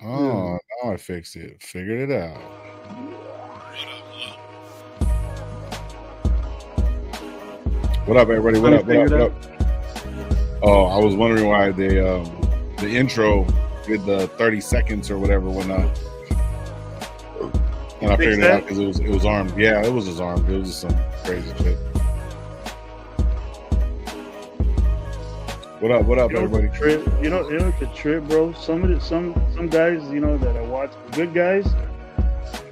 Oh, now I fixed it. Figured it out. What up, everybody? What up? What up? What up? Oh, I was wondering why the intro did the 30 seconds or whatever whatnot. And I figured it out because it was armed. Yeah, it was just armed. It was just some crazy shit. What up? What up, everybody? You know it's a trip, bro. Some guys, that I watch, good guys,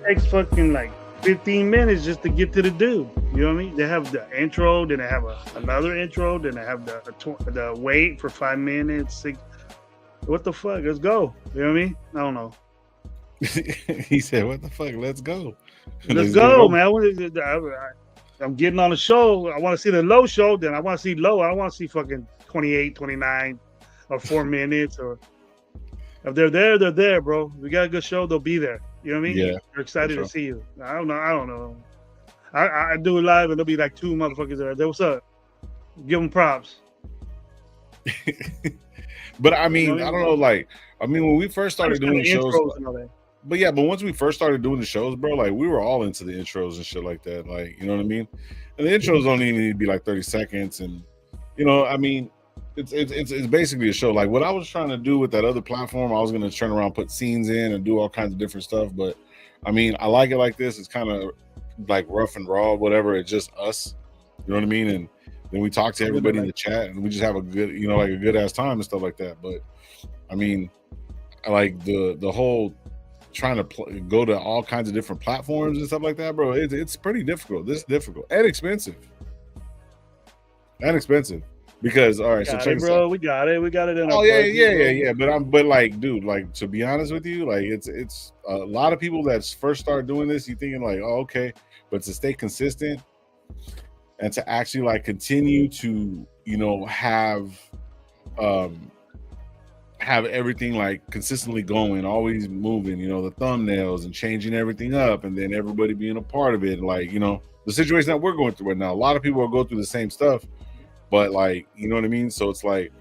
takes fucking like 15 minutes just to get to the dude. You know what I mean? They have the intro, then they have another intro, then they have the wait for 5 minutes, 6. What the fuck? Let's go. You know what I mean? I don't know. He said, "What the fuck? Let's go. Let's go, man. I'm getting on the show. I want to see the low show. Then I want to see low. I don't want to see fucking 28, 29, or 4 minutes. Or if they're there, they're there, bro. We got a good show. They'll be there. You know what I mean? Yeah. They're excited to see you. I don't know. I do it live, and there'll be like 2 motherfuckers there. What's up? Give them props. But I mean, I don't know. Like, I mean, when we first started doing the shows. But yeah, but once we first started doing the shows, bro, like we were all into the intros and shit like that. Like, you know what I mean? And the intros don't even need to be like 30 seconds. And, I mean, it's basically a show. Like what I was trying to do with that other platform, I was going to turn around, put scenes in and do all kinds of different stuff. But I mean, I like it like this. It's kind of like rough and raw, whatever. It's just us. You know what I mean? And then we talk to everybody in the chat and we just have a good, like a good ass time and stuff like that. But I mean, I like the whole trying to go to all kinds of different platforms and stuff like that, bro. It's pretty difficult. This is difficult and expensive. Because all right, so check this out. We got it in our yeah. But like, dude, like to be honest with you, like it's a lot of people that first start doing this, you thinking like, oh, okay, but to stay consistent and to actually like continue to have everything like consistently going, always moving, the thumbnails and changing everything up, and then everybody being a part of it. Like, the situation that we're going through right now, a lot of people will go through the same stuff, but like, you know what I mean? So it's like,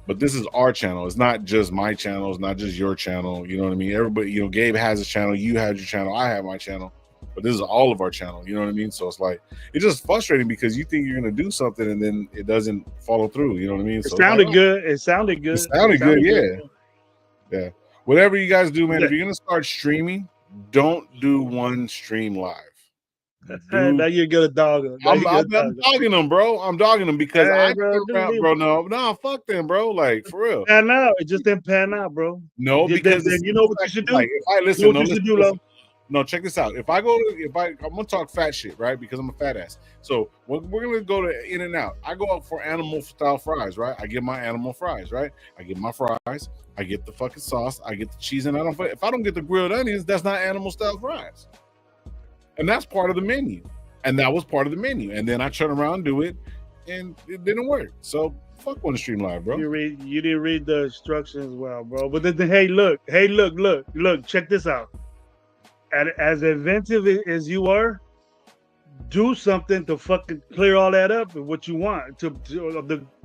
but this is our channel. It's not just my channel. It's not just your channel. You know what I mean? Everybody, Gabe has his channel. You have your channel. I have my channel. But this is all of our channel. You know what I mean? So it's like, it's just frustrating because you think you're going to do something and then it doesn't follow through. You know what I mean? It sounded good. It sounded good. Yeah. Whatever you guys do, man, if you're going to start streaming, don't do one stream live. Now you're gonna dog them. I'm dogging them, bro. I'm dogging them because no, fuck them, bro. Like for real. Pan out. It just didn't pan out, bro. No, because you know what you should do. Like, if I listen, no, check this out. I'm gonna talk fat shit, right? Because I'm a fat ass. So we're gonna go to In-N-Out. I go out for animal style fries, right? I get my animal fries, right? I get my fries. I get the fucking sauce. I get the cheese, and if I don't get the grilled onions, that's not animal style fries. And that's part of the menu. And that was part of the menu. And then I turn around and do it, and it didn't work. So fuck one to stream live, bro. You didn't read the instructions well, bro. But then, hey, look, check this out. As inventive as you are, do something to fucking clear all that up and what you want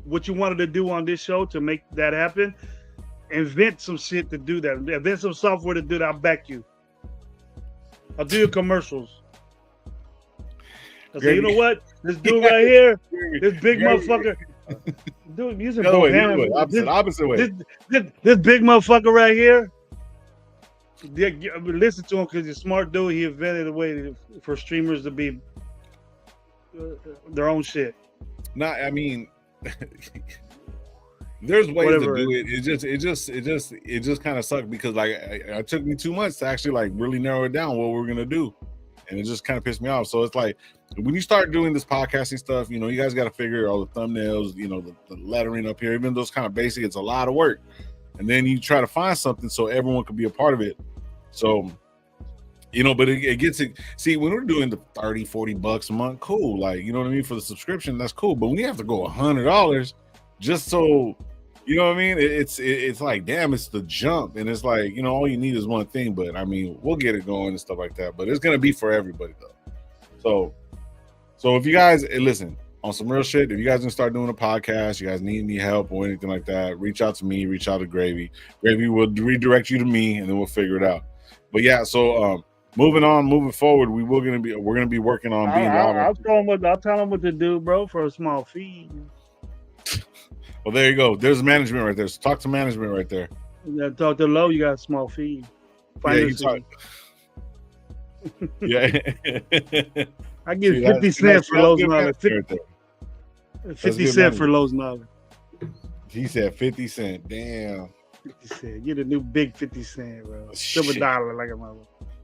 what you wanted to do on this show to make that happen. Invent some shit to do that. Invent some software to do that. I'll back you. I'll do your commercials. I say, you know what? This dude right here, this big motherfucker. Dude, using both hands. Opposite way. This big motherfucker right here. Listen to him because he's a smart dude. He invented a way for streamers to be their own shit. I mean, there's ways to do it. It just kind of sucked because like it took me 2 months to actually like really narrow it down what we're gonna do, and it just kind of pissed me off. So it's like when you start doing this podcasting stuff, you guys got to figure all the thumbnails, the lettering up here, even those kind of basic. It's a lot of work, and then you try to find something so everyone can be a part of it. So, but it gets it. See, when we're doing the $30-$40 a month, cool. Like, you know what I mean? For the subscription, that's cool. But when you have to go $100 just so, you know what I mean? It's like, damn, it's the jump. And it's like, all you need is one thing. But I mean, we'll get it going and stuff like that. But it's going to be for everybody though. So if you guys, listen, on some real shit, if you guys gonna start doing a podcast, you guys need any help or anything like that, reach out to me, reach out to Gravy. Gravy will redirect you to me, and then we'll figure it out. But yeah, so moving forward, we're gonna be working on being live. I'll tell them what to do, bro, for a small fee. Well, there you go. There's management right there. So talk to management right there. You gotta talk to Low. You got a small fee. Yeah. I give 50 cents for Low's knowledge. 50 cents for Low's knowledge. He said 50 cents. Damn. 50 cents. You're the new big 50 cent, bro. Silver dollar like a mother.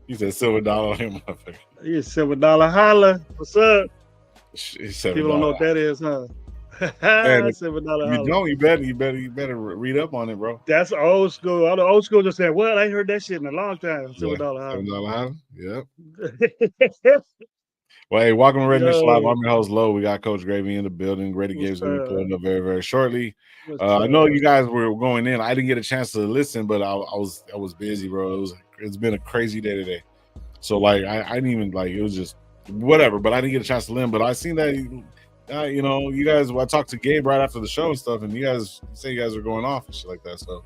He said silver dollar like a motherfucker. You're silver dollar holla. What's up? People don't know what that is, huh? Silver dollar holla. You better read up on it, bro. That's old school. All the old school just said, well, I ain't heard that shit in a long time. Silver dollar holla. $7 holla. Yep. Well, hey, welcome to RaiderNationLive. I'm your host, Low. We got Coach Gravy in the building. Grady Gabe's going to be pulling up very, very shortly. I know you guys were going in. I didn't get a chance to listen, but I was busy, bro. It's been a crazy day today. So like I didn't even it was just whatever. But I didn't get a chance to listen. But I seen that you guys. I talked to Gabe right after the show and stuff, and you guys say you guys are going off and shit like that. So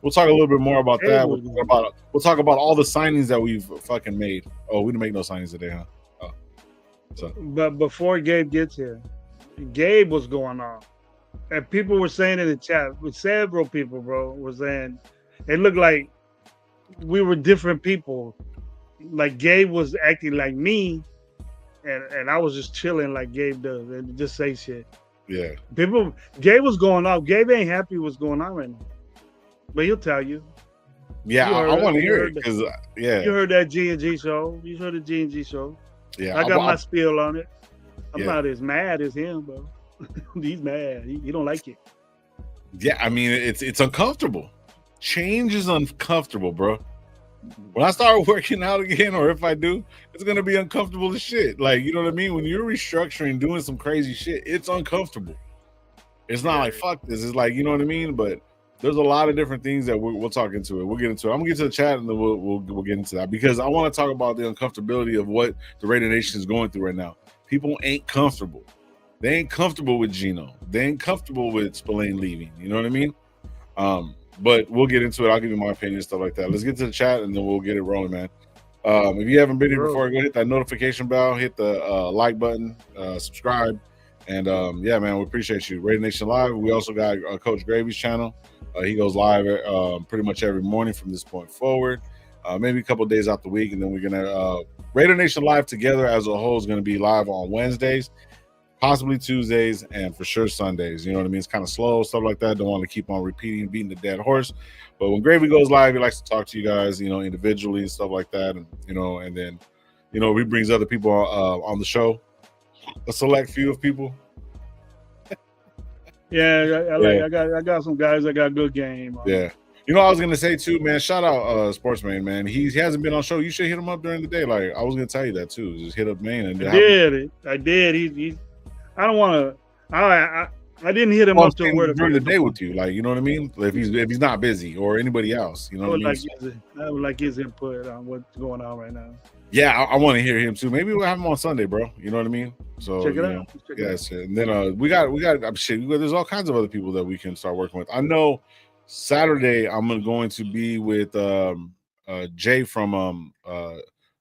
we'll talk a little bit more about that. We'll talk about all the signings that we've fucking made. Oh, we didn't make no signings today, huh? But before Gabe gets here, Gabe was going on. And people were saying in the chat, with several people, bro, were saying it looked like we were different people. Like Gabe was acting like me, and I was just chilling like Gabe does and just say shit. Yeah. Gabe was going off. Gabe ain't happy what's going on right now. But he'll tell you. Yeah, I want to hear it because you heard that G&G show. You heard the G&G show. Yeah, I got my spiel on it. I'm not as mad as him, bro. He's mad. He don't like it. Yeah, I mean it's uncomfortable. Change is uncomfortable, bro. When I start working out again, or if I do, it's gonna be uncomfortable as shit. Like, you know what I mean? When you're restructuring, doing some crazy shit, it's uncomfortable. It's not like fuck this. It's like, you know what I mean? But there's a lot of different things that we'll talk into it. We'll get into it. I'm gonna get to the chat and then we'll get into that because I want to talk about the uncomfortability of what the Raider Nation is going through right now. People ain't comfortable. They ain't comfortable with Gino. They ain't comfortable with Spillane leaving. You know what I mean? But we'll get into it. I'll give you my opinion and stuff like that. Let's get to the chat and then we'll get it rolling, man. If you haven't been here before, go hit that notification bell, hit the like button, subscribe. And yeah, man, we appreciate you. Raider Nation Live. We also got Coach Gravy's channel. He goes live pretty much every morning from this point forward. Maybe a couple of days out the week, and then we're gonna Raider Nation Live together as a whole is gonna be live on Wednesdays, possibly Tuesdays, and for sure Sundays. You know what I mean? It's kind of slow, stuff like that. Don't want to keep on beating the dead horse. But when Gravy goes live, he likes to talk to you guys, individually and stuff like that, and then he brings other people on the show. A select few of people. Yeah, I got some guys that got good game. Yeah. I was gonna say too, man. Shout out Sportsman, man. He hasn't been on show. You should hit him up during the day. Like I was gonna tell you that too. Just hit up Maine and I did. He I don't want to. I didn't hit him up during the day with you. Like, you know what I mean? If he's not busy or anybody else, you know what I mean? I would like his input on what's going on right now. Yeah, I want to hear him too. Maybe we'll have him on Sunday, bro. You know what I mean? So check it out. Yes, and then we got shit. There's all kinds of other people that we can start working with. I know Saturday I'm going to be with Jay from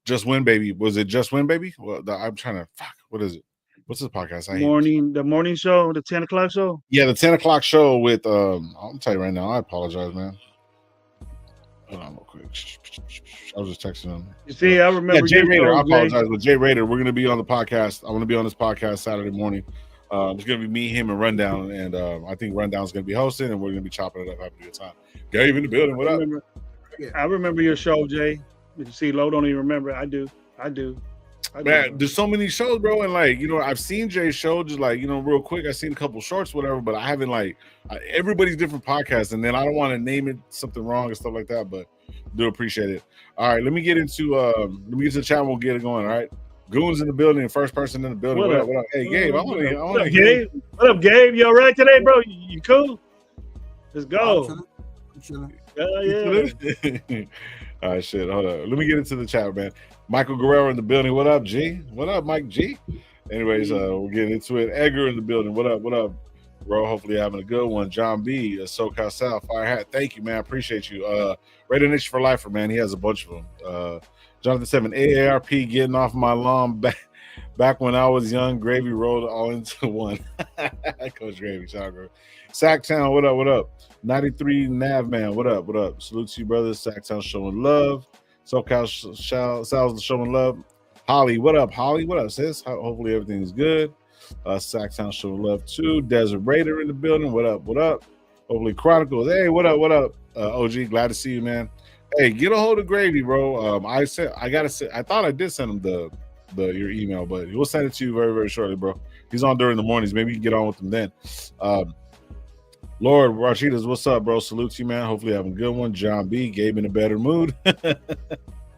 Just Win Baby. Was it Just Win Baby? Well, I'm trying to what is it? What's this podcast? The morning show, the 10 o'clock show. Yeah, the 10 o'clock show with I'll tell you right now. I apologize, man. Hold on real quick. I was just texting him. You see, I remember. Yeah, Jay Raider. I apologize, but Jay Raider. We're gonna be on the podcast. I'm gonna be on this podcast Saturday morning. It's gonna be me, him, and Rundown, and I think Rundown's gonna be hosting, and we're gonna be chopping it up, having a good time. Gabe in the building. What up? I remember your show, Jay. You see, Lo don't even remember. I do. Man, there's so many shows, bro, and I've seen Jay's show just real quick. I've seen a couple shorts, whatever, but I haven't everybody's different podcasts, and then I don't want to name it something wrong and stuff like that, but do appreciate it. All right, let me get into the chat. And we'll get it going. All right, Goons in the building, first person in the building. What up? Hey, Gabe, I want to hear. What up, Gabe? You all right today, bro? You cool? Let's go. I'm chilling. Yeah. All right, shit. Hold on. Let me get into the chat, man. Michael Guerrero in the building. What up, G? What up, Mike G? Anyways, we're getting into it. Edgar in the building. What up? What up, bro? Hopefully having a good one. John B, SoCal South Fire Hat. Thank you, man. Appreciate you. RaiderNation for Lifer, man. He has a bunch of them. Jonathan 7, AARP getting off my lawn back when I was young. Gravy rolled all into one. Coach Gravy, shout out, bro. Sacktown, what up? What up? 93 Nav man, what up? What up? Salute to you, brothers. Sacktown showing love. SoCal South showing love. Holly, what up? Holly, what up, sis? Hopefully everything's good. Sacktown showing love too. Desert Raider in the building. What up? What up? Hopefully Chronicles. Hey, what up? What up? OG, glad to see you, man. Hey, get a hold of Gravy, bro. I thought I did send him your email, but we'll send it to you very, very shortly, bro. He's on during the mornings. Maybe you can get on with him then. Lord Rashidas, what's up, bro? Salute to you, man. Hopefully having a good one. John B, Gabe in a better mood.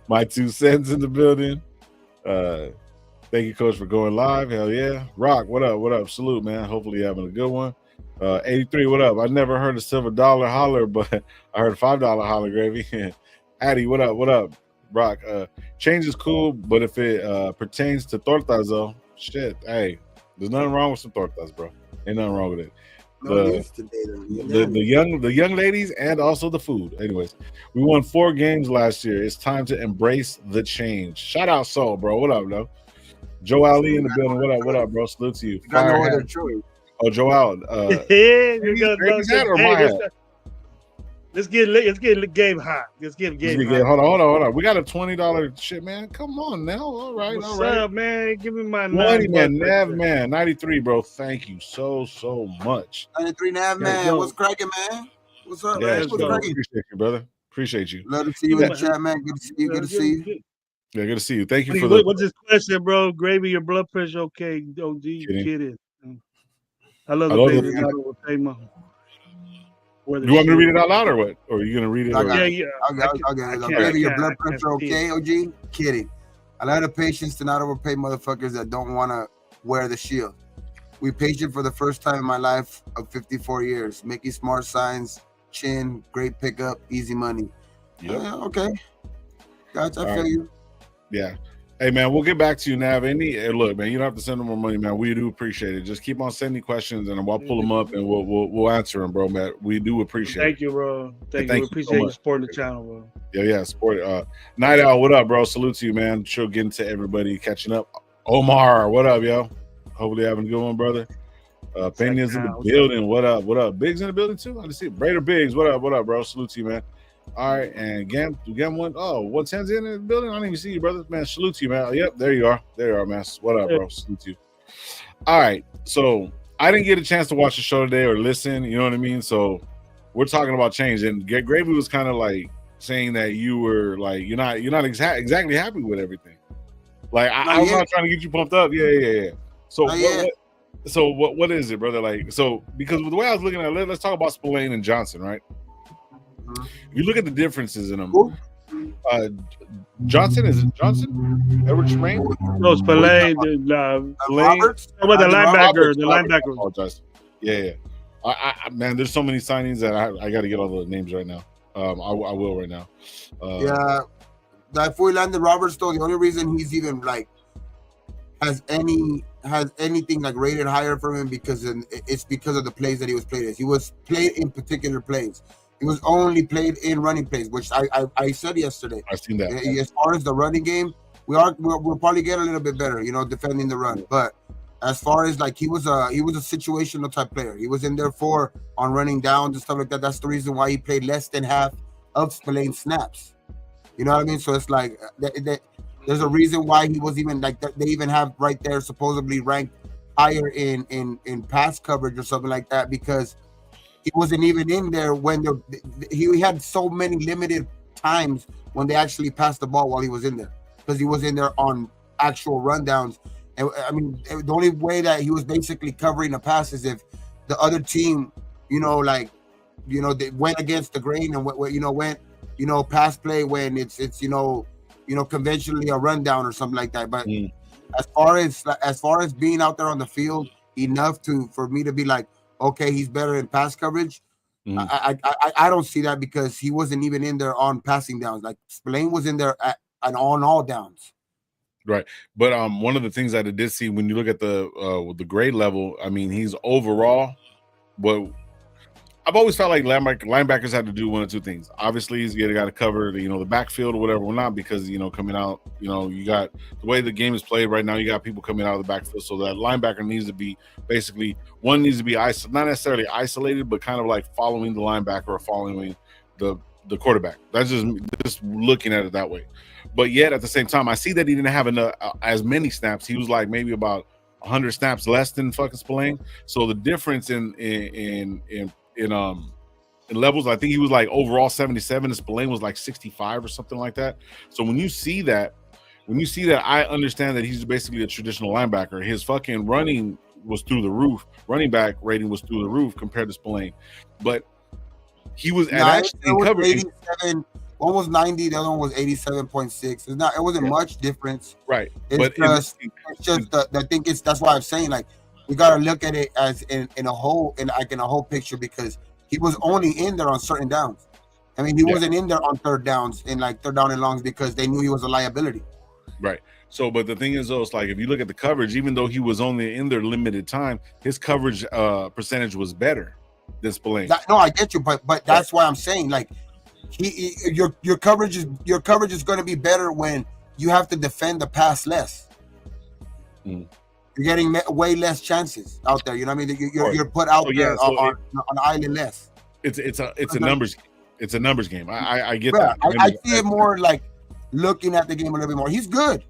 My 2 cents in the building. Thank you, Coach, for going live. Hell yeah. Rock, what up? What up? Salute, man. Hopefully you're having a good one. 83, what up? I never heard a silver dollar holler, but I heard a $5 holler, Gravy. Addy, what up? What up? Rock, change is cool, but if it pertains to tortas, though, shit, hey, there's nothing wrong with some tortas, bro. Ain't nothing wrong with it. The young ladies and also the food. Anyways, we won 4 games last year. It's time to embrace the change. Shout out Soul, bro. What up, bro? Joe Ali in the building. What up? What up, bro? Salute to you. Got no other choice. Oh, Joe Al. Let's get game hot. Let's get game hot. Hold on. We got a $20 shit, man. Come on now. All right. What's up, man? Give me my 20, man. Nav man. 93, bro. Thank you so much. 93 Nav man. What's cracking, man? What's up, man? What's cracking? Appreciate you, brother. Appreciate you. Love to see you in the chat, man. Good to see you. Good to see you. Yeah, good to see you. Thank you for what's this question, bro? Gravy, your blood pressure okay? OG, kidding. I love the baby. You want me to read it out loud or what? Or are you gonna read it? I'll get it. Gravy, your blood pressure okay? OG, kidding. A lot of patience to not overpay motherfuckers that don't want to wear the shield. We patient for the first time in my life of 54 years. Making smart signs, chin, great pickup, easy money. Yeah, okay. Gotcha, I feel you. Yeah. Hey, man, we'll get back to you, Nav. Look, man, you don't have to send them more money, man. We do appreciate it. Just keep on sending questions, and I'll pull them up, and we'll answer them, bro, man. We do appreciate it. Thank you, bro. Thank you. We appreciate you supporting the channel, bro. Yeah, support it. Night Owl, what up, bro? Salute to you, man. Sure getting to everybody catching up. Omar, what up, yo? Hopefully having a good one, brother. Pena's in the building. What up? What up? Biggs in the building, too? I just see Raider Biggs. What up? What up, bro? Salute to you, man. All right, and Gam 110's in the building. I didn't even see you, brother. Man, salute to you, man. Yep, there you are. There you are, man. What up, bro? Salute to you. All right, so I didn't get a chance to watch the show today or listen. You know what I mean? So we're talking about change, and Gravy was kind of like saying that you were like you're not exactly happy with everything. Like I was not trying to get you pumped up. Yeah. So what is it, brother? Like because the way I was looking at it, let's talk about Spillane and Johnson, right? If you look at the differences in them, Johnson, is it Johnson? Edward Tremaine? No, Spillane. Roberts? How about the linebacker? I apologize. Yeah. I man, there's so many signings that I got to get all the names right now. I will right now. That for Landon Roberts, though, the only reason he's even like has anything like rated higher from him it's because of the plays that he was played as. He was played in particular plays. He was only played in running plays, which I said yesterday. I've seen that. As far as the running game, we'll probably get a little bit better, defending the run. But as far as like he was a situational type player. He was in there on running downs and stuff like that. That's the reason why he played less than half of Spillane's snaps. You know what I mean? So it's like there's a reason why he was even like they even have right there supposedly ranked higher in pass coverage or something like that, because he wasn't even in there when he had so many limited times when they actually passed the ball while he was in there, because he was in there on actual rundowns. And I mean, the only way that he was basically covering a pass is if the other team, they went against the grain and went pass play when it's conventionally a rundown or something like that. But as far as being out there on the field enough for me to be like, okay, he's better in pass coverage. I don't see that, because he wasn't even in there on passing downs. Like Spillane was in there on all downs. Right. But one of the things that I did see when you look at the grade level, I mean, he's overall, but I've always felt like linebackers had to do one or two things. Obviously, he's got to cover the backfield or whatever, or not, because coming out, you got the way the game is played right now. You got people coming out of the backfield, so that linebacker needs to be basically not necessarily isolated, but kind of like following the linebacker or following the quarterback. That's just looking at it that way. But yet at the same time, I see that he didn't have enough as many snaps. He was like maybe about 100 snaps less than fucking Spillane. So the difference in levels, I think he was like overall 77, and Spillane was like 65 or something like that. So when you see that, I understand that he's basically a traditional linebacker. His fucking running was through the roof. Running back rating was through the roof compared to Spillane. But he was actually covered 87. One was 90, the other one was 87.6. It wasn't much difference. Right. It's just I think that's why I'm saying, like, we gotta look at it as in a whole picture, because he was only in there on certain downs. I mean, he wasn't in there on third downs and like third down and longs because they knew he was a liability. Right. So, but the thing is, though, it's like if you look at the coverage, even though he was only in there limited time, his coverage percentage was better than Spillane. No, I get you, but that's why I'm saying, like, your coverage is going to be better when you have to defend the pass less. You're getting way less chances out there. You know what I mean? You're put out there on an island less. It's a numbers. It's a numbers game. I get that. I see it more like looking at the game a little bit more. He's good.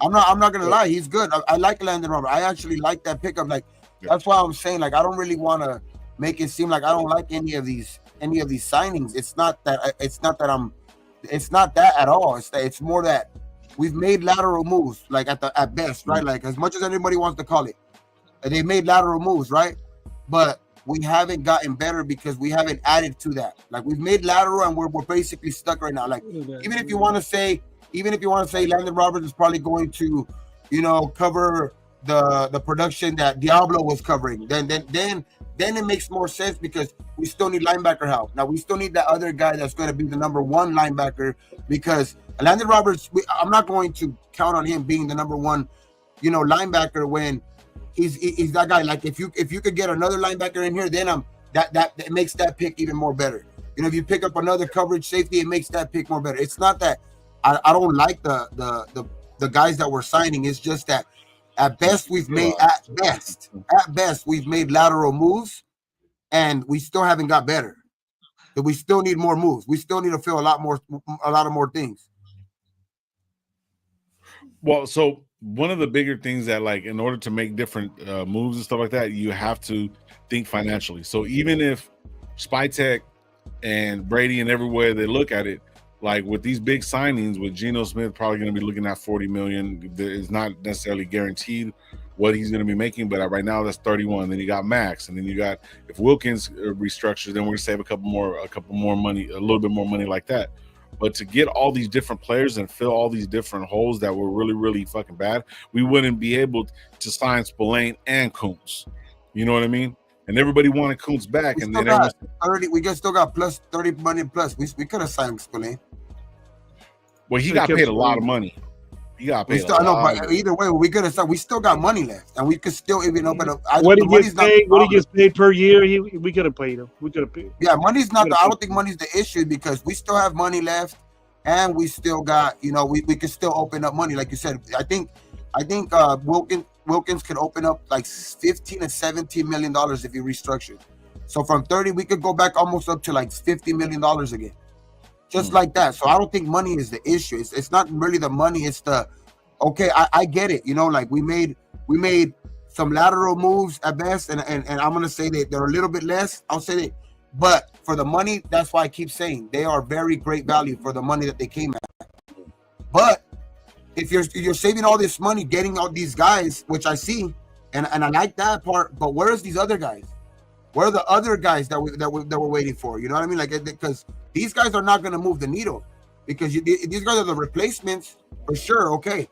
I'm not gonna lie. He's good. I like Landon Roberts. I actually like that pickup. Like that's why I'm saying, like, I don't really want to make it seem like I don't like any of these signings. It's not that at all. It's more that we've made lateral moves, like at best, right? Like, as much as anybody wants to call it, they made lateral moves, right? But we haven't gotten better because we haven't added to that. Like, we've made lateral and we're basically stuck right now. Like, even if you want to say Landon Roberts is probably going to, cover the production that Diablo was covering, then it makes more sense, because we still need linebacker help. Now we still need that other guy that's going to be the number one linebacker, because Landon Roberts, I'm not going to count on him being the number one, linebacker when he's that guy. Like, if you could get another linebacker in here, then that makes that pick even more better. If you pick up another coverage safety, it makes that pick more better. It's not that I don't like the guys that we're signing. It's just that at best we've made lateral moves, and we still haven't got better. But we still need more moves. We still need to feel a lot of more things. Well, so one of the bigger things that, like, in order to make different moves and stuff like that, you have to think financially. So even if Spytek and Brady and everywhere they look at it, like with these big signings, with Geno Smith probably going to be looking at $40 million. It's not necessarily guaranteed what he's going to be making, but right now that's 31. Then you got Max, and then you got, if Wilkins restructures, then we're going to save a couple more money, a little bit more money like that. But to get all these different players and fill all these different holes that were really, really fucking bad, we wouldn't be able to sign Spillane and Kuntz. You know what I mean? And everybody wanted Kuntz back, and then we still got plus 30 money plus. We could have signed Spillane. Well, he got paid a lot of money. He got paid. But either way, we could have. We still got money left, and we could still even open up. What he gets paid per year, we could have paid him. We could have paid. Yeah, money's not. I don't think money's the issue, because we still have money left, and we still got. We could still open up money, like you said. I think Wilkins could open up like $15 to $17 million if he restructured. So from 30, we could go back almost up to like $50 million again. Just like that. So I don't think money is the issue. It's not really the money. It's the, okay, I get it. Like we made some lateral moves at best, and I'm gonna say that they're a little bit less. I'll say that, but for the money, that's why I keep saying they are very great value for the money that they came at. But if you're saving all this money, getting out these guys, which I see, and I like that part, but where's these other guys? Where are the other guys that we're waiting for? You know what I mean? Like, because these guys are not going to move the needle, because these guys are the replacements for sure. Okay,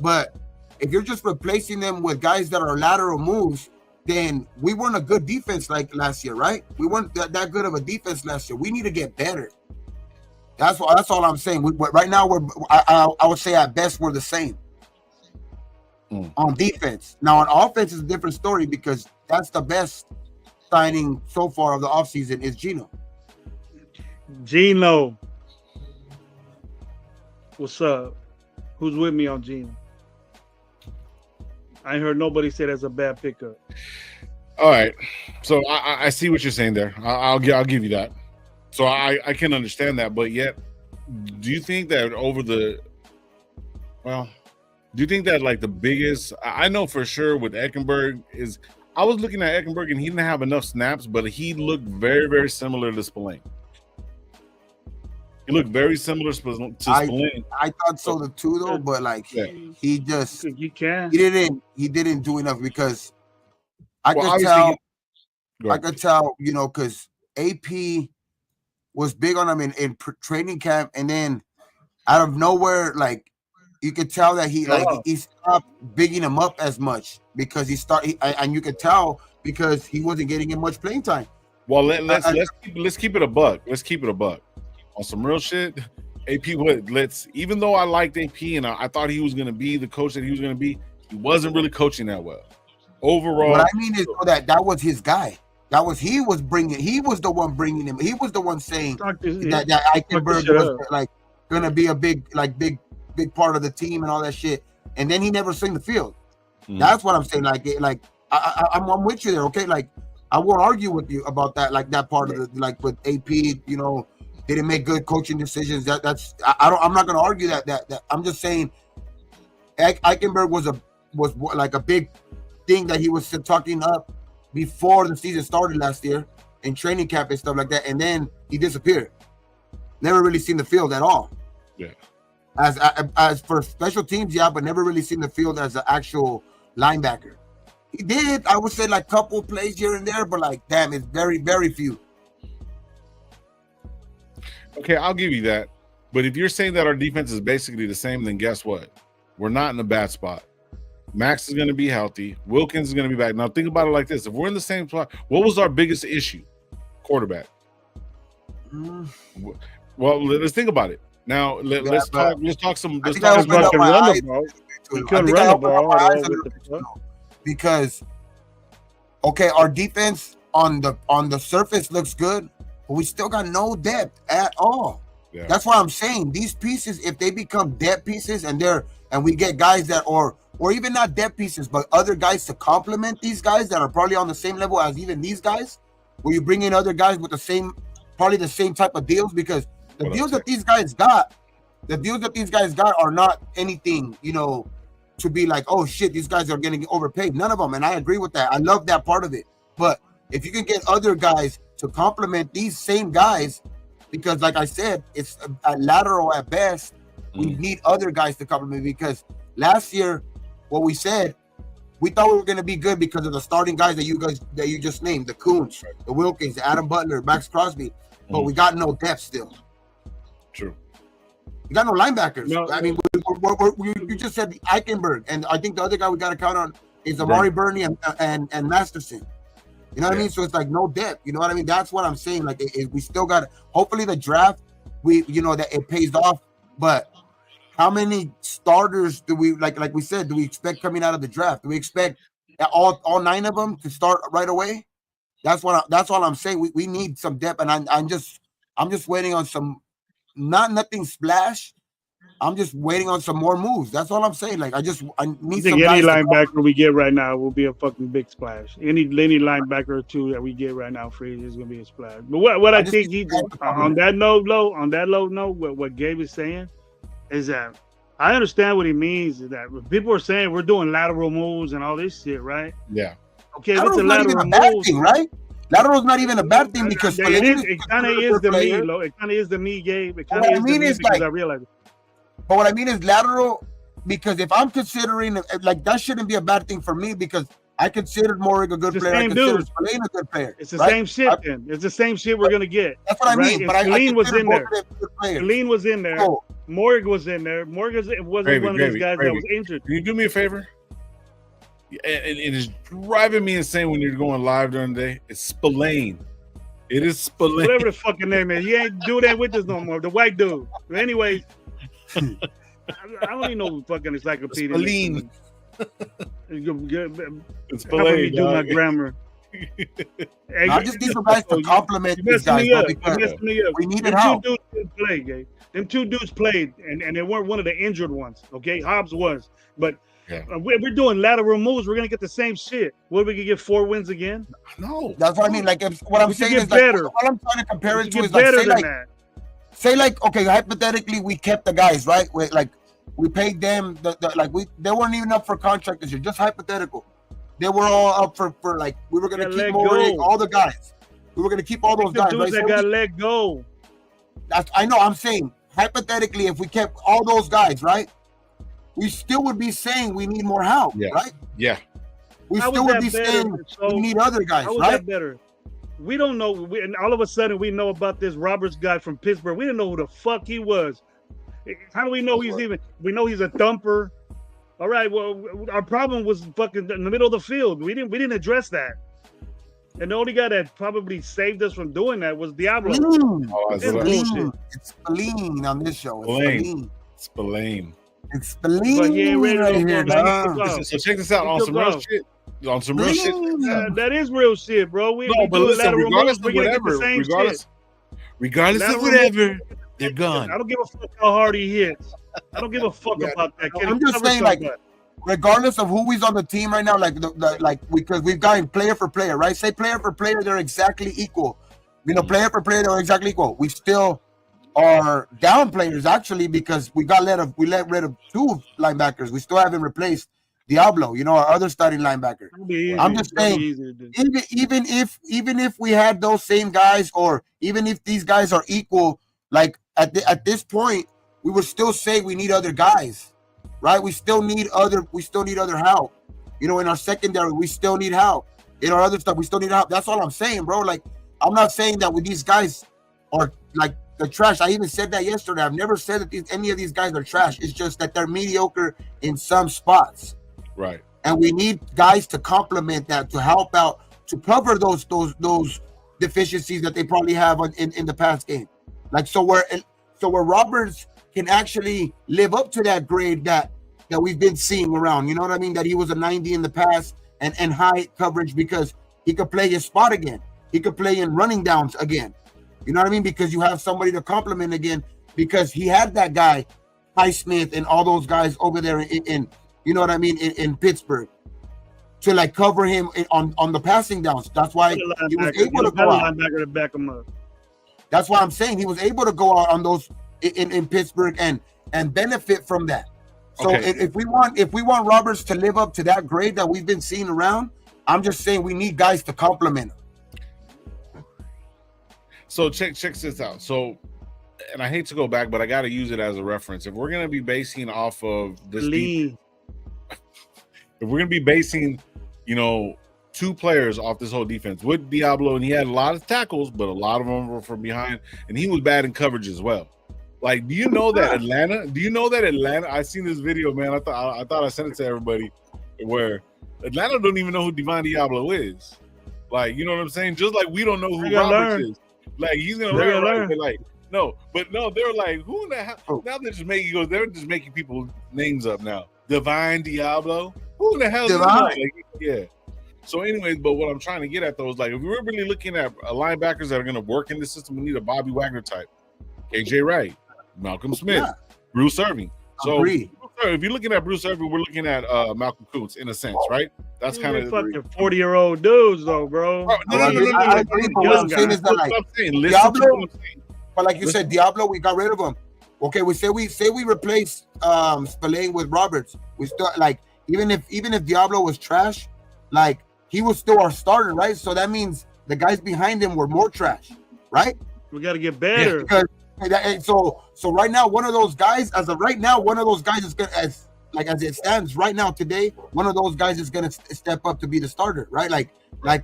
but if you're just replacing them with guys that are lateral moves, then we weren't a good defense like last year, right? We weren't that good of a defense last year. We need to get better. That's all I'm saying. Right now I would say at best we're the same. on defense. Now on offense is a different story because that's the best signing so far of the offseason is Gino. Gino. What's up? Who's with me on Gino? I ain't heard nobody say that's a bad pickup. All right. So I see what you're saying there. I'll give you that. So I can understand that, but yet, do you think that do you think that like the biggest, I know for sure with Eckenberg is, I was looking at Eckenberg and he didn't have enough snaps, but he looked very, very similar to Spillane. He looked very similar to Spillane. I thought so too, though, but like he just he didn't do enough because I could tell, you know, because AP was big on him in training camp, and then out of nowhere, like you could tell that he stopped bigging him up as much because and you could tell because he wasn't getting him much playing time. Well, let's keep it a buck. Let's keep it a buck. On some real shit, AP, even though I liked AP and I thought he was going to be the coach that he was going to be, he wasn't really coaching that well. Overall, what I mean is that was his guy. He was the one bringing him. He was the one saying that Eichenberg was like going to be a big part of the team and all that shit. And then he never seen the field. That's what I'm saying. Like I'm with you there. Okay, like I won't argue with you about that. Like that part of the like with AP, you know. Didn't make good coaching decisions. I'm not going to argue that. I'm just saying, Eichenberg was like a big thing that he was talking up before the season started last year in training camp and stuff like that, and then he disappeared. Never really seen the field at all. Yeah. As for special teams, yeah, but never really seen the field as an actual linebacker. He did, I would say, like couple plays here and there, but like, damn, it's very, very few. Okay, I'll give you that. But if you're saying that our defense is basically the same, then guess what? We're not in a bad spot. Max is going to be healthy. Wilkins is going to be back. Now, think about it like this. If we're in the same spot, what was our biggest issue? Quarterback. Well, let's think about it. Now, let's talk some. Let's talk about the run the ball. We couldn't run the ball because, okay, our defense on the surface looks good, but we still got no depth at all. Yeah. That's why I'm saying these pieces, if they become depth pieces and we get guys that or even not depth pieces, but other guys to complement these guys that are probably on the same level as even these guys, where you bring in other guys with probably the same type of deals, because the deals that these guys got are not anything, you know, to be like, oh shit, these guys are getting overpaid. None of them. And I agree with that. I love that part of it. But if you can get other guys to complement these same guys, because like I said, it's a lateral at best. We need other guys to complement, because last year, what we said, we thought we were going to be good because of the starting guys that you just named, the Coons, the Wilkins, the Adam Butler, Max Crosby, but we got no depth still. True. We got no linebackers. No, I mean, you just said Eichenberg, and I think the other guy we got to count on is Amari Burney and Masterson. You know what I mean? So it's like no depth. You know what I mean? That's what I'm saying. Like we still got. Hopefully the draft, that it pays off. But how many starters do we like we said? Do we expect coming out of the draft? Do we expect all 9 of them to start right away? That's all I'm saying. We need some depth, and I'm just waiting on some. Nothing splash. I'm just waiting on some more moves. That's all I'm saying. Like I need some. Any linebacker we get right now will be a fucking big splash. Any linebacker or two that we get right now, free is gonna be a splash. But what I think he on that low note, what Gabe is saying is that I understand what he means. Is that people are saying we're doing lateral moves and all this shit, right? Yeah. Okay, it's a lateral move, thing, right? Lateral's not even a bad thing because it kind of is to me, though. It kind of is to me, Gabe. It kind of is to me because I realize it. But what I mean is lateral, because if I'm considering like that shouldn't be a bad thing for me, because I considered Morig a good player. I considered Spillane a good player. It's the same shit then. It's the same shit we're gonna get. That's what I mean. But Spillane was in there. Spillane was in there. Morig was in there. Wasn't one of those guys that was injured. Can you do me a favor? It is driving me insane when you're going live during the day. It's Spillane. It is Spillane. Whatever the fucking name is. He ain't do that with us no more. The white dude. But anyways, I don't even know fucking encyclopedia. Spillane. It's helping me do my grammar. Hey, I just need some guys to compliment these guys. We needed help. Two dudes didn't play, Gabe. Them two dudes played, and they weren't one of the injured ones. Okay, Hobbs was, but we're doing lateral moves. We're gonna get the same shit. What, we could get 4 wins again? No, that's what I mean. Like, what I'm saying is, better. Like, what I'm trying to compare it to is like, say like, okay, hypothetically, we kept the guys, right? We paid them they weren't even up for contract this year. Just hypothetical. They were all up for like, we were gonna keep all the guys. We were gonna keep all those guys. Dudes that got let go. I know. I'm saying hypothetically, if we kept all those guys, right, we still would be saying we need more help, right? Yeah. We still would be saying we need other guys, right? That better? We don't know. And all of a sudden, we know about this Roberts guy from Pittsburgh. We didn't know who the fuck he was. How do we know he's even? We know he's a thumper. All right. Well, our problem was fucking in the middle of the field. We didn't address that. And the only guy that probably saved us from doing that was Diablo. It's Spelling on this show. It's Spelling. It's Spelling right here. So check this out on some real shit. On some real shit. That is real shit, bro. But listen, regardless of whatever, regardless of whatever, they're gone. I don't give a fuck how hard he hits. I don't give a fuck about that. I'm just saying, like, regardless of who is on the team right now, because we've gotten player for player, right? Say player for player, they're exactly equal. You know, player for player, they're exactly equal. We still are down players actually because we let rid of 2 linebackers. We still haven't replaced Diablo, our other starting linebacker. I'm just saying, even if we had those same guys, or even if these guys are equal, like at this point, we would still say we need other guys. Right, we still need other help. In our secondary, we still need help. In our other stuff, we still need help. That's all I'm saying, bro. Like, I'm not saying that with these guys are like the trash. I even said that yesterday. I've never said that any of these guys are trash. It's just that they're mediocre in some spots. Right. And we need guys to complement that, to help out, to cover those deficiencies that they probably have in the past game. Like, so where Roberts can actually live up to that grade that we've been seeing around, you know what I mean? That he was a 90 in the past and high coverage because he could play his spot again. He could play in running downs again. You know what I mean? Because you have somebody to complement again, because he had that guy, Highsmith, and all those guys over there in you know what I mean, in Pittsburgh, to like cover him on the passing downs. That's why he was able to go out. To back him up. That's why I'm saying he was able to go out on those in Pittsburgh and benefit from that. So if we want Roberts to live up to that grade that we've been seeing around, I'm just saying we need guys to complement him. So check this out. So, and I hate to go back, but I got to use it as a reference. If we're gonna be basing off of this, if we're gonna be basing, 2 players off this whole defense with Diablo, and he had a lot of tackles, but a lot of them were from behind, and he was bad in coverage as well. Like, do you know that Atlanta? I seen this video, man. I thought I sent it to everybody, where Atlanta don't even know who Divine Diablo is. Like, you know what I'm saying? Just like we don't know who Roberts is. Like, he's gonna learn, but like, no, they're like, who in the hell? Now they're just making people names up now. Divine Diablo. Who in the hell is that? Yeah. So, anyways, but what I'm trying to get at though is, like, if we're really looking at linebackers that are going to work in the system, we need a Bobby Wagner type, KJ Wright, Malcolm Smith, Bruce Irving. So, if you're looking at Bruce Irving, we're looking at Malcolm Kuntz in a sense, right? That's kind of fucking 40-year-old dudes, though, bro. No. I agree. But what I'm saying is that, like, Diablo, but like you said, Diablo, we got rid of him. Okay, we say we replace Spelling with Roberts. We still, like, even if Diablo was trash, like, he was still our starter, right? So that means the guys behind him were more trash, right? We got to get better. Because so right now, one of those guys, is gonna, as it stands right now today, one of those guys is gonna step up to be the starter, right? Like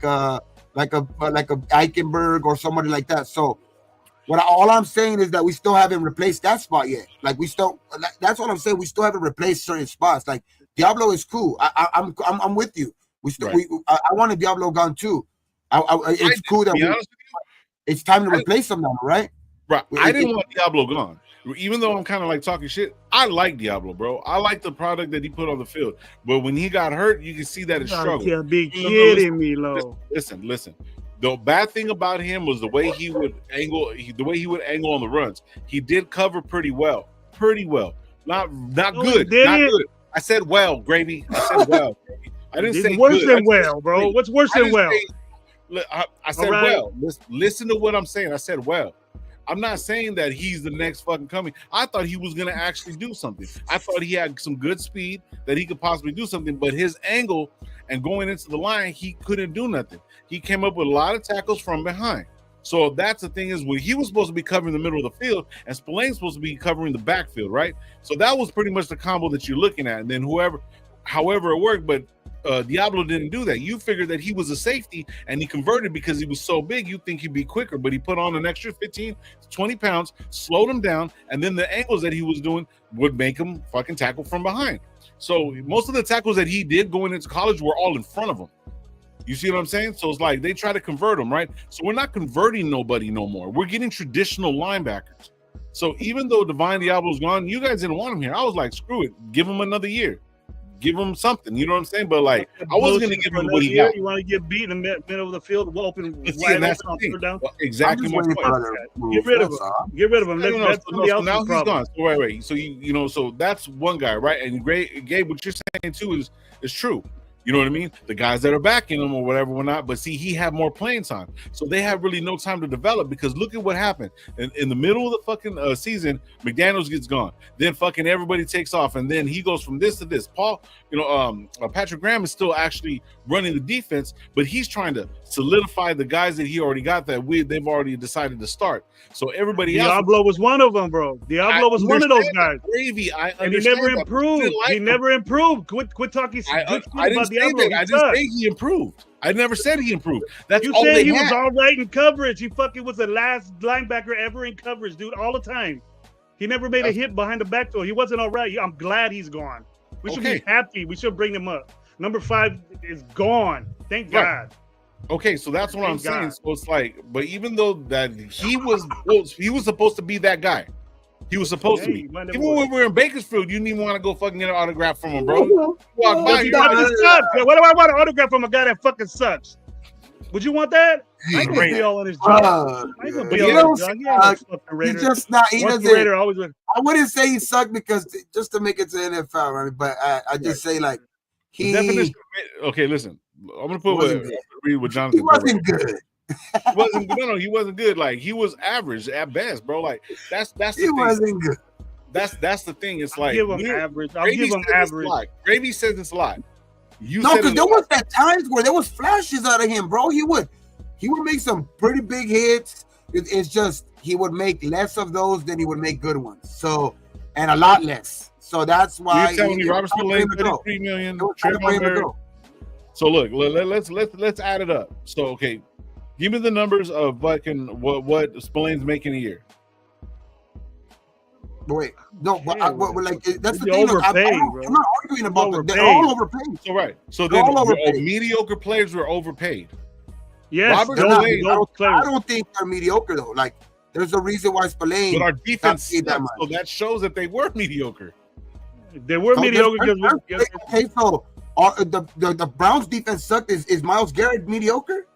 a Eichenberg or somebody like that. So all I'm saying is that we still haven't replaced that spot yet. Like, that's what I'm saying. We still haven't replaced certain spots. Like, Diablo is cool. I'm with you. I wanted Diablo gone too. It's cool that it's time to replace him now, right? Right. I didn't want Diablo gone. Even though I'm kind of like talking shit, I like Diablo, bro. I like the product that he put on the field. But when he got hurt, you can see that it's struggle. You be kidding me, Lo. Listen. The bad thing about him was the way he would angle on the runs. He did cover pretty well. Not good. Not good. I said well, Gravy. I said well. I didn't say worse good. than well, bro. What's worse than well? I said well. Listen to what I'm saying. I said well. I'm not saying that he's the next fucking coming. I thought he was going to actually do something. I thought he had some good speed that he could possibly do something, but his angle and going into the line, he couldn't do nothing. He came up with a lot of tackles from behind. So that's the thing is where he was supposed to be covering the middle of the field and Spillane's supposed to be covering the backfield, right? So that was pretty much the combo that you're looking at. And then however it worked, but Diablo didn't do that. You figured that he was a safety and he converted because he was so big, you think he'd be quicker, but he put on an extra 15, 20 pounds, slowed him down, and then the angles that he was doing would make him fucking tackle from behind. So most of the tackles that he did going into college were all in front of him. You see what I'm saying? So it's like they try to convert him, right? So we're not converting nobody no more. We're getting traditional linebackers. So even though Divine Diablo's gone, you guys didn't want him here. I was like, screw it. Give him another year. Give him something, you know what I'm saying? But like, I wasn't going to give him what he got. You want to get beat in the middle of the field, open wide open down? Well, exactly my point. Get rid of him. Get rid of him. So now he's gone. So wait. So you know, so that's one guy, right? And Gabe, what you're saying too is true. You know what I mean? The guys that are backing him or whatever were not, but see, he had more playing time. So they have really no time to develop because look at what happened. In the middle of the fucking season, McDaniels gets gone. Then fucking everybody takes off. And then he goes from this to this. Patrick Graham is still actually running the defense, but he's trying to solidify the guys that he already got they've already decided to start. So everybody else. Diablo was one of them, bro. Diablo was one of those guys. Gravy, and he never improved. He never improved. Quit talking. I didn't say that. I didn't say he improved. I never said he improved. That's you all said they he had. was all right in coverage. He fucking was the last linebacker ever in coverage, dude, all the time. He never made a hit behind the back door. He wasn't all right. I'm glad he's gone. We should be happy. We should bring him up. Number 5 is gone. Thank God. Okay, so that's what I'm saying. So it's like, but even though that he was supposed to be that guy. He was supposed to be. Even when we were in Bakersfield, you didn't even want to go fucking get an autograph from him, bro. What do I want an autograph from a guy that fucking sucks? Would you want that? I ain't gonna be all in his job. I ain't gonna be all in his job. He's just not. He doesn't. I wouldn't say he sucked because just to make it to NFL, right? But I just say like he. Okay, listen. I'm gonna put what Jonathan. He wasn't good. He wasn't good. Like he was average at best, bro. Like that's the thing. He wasn't good. That's the thing. It's like give him average. I'll give him average. Gravy says it's a lot. No, because there was that times where there was flashes out of him, bro. He would make some pretty big hits. It's just he would make less of those than he would make good ones. So and a lot less. So that's why you're telling me Robert Spillane $33 million. So look, let's add it up. So okay. Give me the numbers of fucking what Spillane's making a year. Wait, no, but like that's the thing. I'm not arguing about that. They're all overpaid. So right, so then mediocre players were overpaid. Yes, I don't think they're mediocre though. Like there's a reason why Spillane. But our defense sucks, so that shows that they were mediocre. They were mediocre because okay. So the Browns defense sucked. Is Myles Garrett mediocre?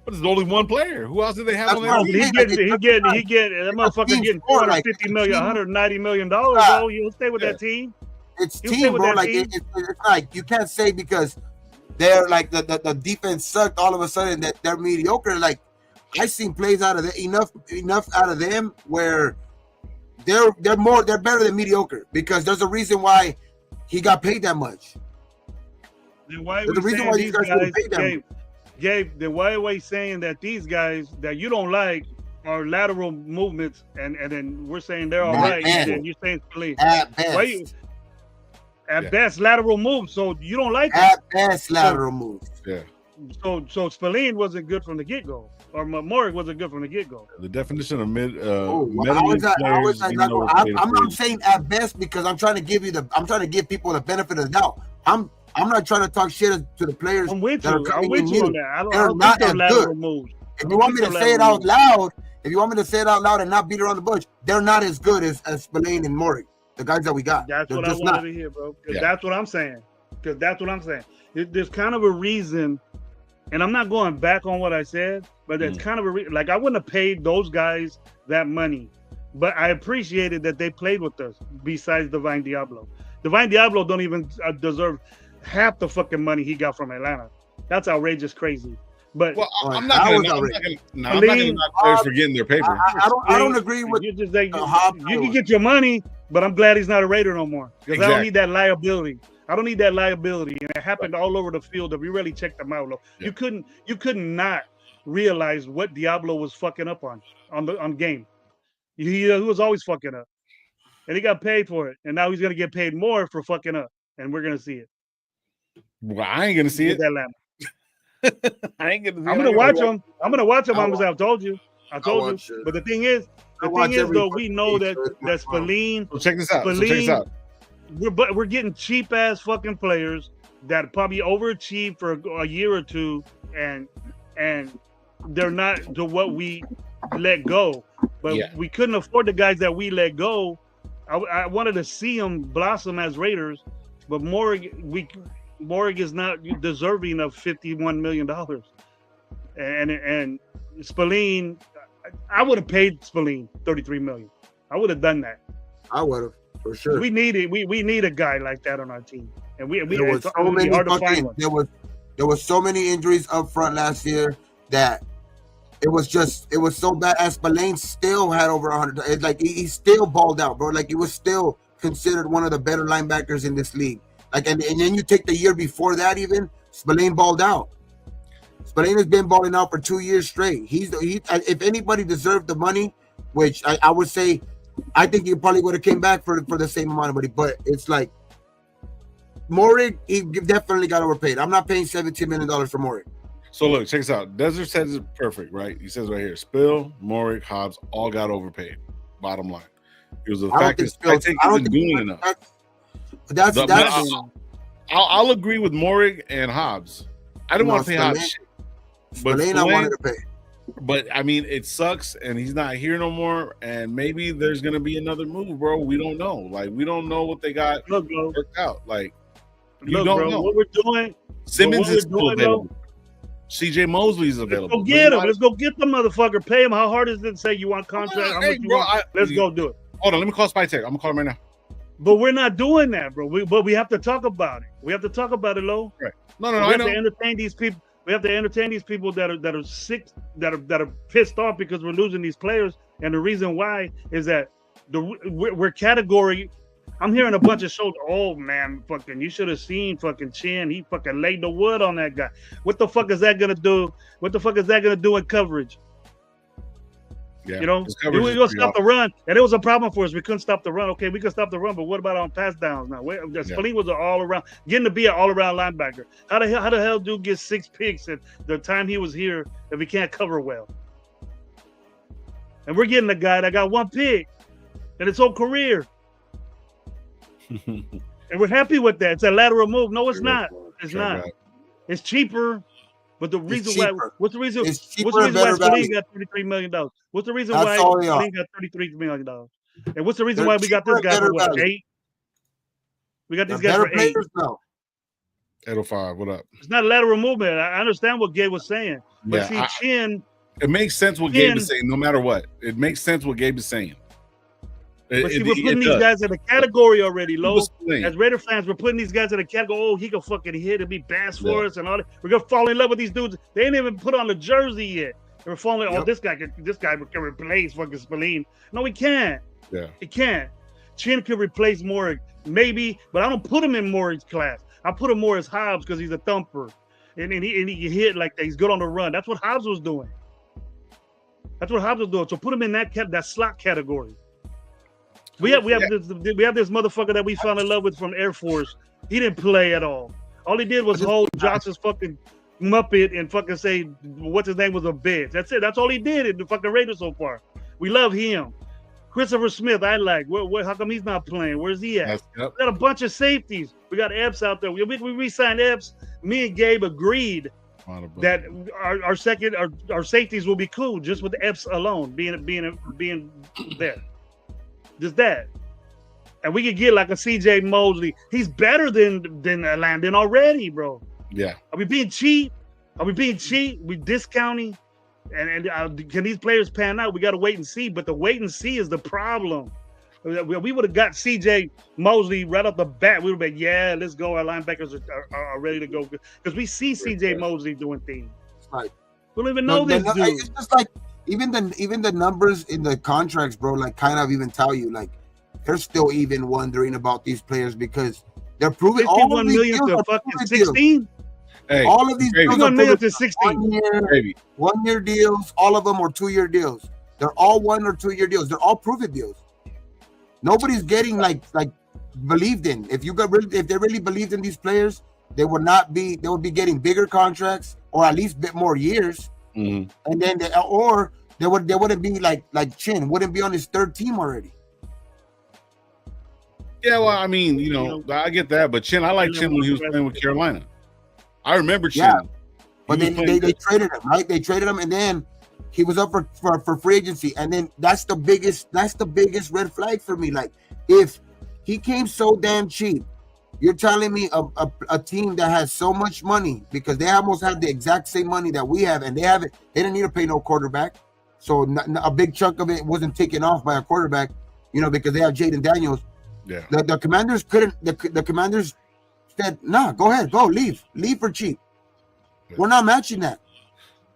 But there's only one player. Who else did they have on their team? He get that motherfucker getting $450 million, $190 million. Bro, he'll stay with that team. It's team, bro. Like it's like you can't say because they're like the defense sucked all of a sudden that they're mediocre. Like I seen plays out of enough out of them where they're better than mediocre because there's a reason why he got paid that much. Then why there's a reason why these guys get paid that much. Gabe, then why are we saying that these guys that you don't like are lateral movements, and then we're saying they're all right, and then you're saying Spillane. At best. At best, lateral moves. So you don't like at best lateral moves. Yeah. So Spillane wasn't good from the get-go, or Morrig wasn't good from the get-go. The definition of I'm not saying at best because I'm trying to give people the benefit of the doubt. I'm not trying to talk shit to the players. I'm with you on that. I don't not think they're lateral moves. moves. If you want me to say it out loud, If you want me to say it out loud and not beat around the bush, they're not as good as Spillane and Maury, the guys that we got. That's they're what I wanted to hear, bro. That's what I'm saying. Because that's what I'm saying. There's kind of a reason, and I'm not going back on what I said, but there's kind of a reason. Like, I wouldn't have paid those guys that money, but I appreciated that they played with us besides Divine Diablo. Divine Diablo don't even deserve half the fucking money he got from Atlanta. That's outrageous crazy. But I'm not going to knock players for getting their paper. I don't agree with you. Just like, you can get your money, but I'm glad he's not a Raider no more. Because I don't need that liability. I don't need that liability. And it happened all over the field if we really checked them out. Yeah. You couldn't not realize what Diablo was fucking up on game. He was always fucking up. And he got paid for it. And now he's gonna get paid more for fucking up. And we're gonna see it. Well, I ain't gonna see it. I ain't gonna. I'm gonna watch him. I'm gonna watch him. I told you. But the thing is, though, we know that Spillane. So check this out. We're getting cheap ass fucking players that probably overachieved for a year or two, and they're not to what we let go. But we couldn't afford the guys that we let go. I wanted to see them blossom as Raiders, but Morrig is not deserving of $51 million. And Spillane, I would have paid Spillane $33 million. I would have done that. I would have, for sure. We need a guy like that on our team. And there was so many injuries up front last year that it was so bad. As Spillane still had over 100. It's like he still balled out, bro. Like, he was still considered one of the better linebackers in this league. Like, and then you take the year before that, even Spillane balled out. Spillane has been balling out for 2 years straight. If anybody deserved the money, which I would say, I think he probably would have came back for the same amount of money. But it's like Morrig, he definitely got overpaid. I'm not paying $17 million for Morrig. So look, check this out. Desert says it perfect, right? He says right here, Spill, Morrig, Hobbs all got overpaid. Bottom line, it was the fact that I think he wasn't doing enough. I'll agree with Morrig and Hobbs. I didn't want to pay Hobbs shit. But Spillane, I wanted to pay. But I mean, it sucks, and he's not here no more. And maybe there's gonna be another move, bro. We don't know. Like, we don't know what they got worked out. Like, you don't know what we're doing. Simmons is still available. CJ Mosley's available. Let's go get him. Let's go get the motherfucker. Pay him. How hard is it to say you want contract? How much you want? Let's go do it. Hold on. Let me call Spy Tech. I'm gonna call him right now. But we're not doing that, bro. But we have to talk about it. We have to talk about it, Lo. Right. No. We have to entertain these people. We have to entertain these people that are sick, that are pissed off because we're losing these players. And the reason why is that we're category. I'm hearing a bunch of shows. Oh man, fucking! You should have seen fucking Chin. He fucking laid the wood on that guy. What the fuck is that gonna do? What the fuck is that gonna do in coverage? Yeah, you know, we were gonna stop the run, and it was a problem for us. We couldn't stop the run. Okay, we could stop the run, but what about on pass downs now? Spillane was an all around, getting to be an all around linebacker. How the hell dude get 6 picks at the time he was here if he can't cover well? And we're getting a guy that got 1 pick in his whole career, and we're happy with that. It's a lateral move. No, it's not. It's not. It's cheaper. But the reason why, what's the reason why Spillane got $33 million? What's the reason why Spillane got $33 million? And what's the reason why we got this guy for what, 8? We got these guys for 8. 805, what up? It's not lateral movement. I understand what Gabe was saying. But Chin. It makes sense what Gabe is saying, no matter what. It makes sense what Gabe is saying. But see, we're putting these guys in a category already, Lo. As Raider fans, we're putting these guys in a category. Oh, he can fucking hit and be bass for us and all that. We're gonna fall in love with these dudes. They ain't even put on the jersey yet. We're falling. Oh, this guy can replace fucking Spillane. No, he can't. Yeah, he can't. Chin could replace Morrig, maybe, but I don't put him in Morrig's class. I put him more as Hobbs because he's a thumper, and he can hit like that. He's good on the run. That's what Hobbs was doing. So put him in that slot category. We have this motherfucker that we fell in love with from Air Force. He didn't play at all. All he did was hold Josh's fucking Muppet and fucking say what's his name was a bitch. That's it. That's all he did in the fucking Raiders so far. We love him. Christopher Smith, I like. How come he's not playing? Where's he at? We got a bunch of safeties. We got Epps out there. We re-signed Epps. Me and Gabe agreed that our second our safeties will be cool just with the F's alone being there. Just that. And we could get like a CJ Mosley. He's better than Landon already, bro. Yeah. Are we being cheap? We discounting? And can these players pan out? We got to wait and see. But the wait and see is the problem. We would have got CJ Mosley right off the bat. We would have been, yeah, let's go. Our linebackers are ready to go. Because we see CJ Mosley doing things. Right. We don't even know this dude. It's just like even the numbers in the contracts, bro, like kind of even tell you, like, they're still even wondering about these players because they're proving all of these million to fucking 16. Hey, all of these deals are 1 million to 16. 1 year deals. All of them are 2 year deals. They're all 1 or 2 year deals. They're all proven deals. Nobody's getting like believed in. If they really believed in these players, they would be getting bigger contracts or at least a bit more years. Mm-hmm. And then they wouldn't be like Chin wouldn't be on his third team already. Yeah, well, I mean, I get that, but Chin, I like Chin when he was playing with Carolina. I remember Chin. Yeah, but then they traded him, right? They traded him, and then he was up for free agency, and then that's the biggest red flag for me. Like, if he came so damn cheap, you're telling me a team that has so much money because they almost have the exact same money that we have, and they didn't need to pay no quarterback, so a big chunk of it wasn't taken off by a quarterback, because they have Jaden Daniels. Yeah, the Commanders couldn't. The Commanders said, "Nah, go ahead, go leave for cheap." Yeah. We're not matching that.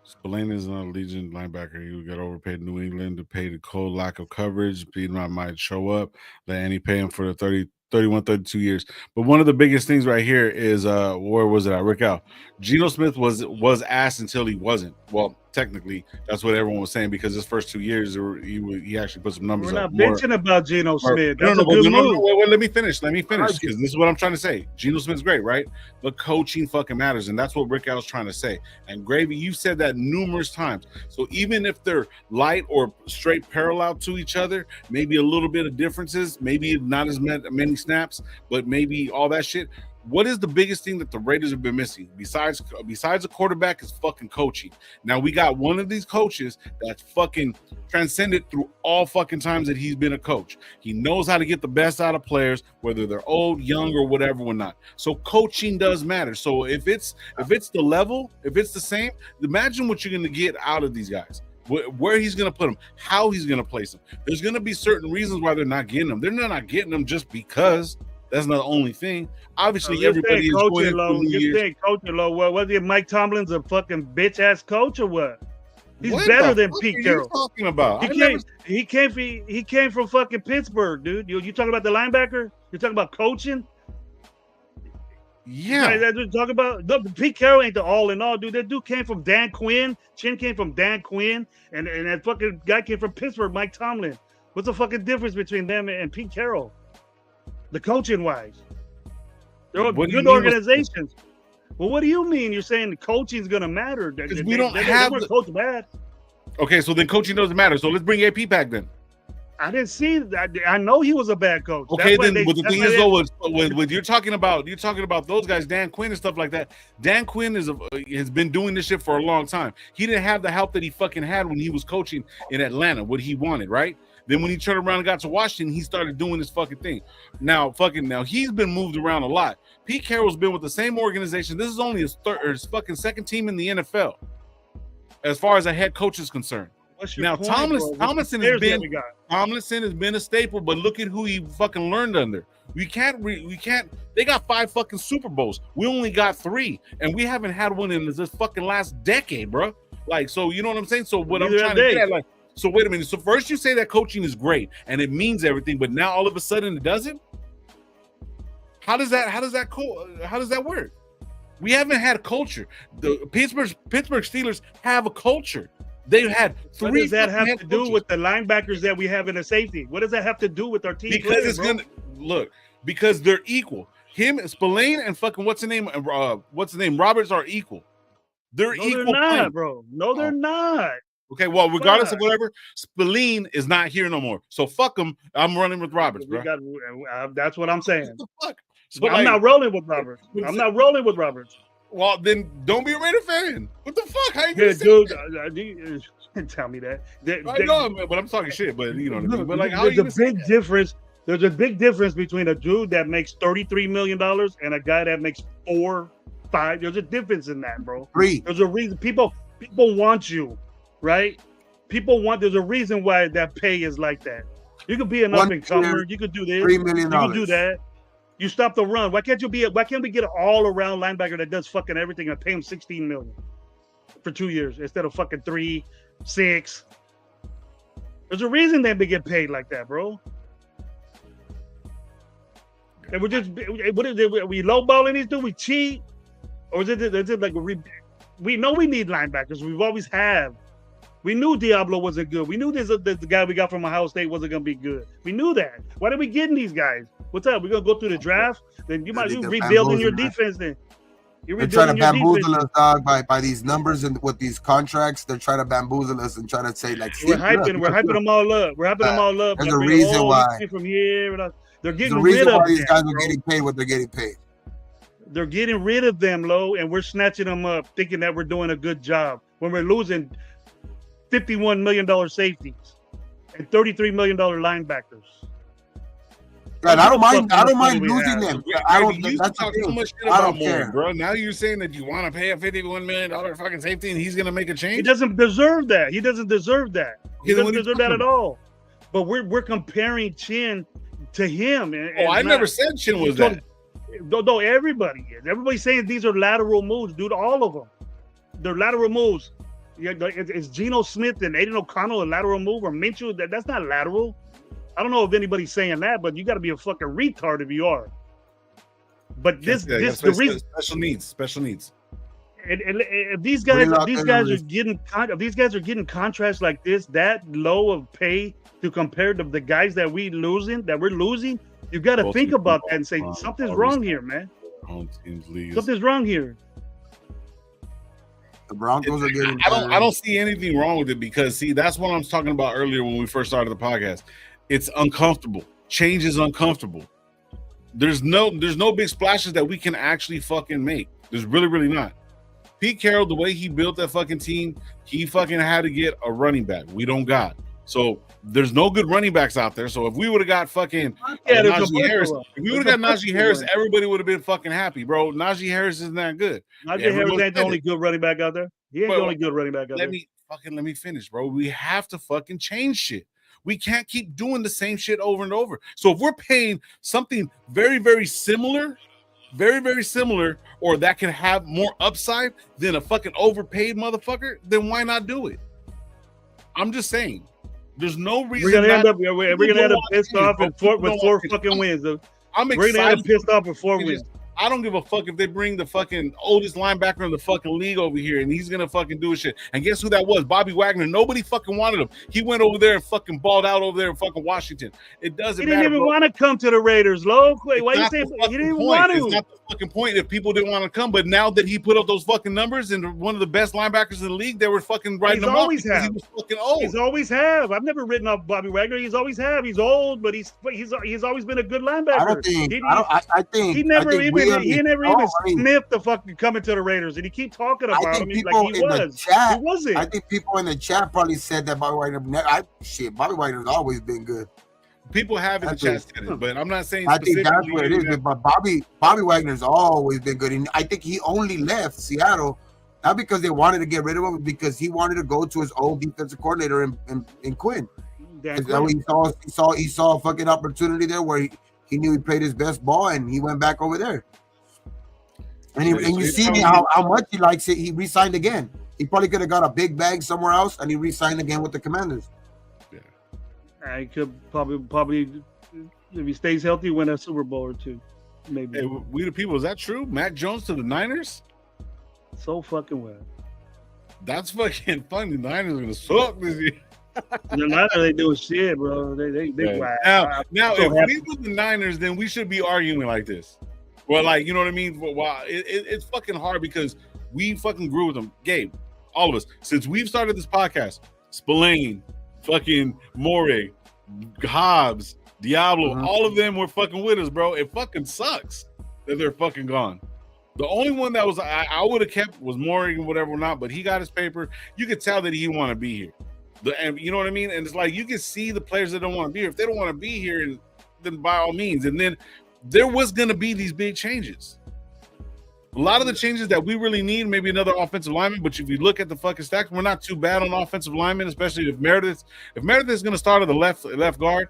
Spillane is not a Legion linebacker. He got overpaid in New England to pay the cold lack of coverage. Piedmont might show up. Let Andy pay him for the 32 years. But one of the biggest things right here is where was it at? Rick out. Geno Smith was asked until he wasn't. Well, technically, that's what everyone was saying because his first 2 years he actually put some numbers up. We're not bitching about Geno Smith. No, wait, let me finish because this is what I'm trying to say. Geno Smith's great, right? But coaching fucking matters, and that's what Rick Al's trying to say. And Gravy, you've said that numerous times. So even if they're light or straight parallel to each other, maybe a little bit of differences, maybe not as many snaps, but maybe all that shit. What is the biggest thing that the Raiders have been missing besides a quarterback is fucking coaching? Now we got one of these coaches that's fucking transcended through all fucking times that he's been a coach. He knows how to get the best out of players, whether they're old, young, or whatever or not. So coaching does matter. So if it's the level, if it's the same, imagine what you're going to get out of these guys. Where he's going to put them, how he's going to place them. There's going to be certain reasons why they're not getting them. They're not getting them just because. That's not the only thing. Obviously, everybody is coaching low. You think coaching low? Well, whether Mike Tomlin's a fucking bitch ass coach or what? He's better than Pete Carroll. Talking about? He came from fucking Pittsburgh, dude. You talking about the linebacker? You're talking about coaching? Yeah. That's what talking about. Pete Carroll ain't the all in all, dude. That dude came from Dan Quinn. Chin came from Dan Quinn, and that fucking guy came from Pittsburgh, Mike Tomlin. What's the fucking difference between them and Pete Carroll? The coaching wise, they're good organizations. Well, what do you mean? You're saying the coaching is going to matter? Because we don't have coach bad. Okay, so then coaching doesn't matter. So let's bring AP back then. I didn't see that. I know he was a bad coach. Okay, then but the thing is though, when you're talking about those guys, Dan Quinn and stuff like that. Dan Quinn has been doing this shit for a long time. He didn't have the help that he fucking had when he was coaching in Atlanta. What he wanted, right? Then when he turned around and got to Washington, he started doing this fucking thing. Now he's been moved around a lot. Pete Carroll's been with the same organization. This is only his fucking second team in the NFL, as far as a head coach is concerned. Now Tomlinson has been a staple, but look at who he fucking learned under. We can't. They got 5 fucking Super Bowls. We only got 3, and we haven't had one in this fucking last decade, bro. Like, so you know what I'm saying? So what I'm trying to get at, like. So wait a minute. So first you say that coaching is great and it means everything, but now all of a sudden it doesn't? How does that work? We haven't had a culture. The Pittsburgh Steelers have a culture. They've had 3. What does that have to do with the linebackers that we have in the safety? What does that have to do with our team? Because they're equal. Him, Spillane, and fucking what's the name? Roberts are equal. They're equal. They're not, bro. No, they're not. Okay, well, regardless of whatever, Spillane is not here no more. So fuck him. I'm running with Roberts, bro. That's what I'm saying. What the fuck? So I'm not rolling with Roberts. Well, then don't be a Raider fan. What the fuck? How you gonna say that? Tell me that. I know, man, but I'm talking shit. But you know what I mean. But like, there's a big difference. There's a big difference between a dude that makes $33 million and a guy that makes 4, 5. There's a difference in that, bro. 3. There's a reason. People want you, right? There's a reason why that pay is like that. You could be an up and comer. You could do this. $3 million. You can do that. You stop the run. Why can't we get an all-around linebacker that does fucking everything and pay him $16 million for 2 years instead of fucking 3, 6? There's a reason they get paid like that, bro. And we're just what is it? Are we lowballing these dudes? We cheat, or is it like we know we need linebackers. We've always have. We knew Diablo wasn't good. We knew the guy we got from Ohio State wasn't gonna be good. We knew that. Why are we getting these guys? What's up? We're gonna go through the draft. Then you rebuilding your defense. Then they're trying to bamboozle us, dog, by these numbers and with these contracts. They're trying to bamboozle us and trying to say like we're hyping them all up. We're hyping them all up. There's a reason why. From here, they're getting rid of these guys. Are getting paid what they're getting paid. They're getting rid of them, Lo, and we're snatching them up, thinking that we're doing a good job when we're losing $51 million safeties and $33 million linebackers. God, I don't mind losing them. I don't. You talk so much shit about more, bro. Now you're saying that you want to pay a $51 million fucking safety, and he's gonna make a change. He doesn't deserve that. He doesn't deserve that. He doesn't deserve that at all. But we're comparing Chin to him. I never said Chin was that. No, everybody is. Everybody's saying these are lateral moves, dude. All of them. They're lateral moves. Yeah, it's Geno Smith and Aiden O'Connell a lateral move or Minshew? That's not lateral. I don't know if anybody's saying that, but you got to be a fucking retard if you are. But the reason special needs. And if these guys are getting contracts like this, that low of pay to compare to the guys that we're losing, you got to think about that and say something's wrong here, man. Something's wrong here. The Broncos are getting. I don't see anything wrong with it because that's what I was talking about earlier when we first started the podcast. It's uncomfortable. Change is uncomfortable. There's no big splashes that we can actually fucking make. There's really not. Pete Carroll, the way he built that fucking team, he fucking had to get a running back. We don't got. So there's no good running backs out there. So if we would have got fucking Najee Harris, everybody would have been fucking happy, bro. Najee Harris isn't that good. Najee Harris ain't the only good running back out there. He ain't the only good running back out there. Let me finish, bro. We have to fucking change shit. We can't keep doing the same shit over and over. So if we're paying something very, very similar, or that can have more upside than a fucking overpaid motherfucker, then why not do it? I'm just saying. There's no reason. We're gonna end up pissed off with four fucking wins. I'm excited. We're gonna end up pissed off with 4 wins. I don't give a fuck if they bring the fucking oldest linebacker in the fucking league over here and he's gonna fucking do his shit. And guess who that was? Bobby Wagner. Nobody fucking wanted him. He went over there and fucking balled out over there in fucking Washington. It doesn't matter. He didn't even want to come to the Raiders, Lo. Why you saying he didn't even want to? It's not the fucking point if people didn't want to come. But now that he put up those fucking numbers and one of the best linebackers in the league, they were fucking writing him off because he was fucking old. He's always have. I've never written off Bobby Wagner. He's always have. He's old, but he's always been a good linebacker. He never even sniffed the fucking coming to the Raiders, and he keep talking about him like he was. He wasn't. I think people in the chat probably said that Bobby Wagner. Bobby Wagner's always been good. People have in the chat said it, but I'm not saying. I think that's what it is. But Bobby Wagner's always been good, and I think he only left Seattle not because they wanted to get rid of him, because he wanted to go to his old defensive coordinator in Quinn. He saw a fucking opportunity there where he knew he played his best ball, and he went back over there. And you see how much he likes it. He re-signed again. He probably could have got a big bag somewhere else, and he re-signed again with the Commanders. Yeah, he could probably if he stays healthy, win a Super Bowl or two, maybe. Hey, we the people, is that true? Mac Jones to the Niners? So fucking well. That's fucking funny. The Niners are gonna suck this year. The Niners ain't doing shit, bro. They now if we were the Niners, then we should be arguing like this. Well, like, you know what I mean? Well, it's fucking hard because we fucking grew with them. Gabe, all of us, since we've started this podcast, Spillane, fucking Morey, Hobbs, Diablo, all of them were fucking with us, bro. It fucking sucks that they're fucking gone. The only one that was I would have kept was Morgan, whatever or not, but he got his paper. You could tell that he didn't want to be here. And you know what I mean? And it's like you can see the players that don't want to be here. If they don't want to be here, then by all means. And then there was going to be these big changes. A lot of the changes that we really need, maybe another offensive lineman. But if you look at the fucking stack, we're not too bad on offensive linemen, especially if Meredith is going to start at the left guard.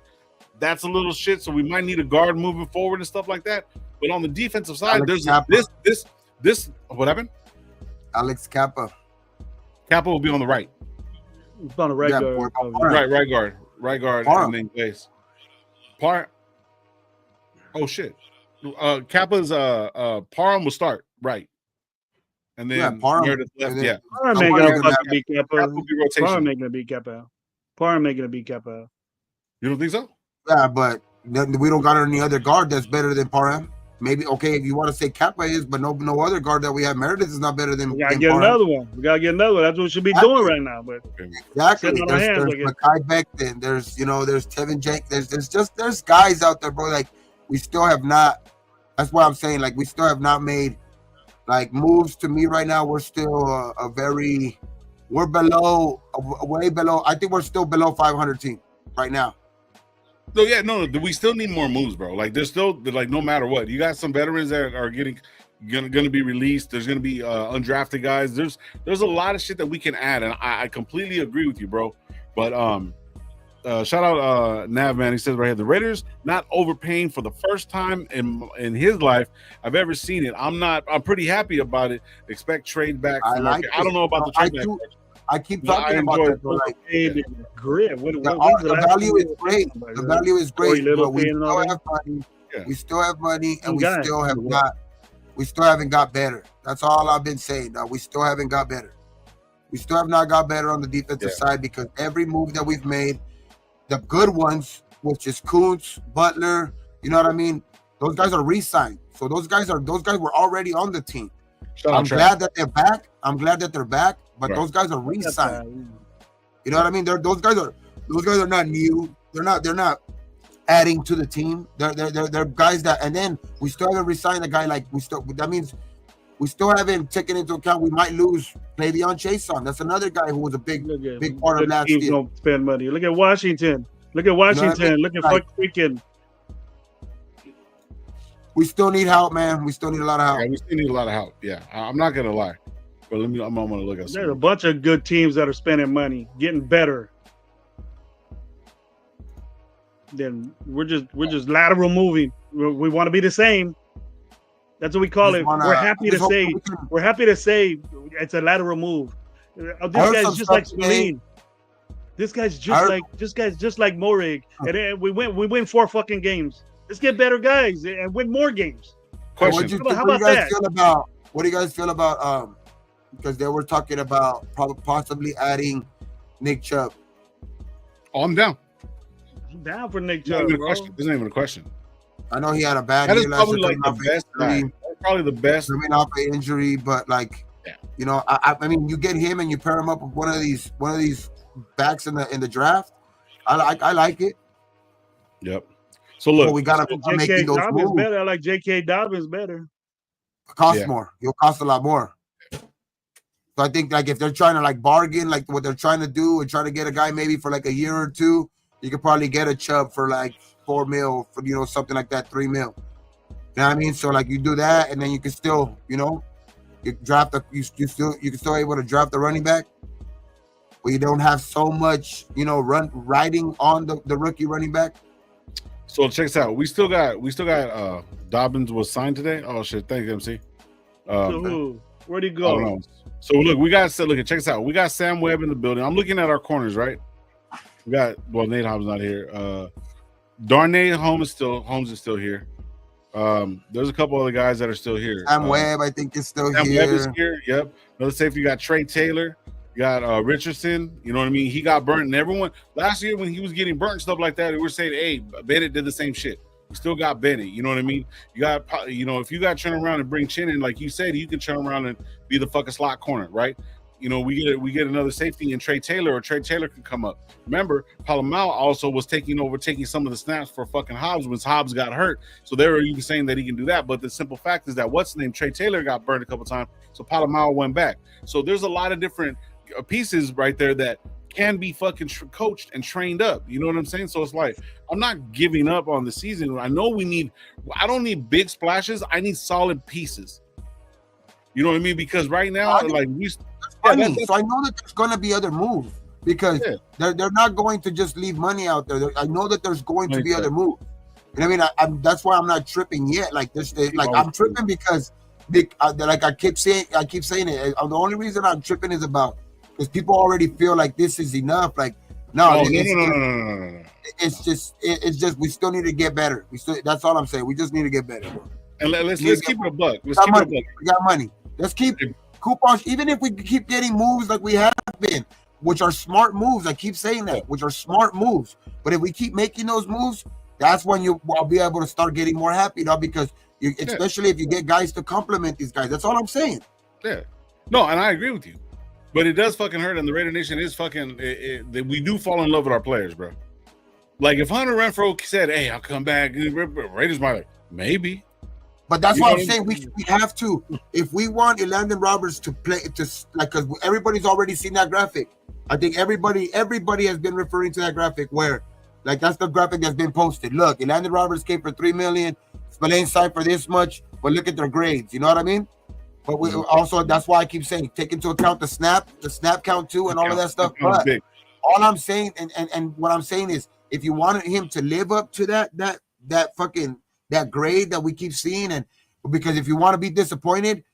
That's a little shit. So we might need a guard moving forward and stuff like that. But on the defensive side, Alex there's this. What happened? Alex Kappa. Kappa will be on the right. It's on the right guard. Right guard, Parham. and then Glaze. Oh shit. Kappa's Parham will start right, and then Meredith left. Yeah, Parham ain't gonna beat Kappa. Kappa will be rotation. Parham ain't gonna beat Kappa. Parham ain't gonna beat Kappa. You don't think so? Yeah, but we don't got any other guard that's better than Parham. Maybe okay if you want to say Kappa is, but no other guard that we have. Meredith is not better than. We gotta get another one. That's what we should be doing right now. But exactly, there's Makai Beck, and there's Tevin Jank. There's guys out there, bro. Like we still have not. That's what I'm saying. Like we still have not made like moves. To me, right now, we're still we're below, way below. I think we're still below 500 team right now. No, yeah, no. We still need more moves, bro. Like there's still like no matter what, you got some veterans that are gonna be released. There's gonna be undrafted guys. There's a lot of shit that we can add, and I completely agree with you, bro. But shout out Nav man. He says right here, the Raiders not overpaying for the first time in his life I've ever seen it. I'm pretty happy about it. Expect trade back. I don't know about the trade back. I keep talking about that. Like, grip. The value is great. The value is great. But we still have money. Yeah. We still have money, and we still haven't got better. That's all I've been saying. Now we still haven't got better. We still have not got better on the defensive side because every move that we've made, the good ones, which is Kuntz, Butler, you know what I mean? Those guys are re-signed. So those guys were already on the team. I'm glad that they're back. But those guys are re-signed. You know what I mean? Those guys are not new. They're not adding to the team. They're guys that, and then we still haven't re-signed a guy like that means we still haven't taken into account we might lose Le'Veon Chason. That's another guy who was a big part of last year. Don't spend money. Look at Washington. Look at Washington. You know Look at freaking. We still need help, man. We still need a lot of help. Yeah, we still need a lot of help. Yeah, I'm not gonna lie. But I'm gonna look at. There's a bunch of good teams that are spending money, getting better. Then we're just lateral moving. We want to be the same. That's what we call it. We're happy to say it's a lateral move. This guy's just like Spillane. This guy's just like Morig. And we win 4 fucking games. Let's get better guys and win more games. Question. How about that? What do you guys feel about because they were talking about possibly adding Nick Chubb. Oh, I'm down. I'm down for Nick Chubb. There's not even a question. I know he had a bad year last year. Probably the best. Coming off an injury, but you know, I mean, you get him and you pair him up with one of these backs in the draft. I like it. Yep. So look, we got to make those moves. Better. I like J.K. Dobbins better. Cost more. He'll cost a lot more. So I think if they're trying to bargain, what they're trying to do and try to get a guy maybe for a year or two, you could probably get a Chubb for $4 million, for something like that, $3 million. You know what I mean? So you do that, and then you can still, you draft you can still able to draft the running back, where you don't have so much, riding on the rookie running back. So check this out. We still got Dobbins was signed today. Oh shit! Thank you, MC. Where'd he go? I don't know. So look, check this out. We got Sam Webb in the building. I'm looking at our corners, right? We got Nate Holmes not here. Darnay Holmes is still here. There's a couple other guys that are still here. Sam Webb, I think, is still Sam here. Webb is here. Yep. Another safety. You got Trey Taylor. You got Richardson. You know what I mean? He got burnt, and everyone last year when he was getting burnt and stuff like that, we were saying, "Hey, Bennett did the same shit." We still got Bennett. You know what I mean? You got, if you got to turn around and bring Chin in, like you said, you can turn around and be the fucking slot corner, right? You know, we get another safety in Trey Taylor, or Trey Taylor can come up. Remember, Palomar also was taking some of the snaps for fucking Hobbs when Hobbs got hurt. So they were even saying that he can do that. But the simple fact is that what's the name? Trey Taylor got burned a couple times, so Palomar went back. So there's a lot of different pieces right there that can be fucking coached and trained up. You know what I'm saying? So it's like, I'm not giving up on the season. I know I don't need big splashes. I need solid pieces. You know what I mean? Because right now, so I know that there's going to be other moves, because they're not going to just leave money out there. I know that there's going to be other moves. And I mean, that's why I'm not tripping yet. Like I'm tripping because like I keep saying it. The only reason I'm tripping is because people already feel like this is enough. Like, no. It's just we still need to get better. That's all I'm saying. We just need to get better. And let's keep it a buck. We got money. Let's keep coupons. Even if we keep getting moves like we have been, which are smart moves. I keep saying that, which are smart moves. But if we keep making those moves, that's when I'll be able to start getting more happy now, because especially if you get guys to compliment these guys. That's all I'm saying. Yeah. No, and I agree with you. But it does fucking hurt, and the Raider Nation is fucking. We do fall in love with our players, bro. Like if Hunter Renfrow said, "Hey, I'll come back," Raiders might like maybe. But that's what I'm saying. We have to, if we want Elandon Roberts to play, because everybody's already seen that graphic. I think everybody has been referring to that graphic where, like, that's the graphic that's been posted. Look, Elandon Roberts came for $3 million, Spillane signed for this much, but look at their grades. You know what I mean? But we also, that's why I keep saying, take into account the snap count too, and all of that stuff. But all I'm saying, and what I'm saying is, if you wanted him to live up to that grade that we keep seeing, and because if you want to be disappointed,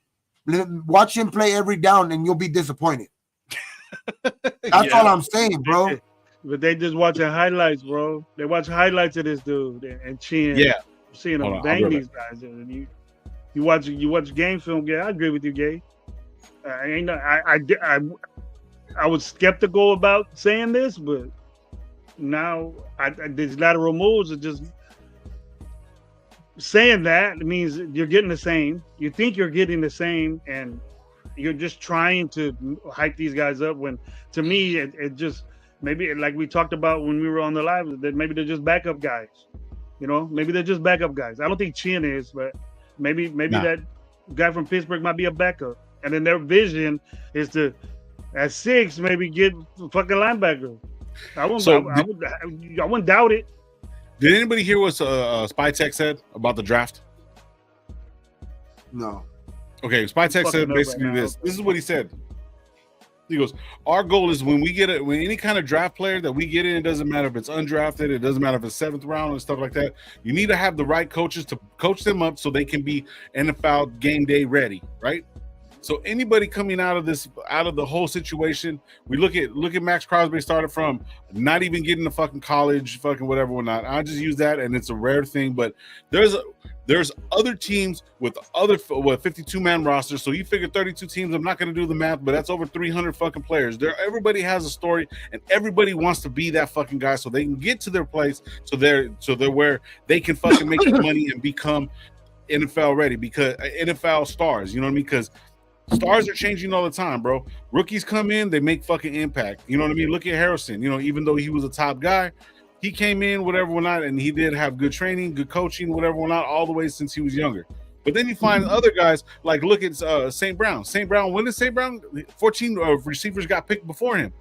watch him play every down, and you'll be disappointed. That's all I'm saying, bro. But they just watching highlights, bro. They watch highlights of this dude and Chin. Yeah, seeing him bang these guys, and you watch game film. Yeah, I agree with you, Gay. I was skeptical about saying this, but now there's lateral moves are just saying that. It means you're getting the same. You think you're getting the same, and you're just trying to hype these guys up. When to me, it just maybe like we talked about when we were on the live, that maybe they're just backup guys. You know, maybe they're just backup guys. I don't think Chin is, but maybe that guy from Pittsburgh might be a backup. And then their vision is to, at 6, maybe get fucking linebacker. I wouldn't doubt it. Did anybody hear what Spy Tech said about the draft? No. Okay, Spy Tech said basically this. This is what he said. He goes, our goal is when any kind of draft player that we get in, it doesn't matter if it's undrafted, it doesn't matter if it's 7th round and stuff like that. You need to have the right coaches to coach them up so they can be NFL game day ready, right? So anybody coming out of the whole situation, we look at Max Crosby, started from not even getting to fucking college, fucking whatever or not. I just use that, and it's a rare thing, but there's other teams with 52-man rosters. So you figure 32 teams. I'm not going to do the math, but that's over 300 fucking players. Everybody has a story, and everybody wants to be that fucking guy so they can get to their place. So they're where they can fucking make money and become NFL ready, because NFL stars. You know what I mean? Because stars are changing all the time, bro. Rookies come in, they make fucking impact. You know what I mean? Look at Harrison. You know, even though he was a top guy, he came in, whatever or not, and he did have good training, good coaching, whatever or not, all the way since he was younger. But then you find other guys, like look at St. Brown. St. Brown, when did St. Brown? 14 receivers got picked before him.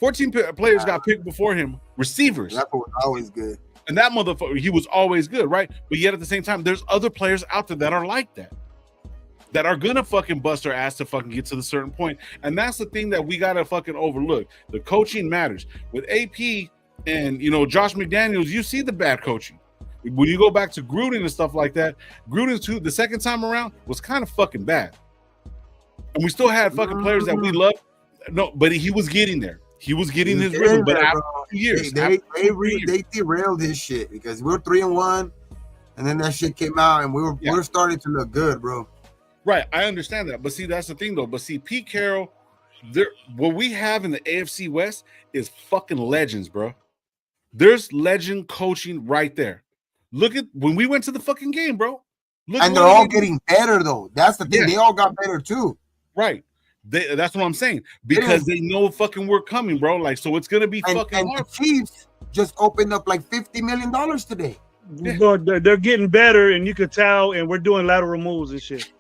14 players got picked before him. Receivers. That was always good. And that motherfucker, he was always good, right? But yet at the same time, there's other players out there that are like that are gonna fucking bust their ass to fucking get to the certain point. And that's the thing that we gotta fucking overlook. The coaching matters. With AP and, you know, Josh McDaniels, you see the bad coaching. When you go back to Gruden and stuff like that, Gruden the second time around was kind of fucking bad. And we still had fucking players that we love. No, but he was getting there. He was getting his rhythm. But after 2 years, they derailed this shit, because we were 3-1, and then that shit came out, and we were starting to look good, bro. Right, I understand that, but see, that's the thing though. But see, Pete Carroll, what we have in the AFC West is fucking legends, bro. There's legend coaching right there. Look at when we went to the fucking game, bro. And they're all getting better though. That's the thing. Yeah. They all got better too. Right. That's what I'm saying, because they know fucking we're coming, bro. Like, so it's gonna be fucking hard. The Chiefs just opened up like $50 million today. Yeah. But they're getting better, and you could tell. And we're doing lateral moves and shit.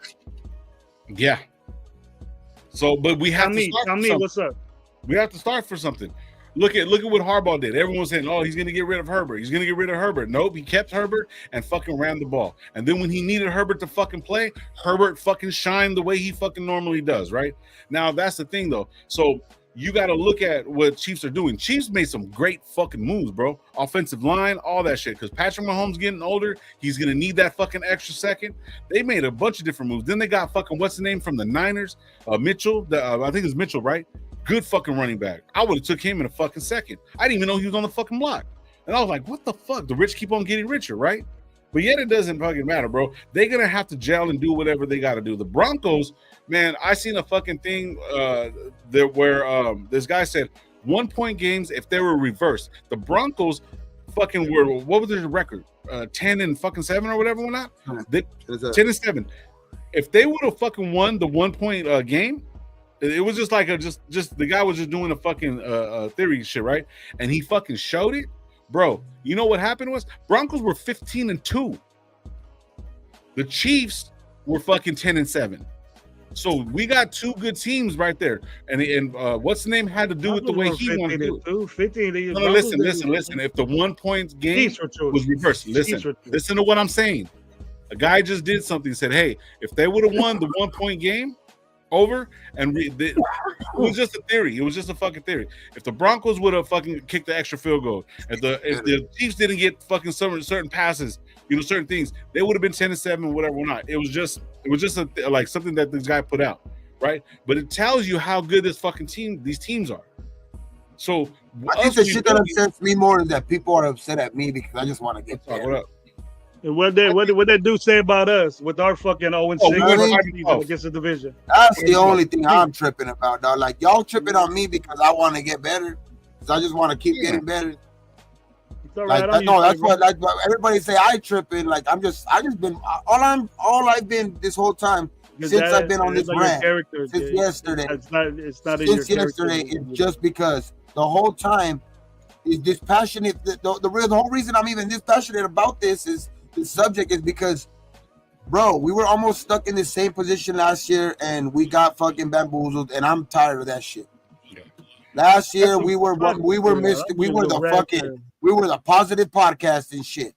Yeah. So, but we have to start. What's up? We have to start for something. Look at what Harbaugh did. Everyone's saying, "Oh, he's going to get rid of Herbert. He's going to get rid of Herbert." Nope, he kept Herbert and fucking ran the ball. And then when he needed Herbert to fucking play, Herbert fucking shined the way he fucking normally does. Right now, that's the thing though. So you got to look at what Chiefs are doing. Chiefs made some great fucking moves, bro. Offensive line, all that shit. Because Patrick Mahomes getting older, he's gonna need that fucking extra second. They made a bunch of different moves. Then they got fucking what's the name from the Niners, Mitchell. I think it's Mitchell, right? Good fucking running back. I would have took him in a fucking second. I didn't even know he was on the fucking block. And I was like, what the fuck? The rich keep on getting richer, right? But yet it doesn't fucking matter, bro. They're going to have to gel and do whatever they got to do. The Broncos, man, I seen a fucking thing where this guy said 1 point games, if they were reversed, the Broncos fucking were, what was their record? 10 and fucking 7 or whatever, not? 10 and 7. If they would have fucking won the 1 point game, it was just like just the guy was just doing a fucking theory shit, right? And he fucking showed it, bro. You know what happened was Broncos were 15-2. The Chiefs were fucking 10 and 7. So we got two good teams right there. And what's the name had to do with the way he wanted to do it. 15. No, listen. If the 1 point game was reversed, listen to what I'm saying. A guy just did something. Said, hey, if they would have won the 1 point game over, and it was just a theory. It was just a fucking theory. If the Broncos would have fucking kicked the extra field goal, if the Chiefs didn't get fucking certain passes, certain things, they would have been 10 and 7, whatever or not. It was just like something that this guy put out, right? But it tells you how good these teams are. So I think the shit that upsets me more is that people are upset at me because I just want to get there. What up? And what that dude say about us with our fucking 0-6 against the division? That's the only thing I'm tripping about, dog. Like y'all tripping on me because I want to get better. Because I just want to keep getting better. Like that's what everybody say I tripping. Like I just been all I've been this whole time since I've been on this brand since yesterday. It's not since yesterday. It's just because the whole time is this passionate. The whole reason I'm even this passionate about this subject is because, bro, we were almost stuck in the same position last year and we got fucking bamboozled, and I'm tired of that shit. Yeah. Last year we were the positive podcast and shit.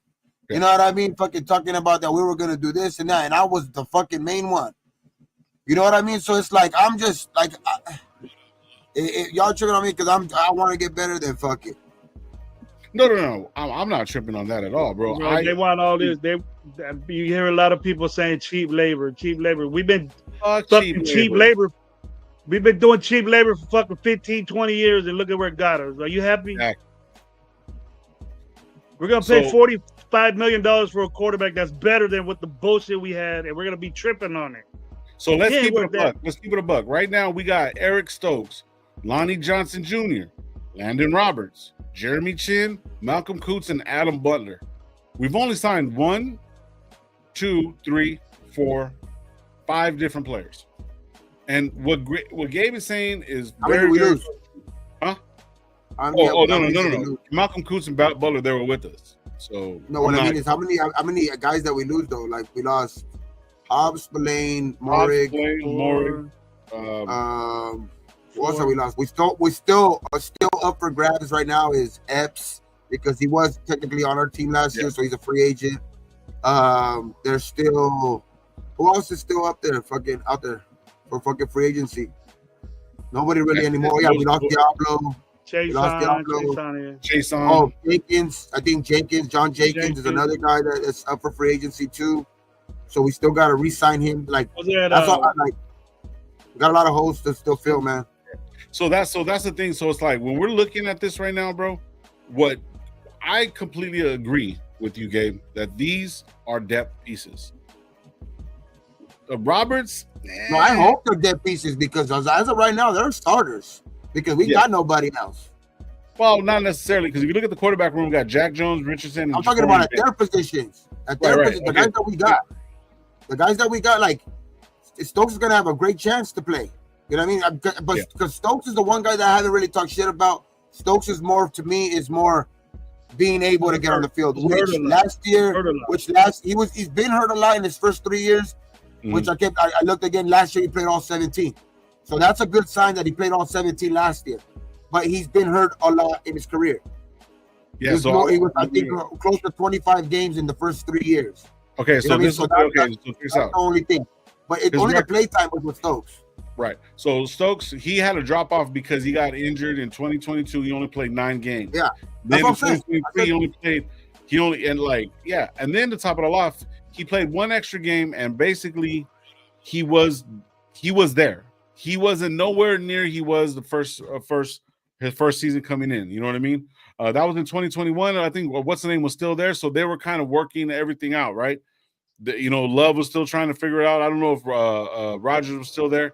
Yeah. You know what I mean? Fucking talking about that we were gonna do this and that, and I was the fucking main one. You know what I mean? So it's like I'm just like y'all tripping on me because I want to get better. Then fuck it. No. I'm not tripping on that at all, bro. They want all this. You hear a lot of people saying cheap labor. We've been fucking cheap labor. We've been doing cheap labor for fucking 15, 20 years, and look at where it got us. Are you happy? Exactly. We're gonna pay $45 million for a quarterback that's better than what the bullshit we had, and we're gonna be tripping on it. So let's keep it a buck. Let's keep it a buck. Right now, we got Eric Stokes, Lonnie Johnson Jr., Landon Roberts, Jeremy Chin, Malcolm Coots, and Adam Butler. We've only signed 1, 2, 3, 4, 5 different players. And what Gabe is saying is very good. Huh? No. Malcolm Coots and Butler, they were with us. So no, what I mean is how many guys that we lose though? Like we lost Hobbs, Spillane, Morig. What else have we lost? We still up for grabs right now is Epps because he was technically on our team last year, so he's a free agent. There's still who else is still up there for fucking free agency? Nobody really anymore. Yeah, we lost Diablo. Chase. Oh, Jenkins. I think John Jenkins is another guy that's up for free agency too. So we still gotta re-sign him. Like that's all. Like we got a lot of holes to still fill, man. So that's the thing. So it's like when we're looking at this right now, bro, what I completely agree with you, Gabe, that these are depth pieces. Roberts. No, I hope they're depth pieces because as of right now, they're starters because we got nobody else. Well, not necessarily because if you look at the quarterback room, we got Jack Jones, Richardson. And I'm talking about at their positions. At their positions, the guys that we got. The guys that we got, like Stokes is gonna have a great chance to play. You know what I mean? But because Stokes is the one guy that I haven't really talked shit about. Stokes is more, to me, is more being able to get on the field. He's been hurt a lot in his first 3 years, which I looked again last year. He played all 17, so that's a good sign that he played all 17 last year. But he's been hurt a lot in his career. Yeah, he was I think close to 25 games in the first 3 years. Okay, so that's the only thing. But only the playtime was with Stokes. Right. So Stokes, he had a drop off because he got injured in 2022. He only played 9 games. Yeah. Then in 2023, and then to top it all off, he played 1 extra game, and basically he was there. He wasn't nowhere near he was the his first season coming in. You know what I mean? That was in 2021. I think what's the name was still there, so they were kind of working everything out, right? Love was still trying to figure it out. I don't know if Rodgers was still there.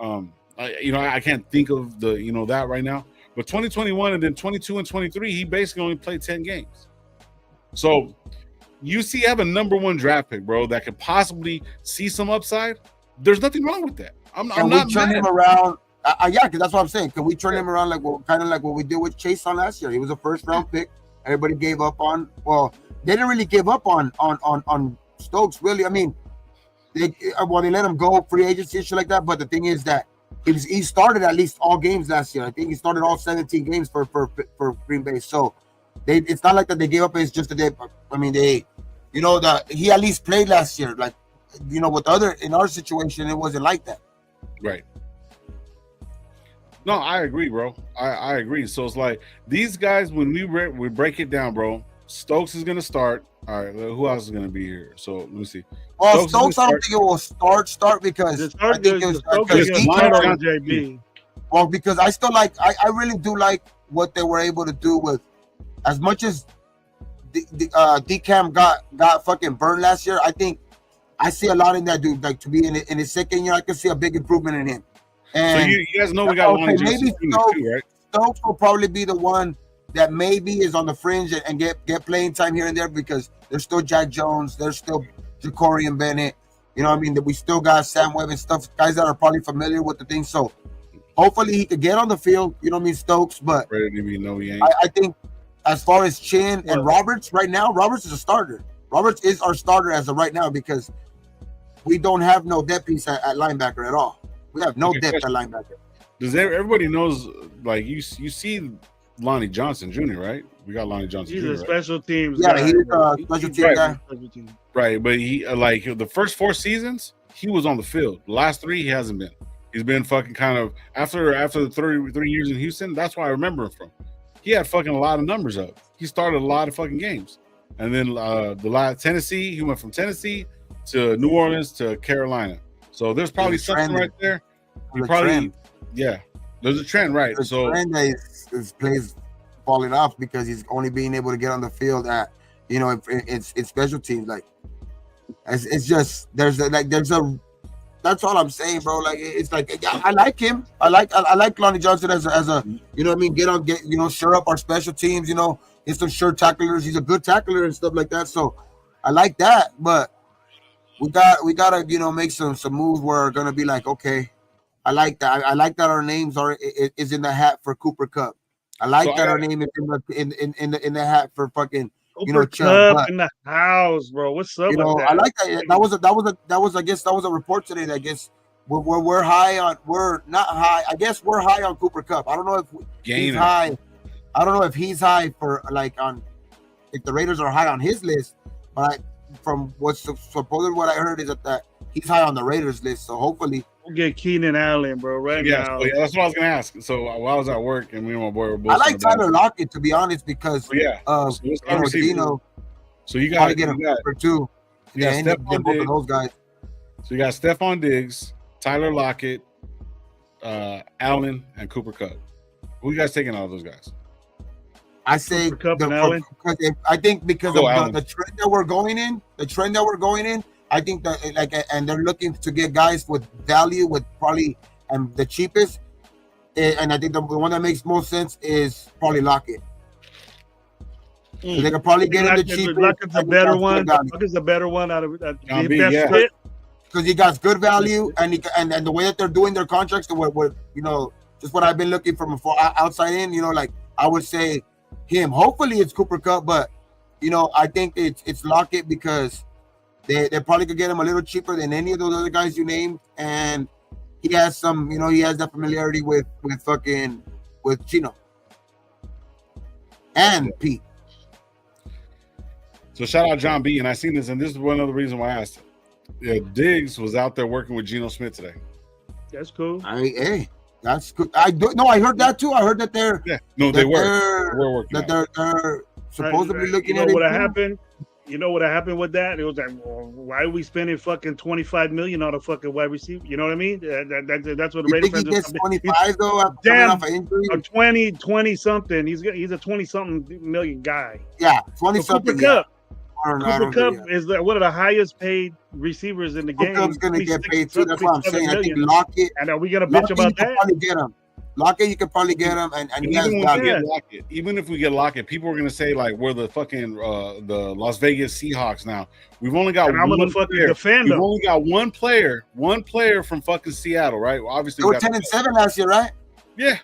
I can't think of that right now. But 2021 and then 22 and 23, he basically only played 10 games. So you have a number 1 draft pick, bro, that could possibly see some upside. There's nothing wrong with that. I'm not turn him around. Because that's what I'm saying. Can we turn him around kind of like what we did with Chase on last year? He was a first round pick. Everybody gave up on. Well, they didn't really give up on Stokes, really. I mean, they let him go free agency and shit like that. But the thing is that he started at least all games last year. I think he started all 17 games for Green Bay. So it's not like that they gave up. It's just that he at least played last year. Like, in our situation, it wasn't like that. Right. No, I agree, bro. I agree. So it's like these guys, when we break it down, bro, Stokes is going to start. All right, who else is going to be here? So let me see. Well, Stokes I don't think it will start because I think it was JB. Well, because I really do like what they were able to do with, as much as DCam got fucking burned last year. I think I see a lot in that dude. Like, to be in his second year, I can see a big improvement in him. And so you guys know we got Lonnie Johnson too, right? Stokes will probably be the one that maybe is on the fringe and get playing time here and there, because there's still Jack Jones, there's still Ja'Cory Bennett. You know what I mean? That we still got Sam Webb and stuff, guys that are probably familiar with the thing. So hopefully he could get on the field. You know what I mean, Stokes. But I think as far as Chin and Roberts right now, Roberts is a starter. Roberts is our starter as of right now, because we don't have no depth piece at linebacker at all. We have no depth at linebacker. Everybody knows, like, you see Lonnie Johnson Jr., right? We got Lonnie Johnson Jr. Jr., He's a special teams guy. Yeah, he's a special team guy. Right, but he the first 4 seasons, he was on the field. The last 3, he hasn't been. He's been fucking kind of, after the 33 years in Houston, that's why I remember him from. He had fucking a lot of numbers up. He started a lot of fucking games. And then Tennessee, he went from Tennessee to New Orleans to Carolina. So there's probably something right there. There's a trend, right? The trend that his plays falling off because he's only being able to get on the field at, it's special teams. Like, it's just there's a that's all I'm saying, bro. Like, it's like, I like him. I like Lonnie Johnson as a you know what I mean, shore up our special teams. He's some sure tacklers. He's a good tackler and stuff like that. So I like that, but we gotta make some moves where are gonna be like, okay, I like that. I like that our names is in the hat for Cooper Kupp. I like that our name is in the hat for fucking Cooper Kupp in the house, bro. What's up? With that? I like that. I guess that was a report today that I guess we're high on. We're not high. I guess we're high on Cooper Kupp. I don't know if he's high. I don't know if he's high for if the Raiders are high on his list, but from what's supposedly what I heard is that he's high on the Raiders list. So hopefully we'll get Keenan Allen, bro. Now. So that's what I was gonna ask. So while I was at work and me and my boy were both. I like Tyler Lockett, to be honest, because So you got to get him for 2. Yeah, both of those guys. So you got Stephon Diggs, Tyler Lockett, Allen, and Cooper Kupp. Who you guys taking out of those guys? I say I think because of the trend that we're going in, I think that and they're looking to get guys with value, with probably the cheapest, and I think the one that makes most sense is probably Lockett. So they could probably get in the cheapest. Lockett's a better one. Lockett's a better one out of that best fit. because he got good value, and and the way that they're doing their contracts, to what just what I've been looking from outside in, like I would say him. Hopefully it's Cooper Kupp, but I think it's Lockett because they probably could get him a little cheaper than any of those other guys you named, and he has some, he has that familiarity with Chino and Pete. So shout out John B. And I seen this, and this is one of the reasons why I asked him. Yeah, Diggs was out there working with Geno Smith today. That's cool. Hey, that's good. I heard that too. I heard that they were working. That they're supposedly looking at it. What happened? You know what happened with that? It was like, well, why are we spending fucking $25 million on a fucking wide receiver? You know what I mean? That's what the Raiders fans. He gets 25 though. Damn, a 20 something. He's a 20 something million guy. Yeah, 20 something. Cooper Kupp is one of the highest paid receivers in the game. Kupp's gonna get paid too. That's what I'm saying. I think Lockett. And are we gonna bitch about that? Probably get him. Lockett, you can probably get him, and even if we get Lockett, people are gonna say like we're the fucking the Las Vegas Seahawks now. We've only got one player. We've only got one player from fucking Seattle, right? Well, obviously, they were 10-7 last year, right? Yeah.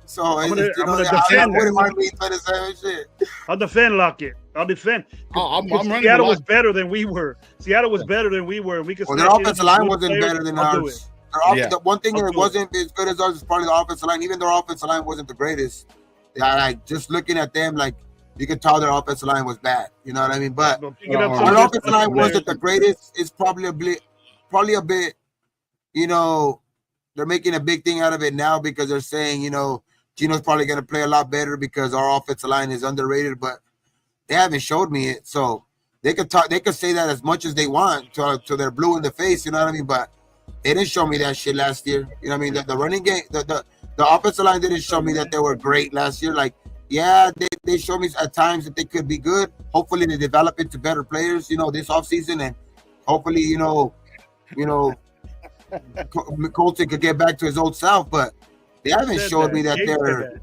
So I'm gonna defend. I'll defend Lockett. I'll defend. Seattle was better than we were. Seattle was better than we were. We could. Well, their offensive line wasn't better than ours. The one thing that wasn't as good as ours is probably the offensive line. Even their offensive line wasn't the greatest. Like just looking at them, like you could tell their offensive line was bad. You know what I mean? But our offensive line wasn't the greatest. It's probably a bit. They're making a big thing out of it now because they're saying, Gino's probably going to play a lot better because our offensive line is underrated, but they haven't showed me it. So they could say that as much as they want to they're blue in the face, you know what I mean? But they didn't show me that shit last year. You know what I mean? The running game, the offensive line didn't show me that they were great last year. Like, yeah, they showed me at times that they could be good. Hopefully they develop into better players, this offseason, and hopefully, Colton could get back to his old self, but they haven't showed me that they're.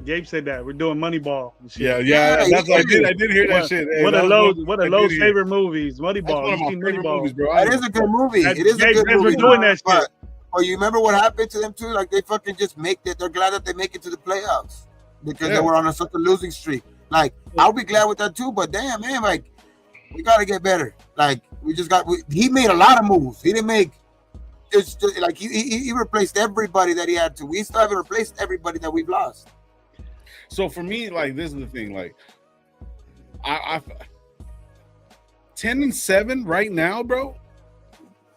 Gabe said that we're doing Moneyball. Yeah. That's what I did. I did hear that shit. One of Lowe's favorite movies, Moneyball. That's one of my favorite movies, bro. That is a good movie. It is a good movie. Doing that shit. But you remember what happened to them too? Like they fucking just make it. They're glad that they make it to the playoffs because they were on such a losing streak. Like I'll be glad with that too. But damn, man, like we gotta get better. Like he made a lot of moves. He didn't make. It's just, like he replaced everybody that he had to. We still haven't replaced everybody that we've lost. So for me, like this is the thing. Like I 10-7 right now, bro.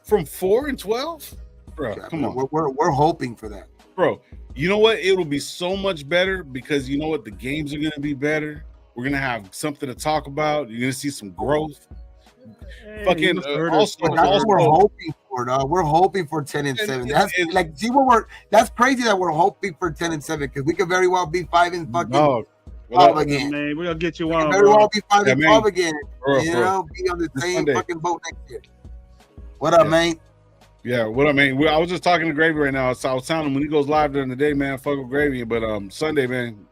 From 4-12, bro. Come on, we're hoping for that, bro. You know what? It'll be so much better because you know what? The games are gonna be better. We're gonna have something to talk about. You're gonna see some growth. Fucking that's what we're hoping for, dog. We're hoping for 10-7. That's crazy that we're hoping for 10-7 because we could very well be 5-12 again. Man, we're gonna get you on. Very well be 5-12 again. Be on the same fucking boat next year. What up, man? Yeah, what I mean, I was just talking to Gravy right now. So I was telling him when he goes live during the day, man, fuck with Gravy. But Sunday, man,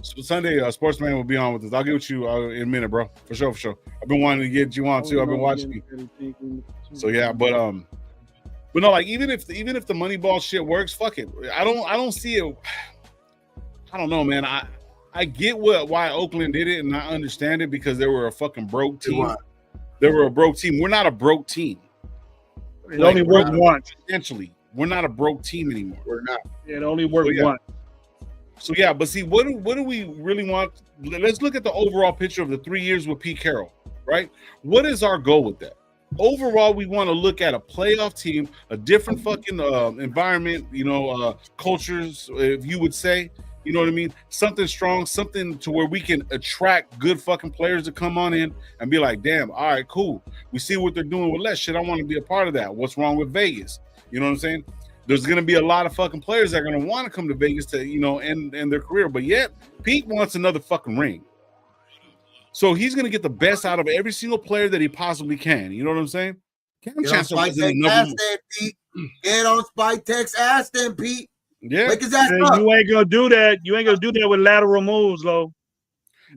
Sportsman will be on with us. I'll get with you in a minute, bro. For sure. I've been wanting to get you on too. I've been watching you. So yeah, but no, like even if the Moneyball shit works, fuck it. I don't see it. I don't know, man. I get why Oakland did it, and I understand it because they were a fucking broke team. They were a broke team. We're not a broke team. It only worked once. Essentially, we're not a broke team anymore. We're not. It only worked once. So yeah, but see, what do we really want? Let's look at the overall picture of the 3 years with Pete Carroll, right? What is our goal with that? Overall, we want to look at a playoff team, a different fucking environment, cultures, if you would say, you know what I mean? Something strong, something to where we can attract good fucking players to come on in and be like, damn, all right, cool. We see what they're doing with less shit. I want to be a part of that. What's wrong with Vegas? You know what I'm saying? There's going to be a lot of fucking players that are going to want to come to Vegas to, end their career. But yet, Pete wants another fucking ring. So he's going to get the best out of every single player that he possibly can. You know what I'm saying? Get on Spike Tech's ass then, Pete. Get on Spike Tech's ass then, Pete. Yeah. Wake his ass up. You ain't going to do that. You ain't going to do that with lateral moves, though.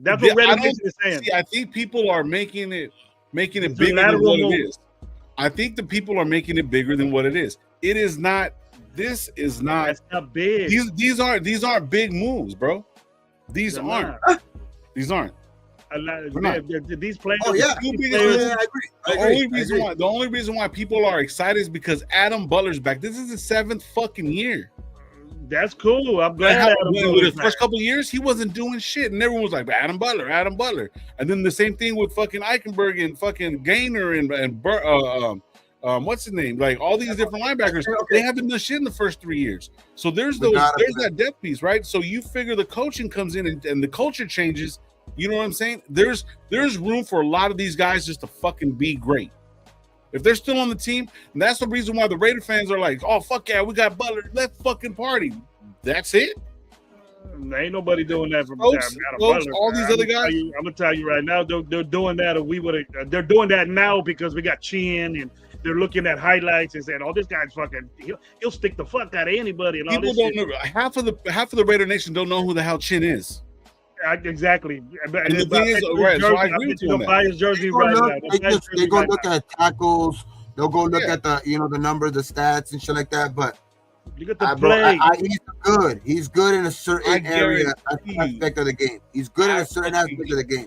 That's what Reddick is saying. See, I think people are making it bigger than what it is. I think the people are making it bigger than what it is. It is not. This is not. That's not big. These aren't big moves, bro. These aren't. These aren't. These players. Oh yeah, I agree. The only reason why people are excited is because Adam Butler's back. This is his 7th fucking year. That's cool. I'm glad. With the first couple of years, he wasn't doing shit, and everyone was like, Adam Butler. And then the same thing with fucking Eichenberg and fucking Gaynor and what's his name? Like all these different linebackers, they haven't done shit in the first 3 years. So there's that depth piece, right? So you figure the coaching comes in and the culture changes. You know what I'm saying? There's room for a lot of these guys just to fucking be great. If they're still on the team, and that's the reason why the Raider fans are like, oh, fuck yeah, we got Butler. Let's fucking party. That's it. Ain't nobody doing that from Butler. All these other guys. I'm gonna tell you right now, they're doing that, or we would. They're doing that now because we got Chin, and they're looking at highlights and saying, "Oh, this guy's fucking. He'll stick the fuck out of anybody." And people don't know. Half of the Raider Nation don't know who the hell Chin is. Exactly. And the thing is, right, so I agree with you on that. Buy his jersey They go look at tackles. They'll go look at the the numbers, the stats, and shit like that. But you get the play. He's good. He's good in a certain aspect of the game. He's good in a certain aspect of the game.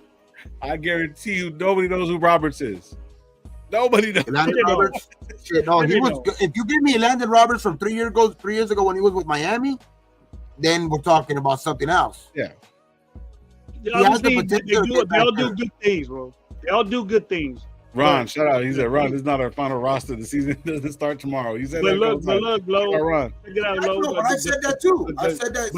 I guarantee you, nobody knows who Roberts is. Nobody knows. Landon Roberts. Shit, no, he was good. If you give me Landon Roberts from 3 years ago when he was with Miami, then we're talking about something else. Yeah. They all do good things, bro. They all do good things. Ron, shout out. He said, Ron, this is not our final roster. The season doesn't start tomorrow. He said, look, Lo. Ron. I said that too. I said that.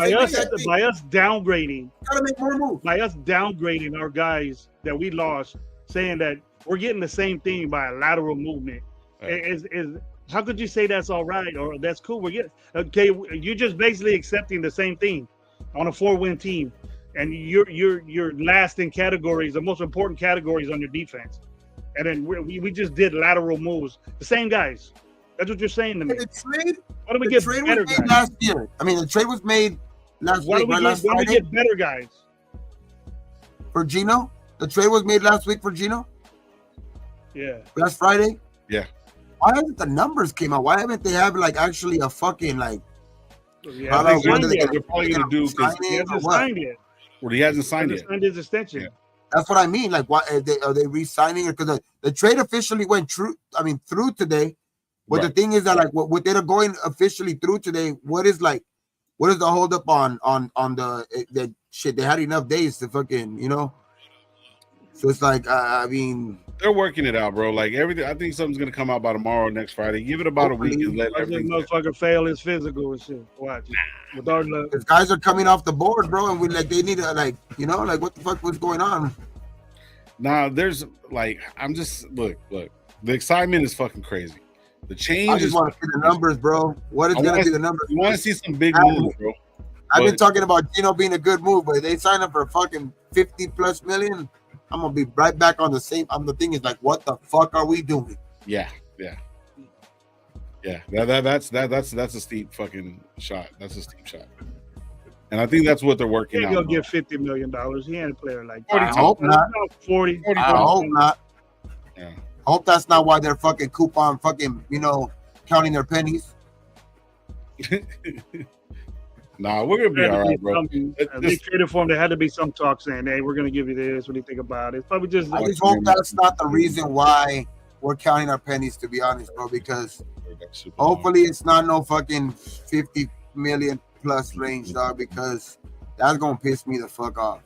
By us downgrading, gotta make more moves. By us downgrading our guys that we lost, saying that we're getting the same thing by a lateral movement, is how could you say that's all right or that's cool? You're just basically accepting the same thing on a 4-win team. And you're last in categories, the most important categories on your defense. And then we just did lateral moves. The same guys. That's what you're saying to me. The trade, why do we get better guys? Last year. I mean, the trade was made last week. Why do we get better guys? For Gino? The trade was made last week for Gino? Yeah. Last Friday? Yeah. Why haven't the numbers came out? Why haven't they have actually a fucking Yeah, they're probably gonna do because he hasn't signed yet. Well, he hasn't signed yet. Signed his extension. Yeah. That's what I mean. Like, why are they re-signing it? Because the trade officially went through today. But the thing is that what they're going officially through today, what is the holdup on the shit? They had enough days to fucking, So it's I mean, they're working it out, bro. Like everything, I think something's gonna come out by tomorrow or next Friday. Give it about a week and let everything. This motherfucker fail his physical and shit. Watch. With our luck. These guys are coming off the board, bro, and they need to what the fuck was going on? Nah, there's I'm just look. The excitement is fucking crazy. The change. I just want to see the numbers, bro. What is gonna be the numbers? You want to see some big moves, bro. I've been talking about Gino being a good move, but they signed up for fucking 50+ million. I'm gonna be right back on the same. The thing is what the fuck are we doing? Yeah. That's a steep fucking shot. That's a steep shot, and I think that's what they're working out. He'll get $50 million. He ain't a player like that. I hope not. 40. I hope not. Yeah. I hope that's not why they're fucking coupon fucking counting their pennies. Nah, we're gonna be all right, bro. They traded for him. There had to be some talk saying, "Hey, we're gonna give you this. What do you think about it?" Probably just. I just hope that's not the reason why we're counting our pennies. To be honest, bro, because hopefully it's not no fucking 50 million plus range, dog. Because that's gonna piss me the fuck off.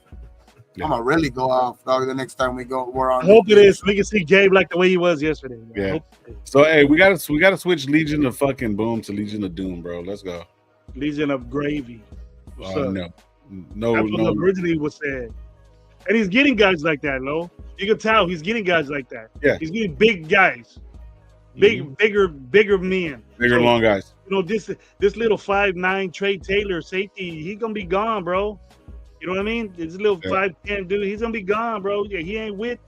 Yeah. I'm gonna really go off, dog. The next time we're on. I hope it is. We can see Gabe like the way he was yesterday. Yeah. So hey, we gotta switch Legion of fucking Boom to Legion of Doom, bro. Let's go. Legion of Gravy. No. That's what originally was said. And he's getting guys like that, Lo. You can tell he's getting guys like that. Yeah. He's getting big guys. Bigger men. Bigger, long guys. This little 5'9" Trey Taylor safety, he's gonna be gone, bro. You know what I mean? This little 5'10" dude, he's gonna be gone, bro. Yeah, he ain't with.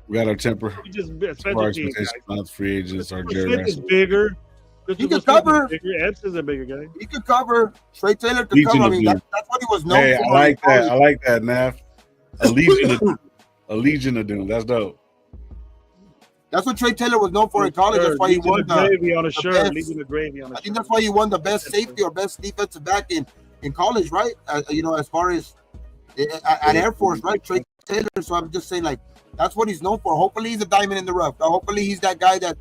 We got our temper. We just our expectations, not free agents. Our Jerry is bigger. He could cover. Epps is a bigger guy. He could cover. Trey Taylor could cover. I mean, that's what he was known for. I like that. I like that, Nav. A Legion of Doom. That's dope. That's what Trey Taylor was known for in college. That's why he won the gravy on a shirt. Leaving the gravy on a shirt. I think that's why he won the best safety or best defensive back in college, right? As far as at Air Force, right? Trey Taylor. So I'm just saying, like, that's what he's known for. Hopefully, he's a diamond in the rough. Hopefully, he's that guy that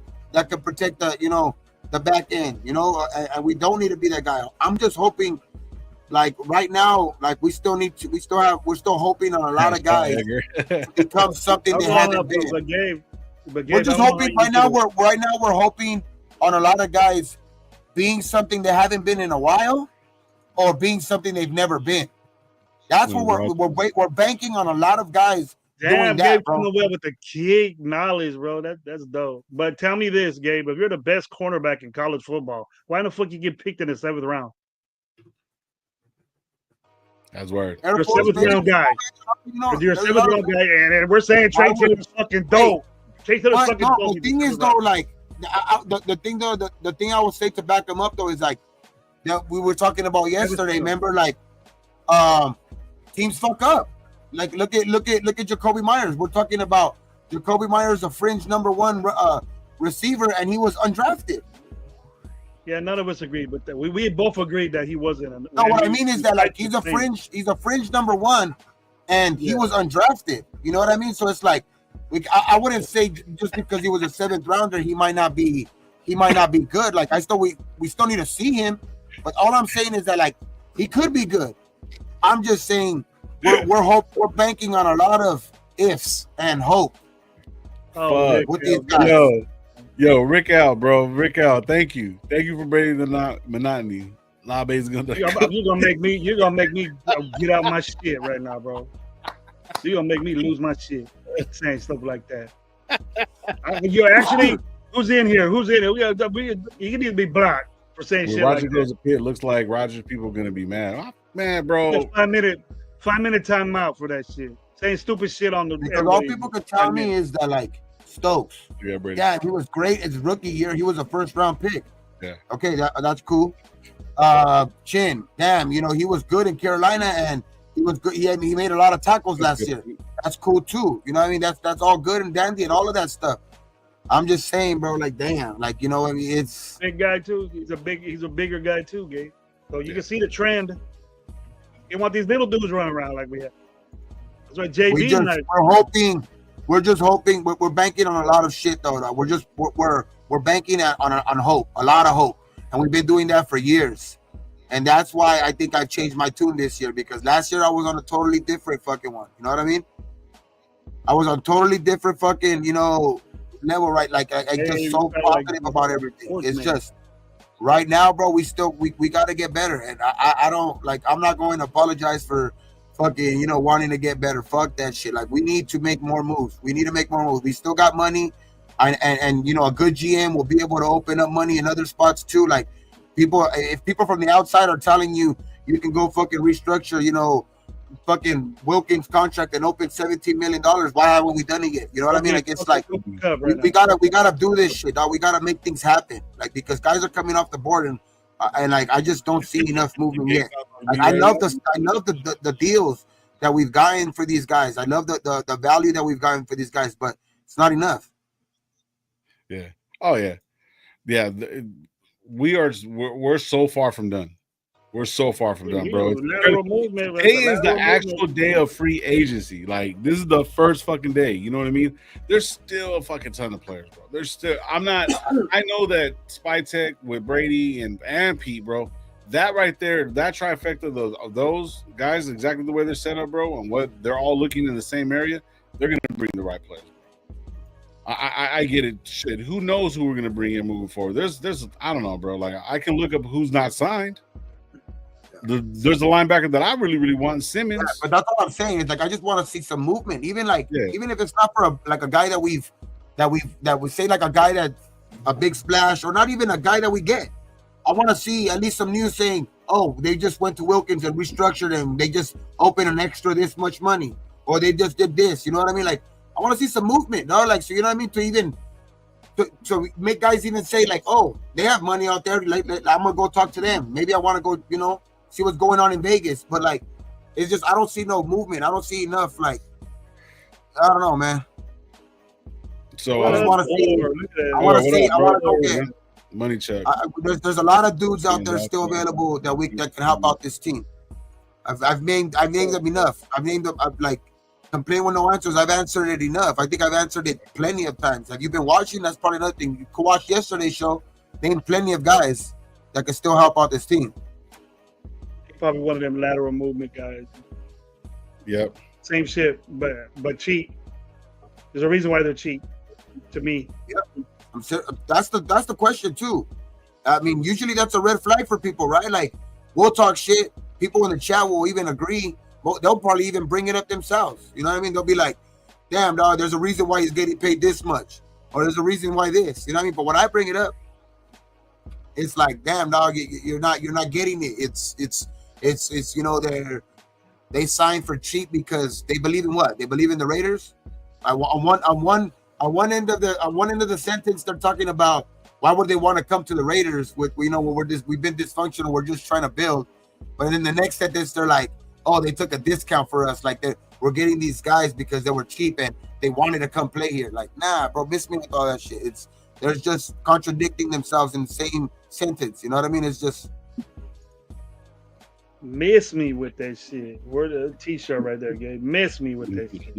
can protect the back end. And we don't need to be that guy. I'm just hoping. Like right now, like we're still hoping on a lot of guys to become something they haven't been. We're just hoping right now. We're hoping on a lot of guys being something they haven't been in a while, or being something they've never been. That's what we're banking on a lot of guys. Damn, Gabe coming well with the key knowledge, bro. That's dope. But tell me this, Gabe, if you're the best cornerback in college football, why the fuck you get picked in the 7th round? That's word. You're a 7th round guy. You're a 7th round guy, and we're saying Trey Taylor's fucking dope. Trey Taylor's fucking dope. The thing is, though, like the thing I would say to back him up, though, is like that we were talking about yesterday. Remember, like teams fuck up. Like look at Jacoby Myers. We're talking about Jacoby Myers, a fringe number 1 receiver, and he was undrafted. Yeah, none of us agreed with that. We both agreed that he wasn't. No, what I mean is that like he's a fringe number 1, and he was undrafted. You know what I mean? So it's like I wouldn't say just because he was a 7th rounder he might not be good. Like we still need to see him. But all I'm saying is that like he could be good. I'm just saying we're banking on a lot of ifs and hope. With these guys. Yo, Rick out, bro. Rick out. Thank you for breaking the monotony. Labe's gonna. You're gonna make me get out my shit right now, bro. You're gonna make me lose my shit saying stuff like that. You're actually who's in here? You need to be blocked for saying shit Roger like goes that. A pit. Looks like Roger's people gonna be mad. Man, bro. 5 minute timeout for that shit. Saying stupid shit on the. Because all people could tell me is that like. Stokes. Yeah, he was great. His rookie year, he was a 1st round pick. Yeah. Okay, that's cool. Chin, damn, he was good in Carolina, and he was good. He made a lot of tackles last year. That's cool too. You know what I mean? That's all good and dandy and all of that stuff. I'm just saying, bro. Like, damn, like I mean, it's big guy too. He's a bigger guy too, Gabe. So you can see the trend. You want these little dudes running around like we have. That's why JV. We're just hoping. We're banking on a lot of shit though. We're banking on hope, a lot of hope, and we've been doing that for years. And that's why I think I changed my tune this year, because last year I was on a totally different fucking one. You know what I mean? I was on totally different fucking level, right? Like I just so positive about everything. It's just right now, bro. We got to get better, and I don't like. I'm not going to apologize for. Fucking, wanting to get better. Fuck that shit. Like, we need to make more moves. We need to make more moves. We still got money, and a good GM will be able to open up money in other spots too. Like, if people from the outside are telling you can go fucking restructure, fucking Wilkins contract and open $17 million, why haven't we done it yet? You know what I mean? Like, it's like we gotta do this shit, dog. We gotta make things happen. Like, because guys are coming off the board and like I just don't see enough movement yet. Like, I love the deals that we've gotten for these guys. I love the value that we've gotten for these guys, but it's not enough. Yeah. Oh yeah. Yeah. We're so far from done. We're so far from done, bro. Today is the actual day of free agency. Like, this is the first fucking day. You know what I mean? There's still a fucking ton of players, bro. I know that Spytech with Brady and Pete, bro, that right there, that trifecta of those guys, exactly the way they're set up, bro, and what they're all looking in the same area, they're going to bring the right players. I get it. Shit, who knows who we're going to bring in moving forward? There's I don't know, bro. Like, I can look up who's not signed. There's a linebacker that I really, really want, Simmons. Yeah, but that's all I'm saying. It's like I just want to see some movement, even if it's not for a guy that we say, like a guy that's a big splash, or not even a guy that we get. I want to see at least some news saying, oh, they just went to Wilkins and restructured him. They just opened an extra this much money, or they just did this. You know what I mean? Like, I want to see some movement, no? Like, so you know what I mean? To make guys even say like, oh, they have money out there. Like, I'm gonna go talk to them. Maybe I want to go, see what's going on in Vegas. But like, it's just I don't see no movement. I don't see enough. Like, I don't know, man. So I just want to see. I want to see. I want to go get money check. There's a lot of dudes out there still available that can help out this team. I've named them enough. I've named them. I've like complain with no answers. I've answered it enough. I think I've answered it plenty of times. Have you been watching? That's probably another thing. You could watch yesterday's show. Named plenty of guys that can still help out this team. Probably one of them lateral movement guys. Yep. Same shit, but cheap. There's a reason why they're cheap, to me. Yep. That's the question too. I mean, usually that's a red flag for people, right? Like, we'll talk shit. People in the chat will even agree. They'll probably even bring it up themselves. You know what I mean? They'll be like, "Damn, dog, there's a reason why he's getting paid this much, or there's a reason why this." You know what I mean? But when I bring it up, it's like, "Damn, dog, you're not getting it." It's you know, they signed for cheap because they believe in what? They believe in the Raiders. On one end of the sentence, they're talking about why would they want to come to the Raiders with, you know, we've been dysfunctional, we're just trying to build. But in the next sentence, they're like, oh, they took a discount for us, like we're getting these guys because they were cheap and they wanted to come play here. Like, nah, bro, miss me with all that shit. They're just contradicting themselves in the same sentence. You know what I mean? It's just miss me with that shit. We're the t-shirt right there, Gabe. Miss me with that shit.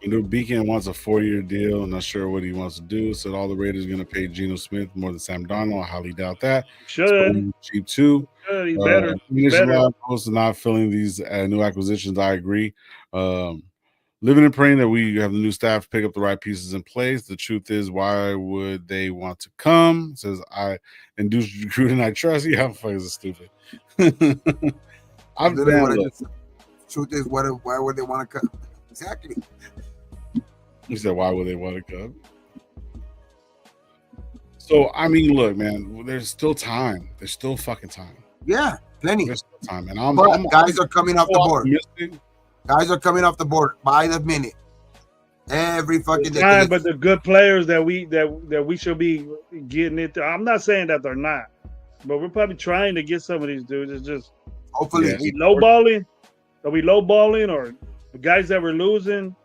You know, Beacon wants a 4-year deal. I'm not sure what he wants to do. Said all the Raiders are going to pay Geno Smith more than Sam Darnold. I highly doubt that. Should. Cheap too. Should. He's better. Opposed to not filling these new acquisitions. I agree. Living and praying that we have the new staff pick up the right pieces in place. The truth is, why would they want to come? It says, I induced recruiting. I trust. Yeah, I'm fucking stupid. I'm down. Truth is, why would they want to come? Exactly. He said, why would they want to come? So, I mean, look, man, there's still time. There's still fucking time. Yeah, plenty. There's still time. And guys are coming off the board. Guys are coming off the board by the minute. Every fucking day. But the good players that we should be getting into. I'm not saying that they're not, but we're probably trying to get some of these dudes. It's just hopefully we lowballing. Are we lowballing, or the guys that we're losing?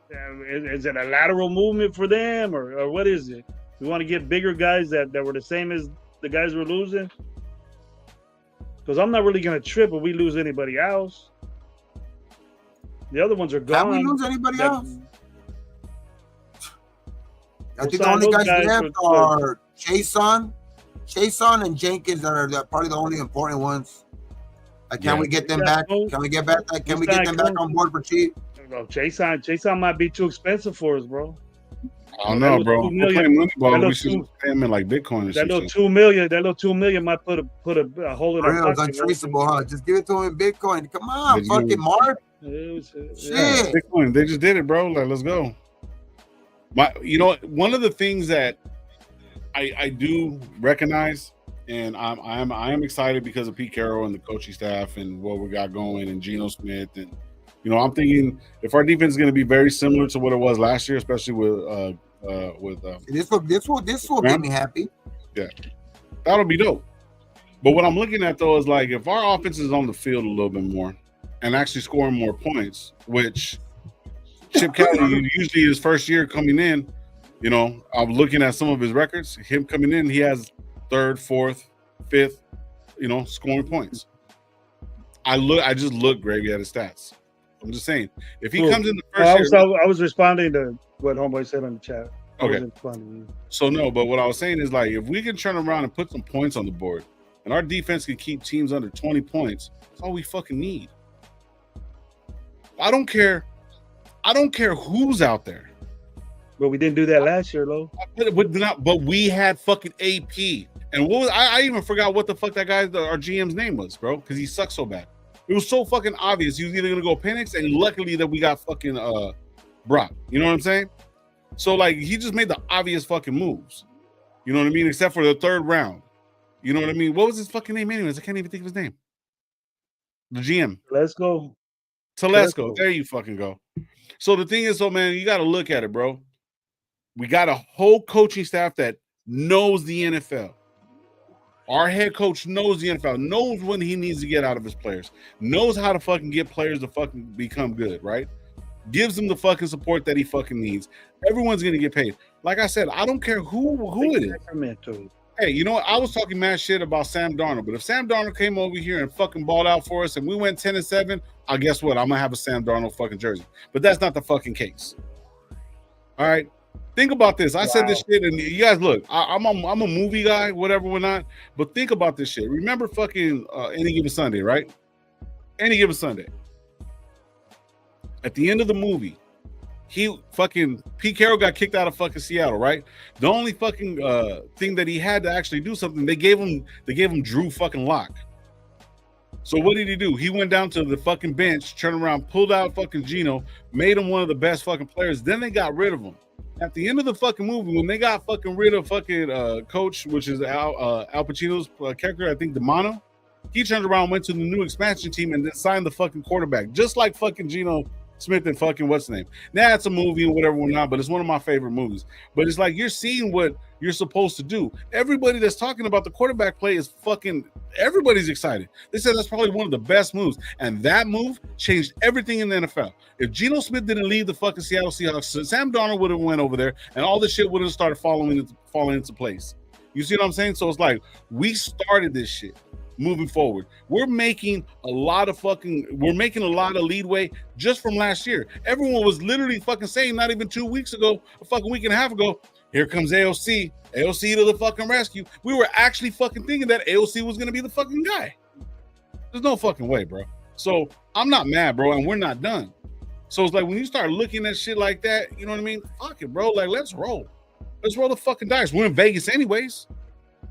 Is it a lateral movement for them, or what is it? We want to get bigger guys that were the same as the guys we're losing? Because I'm not really going to trip if we lose anybody else. The other ones are gone. Can we lose anybody else? I think the only guys left are Chason and Jenkins are probably the only important ones. Can we get them back? Can we get back? Can we get them back on board for cheap? Bro, Chason might be too expensive for us, bro. I don't know, bro. We're playing money ball. We should pay him in like Bitcoin. That little $2 million might put a hole in our pocket. It's untraceable, huh? Just give it to him in Bitcoin. Come on, fucking Mark. Shit. Bitcoin. They just did it, bro. Like, let's go. You know, one of the things that I do recognize, and I am excited because of Pete Carroll and the coaching staff and what we got going, and Geno Smith, and you know, I'm thinking if our defense is going to be very similar to what it was last year, especially with this will make me happy. Yeah, that'll be dope. But what I'm looking at though is like if our offense is on the field a little bit more and actually scoring more points, which Chip Kelly usually his first year coming in, you know, I'm looking at some of his records. Him coming in, he has 3rd, 4th, 5th, you know, scoring points. I just look, Greg, at his stats. I'm just saying, if he comes in the first year, I was responding to what Homeboy said on the chat. Okay. So no, but what I was saying is like, if we can turn around and put some points on the board, and our defense can keep teams under 20 points, that's all we fucking need. I don't care who's out there. But we didn't do that last year, though. But we had fucking AP, and what was I even forgot what the fuck that our GM's name was, bro, because he sucks so bad. It was so fucking obvious. He was either gonna go Penix, and luckily that we got fucking Brock. You know what I'm saying? So like he just made the obvious fucking moves. You know what I mean? Except for the 3rd round. You know what I mean? What was his fucking name anyways? I can't even think of his name. The GM. Let's go. Telesco. There you fucking go. So the thing is, man, you got to look at it, bro. We got a whole coaching staff that knows the NFL. Our head coach knows the NFL, knows when he needs to get out of his players, knows how to fucking get players to fucking become good, right? gives him the fucking support that he fucking needs, everyone's gonna get paid. Like I said, I don't care who it is. Hey, you know what? I was talking mad shit about Sam Darnold, but if Sam Darnold came over here and fucking balled out for us and we went 10-7, I guess what? I'm gonna have a Sam Darnold fucking jersey. But that's not the fucking case. All right. Think about this. I said this shit, and you guys look. I'm a movie guy, whatever, whatnot. But think about this shit. Remember, fucking Any Given Sunday, right? Any Given Sunday. At the end of the movie, Pete Carroll got kicked out of fucking Seattle, right? The only fucking thing that he had to actually do something, they gave him Drew fucking Lock. So what did he do? He went down to the fucking bench, turned around, pulled out fucking Geno, made him one of the best fucking players. Then they got rid of him. At the end of the fucking movie, when they got fucking rid of fucking coach, which is Al Pacino's character, I think Demano, he turned around, went to the new expansion team, and then signed the fucking quarterback, just like fucking Geno Smith and fucking what's the name. Now it's a movie and whatever, whatnot, but it's one of my favorite movies. But it's like you're seeing what you're supposed to do. Everybody that's talking about the quarterback play is fucking, everybody's excited. They said that's probably one of the best moves. And that move changed everything in the NFL. If Geno Smith didn't leave the fucking Seattle Seahawks, Sam Darnold would have went over there and all this shit would have started falling into place. You see what I'm saying? So it's like we started this shit. Moving forward, we're making a lot of leadway just from last year. Everyone was literally fucking saying, not even 2 weeks ago, a fucking week and a half ago, here comes AOC to the fucking rescue. We were actually fucking thinking that AOC was gonna be the fucking guy. There's no fucking way, bro. So I'm not mad, bro, and we're not done. So it's like when you start looking at shit like that, you know what I mean? Fuck it, bro. Like let's roll the fucking dice. We're in Vegas anyways.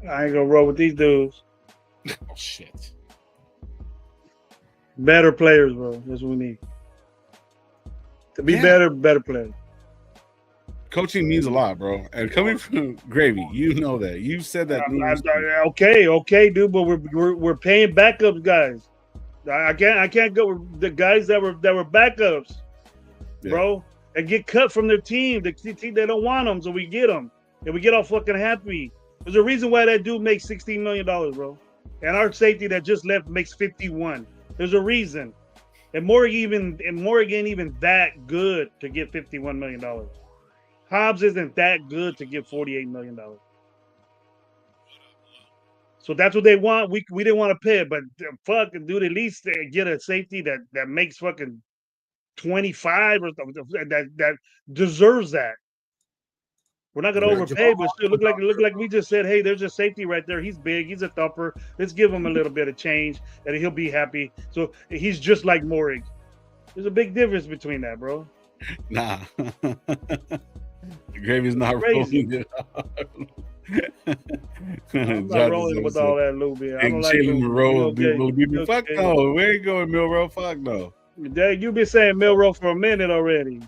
I ain't gonna roll with these dudes. Oh shit! Better players, bro. That's what we need. To be better players. Coaching means a lot, bro. And coming from Gravy, you know that. You said that. Okay, dude. But we're paying backups, guys. I can't go with the guys that were backups, bro, and get cut from their team. The team they don't want them, so we get them, and we get all fucking happy. There's a reason why that dude makes $16 million, bro. And our safety that just left makes 51. There's a reason. And Morgan even that good to get $51 million. Hobbs isn't that good to get $48 million. So that's what they want. We didn't want to pay it, but fucking dude, at least get a safety that makes fucking 25 or that deserves that. We're not gonna overpay, but still look like we just said, hey, there's a safety right there. He's big, he's a thumper. Let's give him a little bit of change, and he'll be happy. So he's just like Morig. There's a big difference between that, bro. Nah, Gravy's not crazy. Rolling it. I'm not rolling with all that Lubie. I don't like Lubie. Fuck no, we ain't going Milrow. Fuck no. Dang, you've been saying Milrow for a minute already.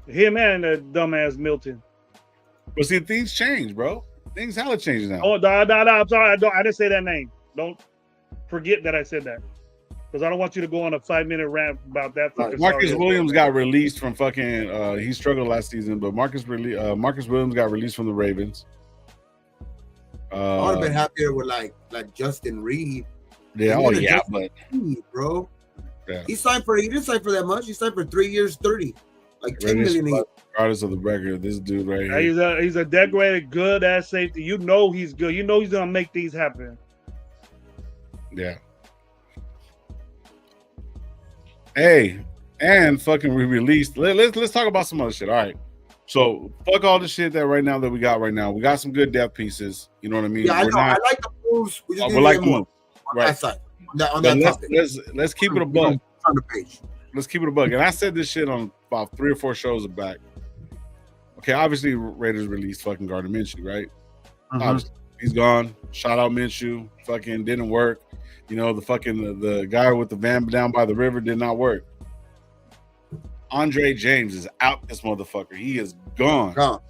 Him and that dumbass Milton. But see, things change, bro. Things hella change now. Oh, no, I'm sorry. I didn't say that name. Don't forget that I said that. Because I don't want you to go on a 5-minute rant about that. Marcus Williams got released from fucking. He struggled last season, but Marcus Williams got released from the Ravens. I would have been happier with like Justin Reed. Yeah, but Reed, bro. Yeah. He didn't sign for that much. He signed for 3 years, 30, like 10 million a year. Regardless of the record, this dude right here. He's a decorated, good ass safety. You know he's good. You know he's gonna make things happen. Yeah. Hey, and fucking we released. Let's talk about some other shit. All right. So fuck all the shit that right now that we got right now. We got some good depth pieces. You know what I mean? Yeah, I like the moves. We just we like the moves. On that side. On that topic. Let's keep it a buck. On the page. Let's keep it a buck. And I said this shit on about 3 or 4 shows back. Okay, obviously Raiders released fucking Gardner Minshew, right? Obviously, he's gone. Shout out Minshew. Fucking didn't work. You know, the guy with the van down by the river did not work. Andre James is out this motherfucker. He is gone.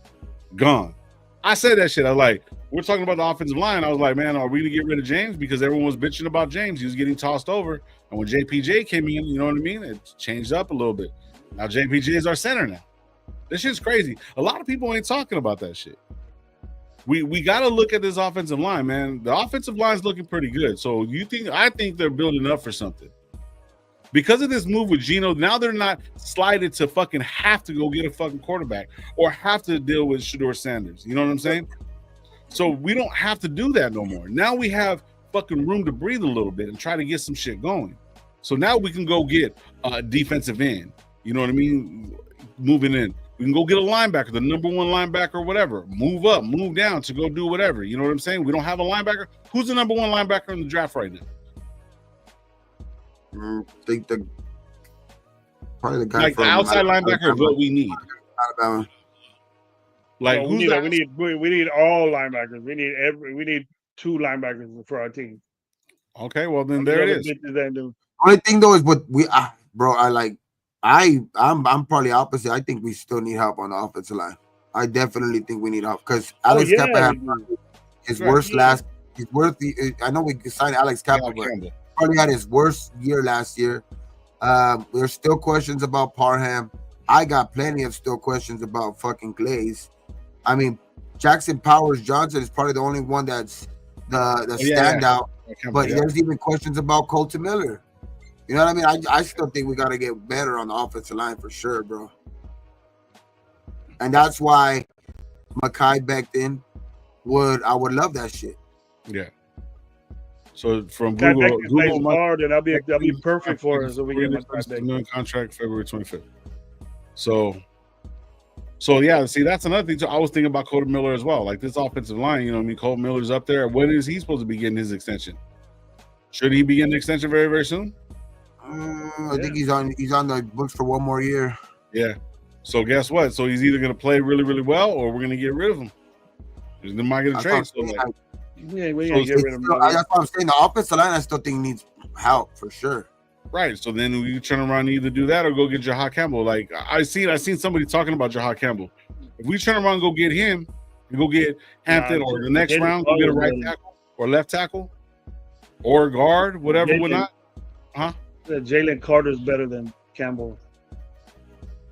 Gone. I said that shit. I was like, we're talking about the offensive line. I was like, man, are we going to get rid of James? Because everyone was bitching about James. He was getting tossed over. And when JPJ came in, you know what I mean? It changed up a little bit. Now JPJ is our center now. This shit's crazy. A lot of people ain't talking about that shit. We got to look at this offensive line, man. The offensive line's looking pretty good. So I think they're building up for something. Because of this move with Geno, now they're not slided to fucking have to go get a fucking quarterback or have to deal with Shedeur Sanders. You know what I'm saying? So we don't have to do that no more. Now we have fucking room to breathe a little bit and try to get some shit going. So now we can go get a defensive end. You know what I mean? Moving in. We can go get a linebacker, the number one linebacker or whatever. Move up, move down to go do whatever. You know what I'm saying? We don't have a linebacker. Who's the number one linebacker in the draft right now? I think probably the guy like the outside linebacker is what we need. Alabama. Like no, we need all linebackers. We need 2 linebackers for our team. Okay, well then there it is. Only thing though is what we bro, I'm probably opposite. I think we still need help on the offensive line. I definitely think we need help because Alex Kappa had his worst last. He's worth the. I know we signed Alex Kappa, but probably had his worst year last year. There's still questions about Parham. I got plenty of still questions about fucking Glaze. I mean, Jackson Powers Johnson is probably the only one that's the standout. But there's even questions about Colton Miller. You know what I mean? I still think we got to get better on the offensive line for sure, bro. And that's why Mekhi Becton I would love that shit. Yeah. So from Google hard, and that'll be perfect for us. So we get Mekhi contract February 25th. So yeah, see, that's another thing too. I was thinking about Colton Miller as well. Like this offensive line, you know what I mean? Colton Miller's up there. When is he supposed to be getting his extension? Should he be getting an extension very, very soon? I think he's on the books for one more year. Yeah. So guess what? So he's either going to play really, really well, or we're going to get rid of him. They might get a trade. We ain't get rid of him. That's what I'm saying. The offensive line, I still think needs help for sure. Right. So then you turn around and either do that or go get Jahad Campbell. Like I seen somebody talking about Jahad Campbell. If we turn around and go get him and go get Hampton or the next round, go get a right tackle or left tackle or guard, whatever, whatnot. Huh? Jalen Carter's better than Campbell.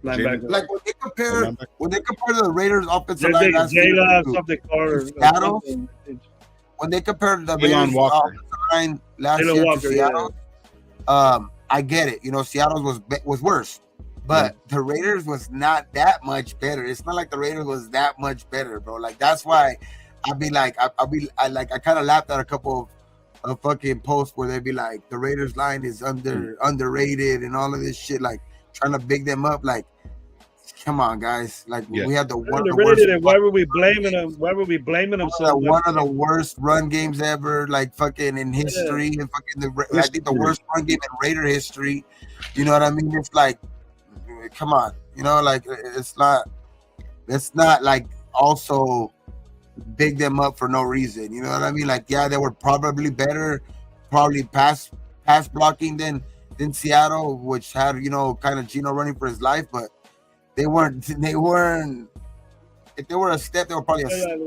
Linebacker. Like when they compare the Raiders offensive line something Carter. Seattle, when they compare the Raiders offensive line last year to Seattle, I get it. You know, Seattle's was worse, but the Raiders was not that much better. It's not like the Raiders was that much better, bro. Like that's why I'd be like, I kind of laughed at a couple of fucking posts where they'd be like, the Raiders line is underrated and all of this shit, like trying to big them up. Like, come on, guys. Like we had one of the worst. Why were we blaming them? Why were we blaming them so much? One of the worst run games ever, like fucking in history, and fucking I think the worst run game in Raider history. You know what I mean? It's like, come on, you know, like it's not like also big them up for no reason. You know what I mean? Like, yeah, they were probably better, pass blocking than Seattle, which had, you know, kind of Geno running for his life, but they weren't. If they were a step, they were probably a step.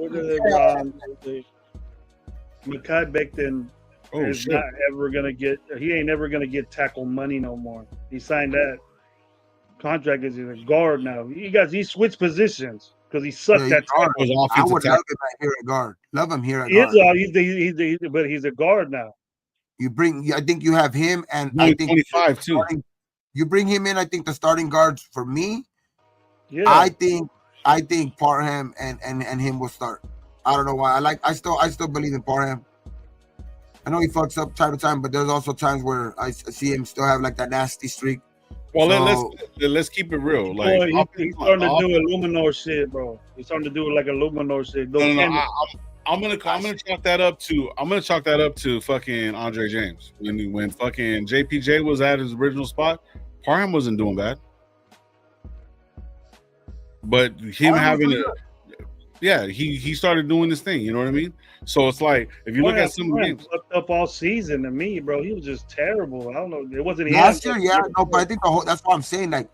Mekhi Becton is not ever gonna get. He ain't ever gonna get tackle money no more. He signed that contract as a guard now. He switched positions because he sucked at guard. I would love him here at guard. Love him here at guard. But he's a guard now. I think you have him, and I think 25 too. You bring him in. I think the starting guards for me. Yeah. I think Parham and him will start. I don't know why. I still believe in Parham. I know he fucks up time to time, but there's also times where I see him still have like that nasty streak. Well, let's keep it real. Like he's starting to do Illuminor shit, bro. He's starting to do it like Illuminor shit. I'm gonna chalk that up to fucking Andre James. When fucking JPJ was at his original spot, Parham wasn't doing bad. But him he started doing this thing, you know what I mean? So it's like if you look at some games up all season to me, bro, he was just terrible. I don't know. It wasn't last year, but I think that's what I'm saying. Like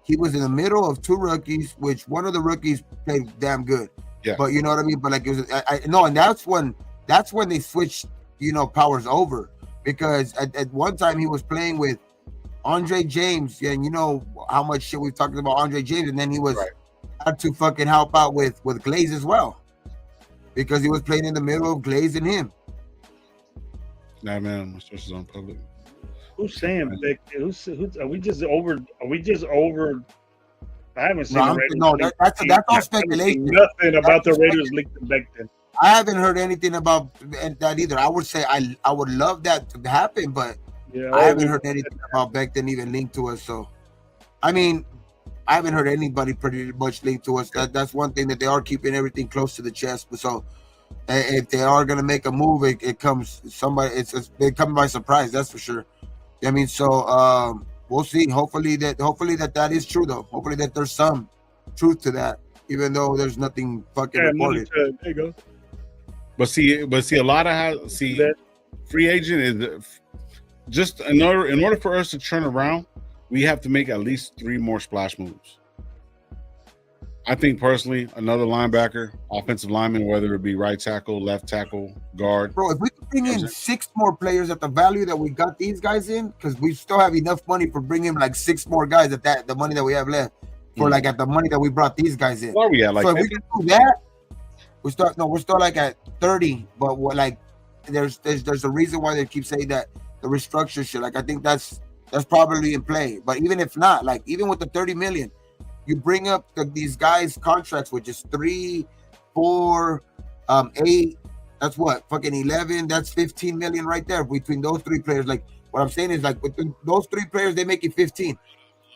he was in the middle of two rookies, which one of the rookies played damn good. Yeah. But you know what I mean? But like it was and that's when they switched, you know, powers over, because at one time he was playing with Andre James, and you know how much shit we've talked about Andre James, and then he was had to fucking help out with Glaze as well, because he was playing in the middle of Glaze and him. Nah, man, my source is on public. Who's saying Becton? Are we just over? Are we just over? I haven't seen the Raiders. No, that's all speculation. Nothing about the Raiders linked to Becton. I haven't heard anything about that either. I would say I would love that to happen, but I haven't heard anything about Becton even linked to us. So, I mean, I haven't heard anybody pretty much linked to us. That's one thing that they are keeping everything close to the chest. But so, if they are gonna make a move, it comes they come by surprise. That's for sure. I mean, so we'll see. Hopefully that is true, though. Hopefully that there's some truth to that, even though there's nothing fucking reported. There you go. But see, a lot of free agent is just in order for us to turn around, we have to make at least 3 more splash moves. I think personally, another linebacker, offensive lineman, whether it be right tackle, left tackle, guard. Bro, if we could bring in 6 more players at the value that we got these guys in, because we still have enough money for bringing like 6 more guys at the money that we have left for like at the money that we brought these guys in. Where are we at? Like, so if we can do that, we're still like at 30. But what like there's a reason why they keep saying that the restructure shit. Like I think that's probably in play. But even if not, like even with the 30 million. You bring up these guys' contracts, which is 3, 4, 8. That's what fucking 11. That's 15 million right there between those 3 players. Like what I'm saying is, like between those 3 players, they make it 15.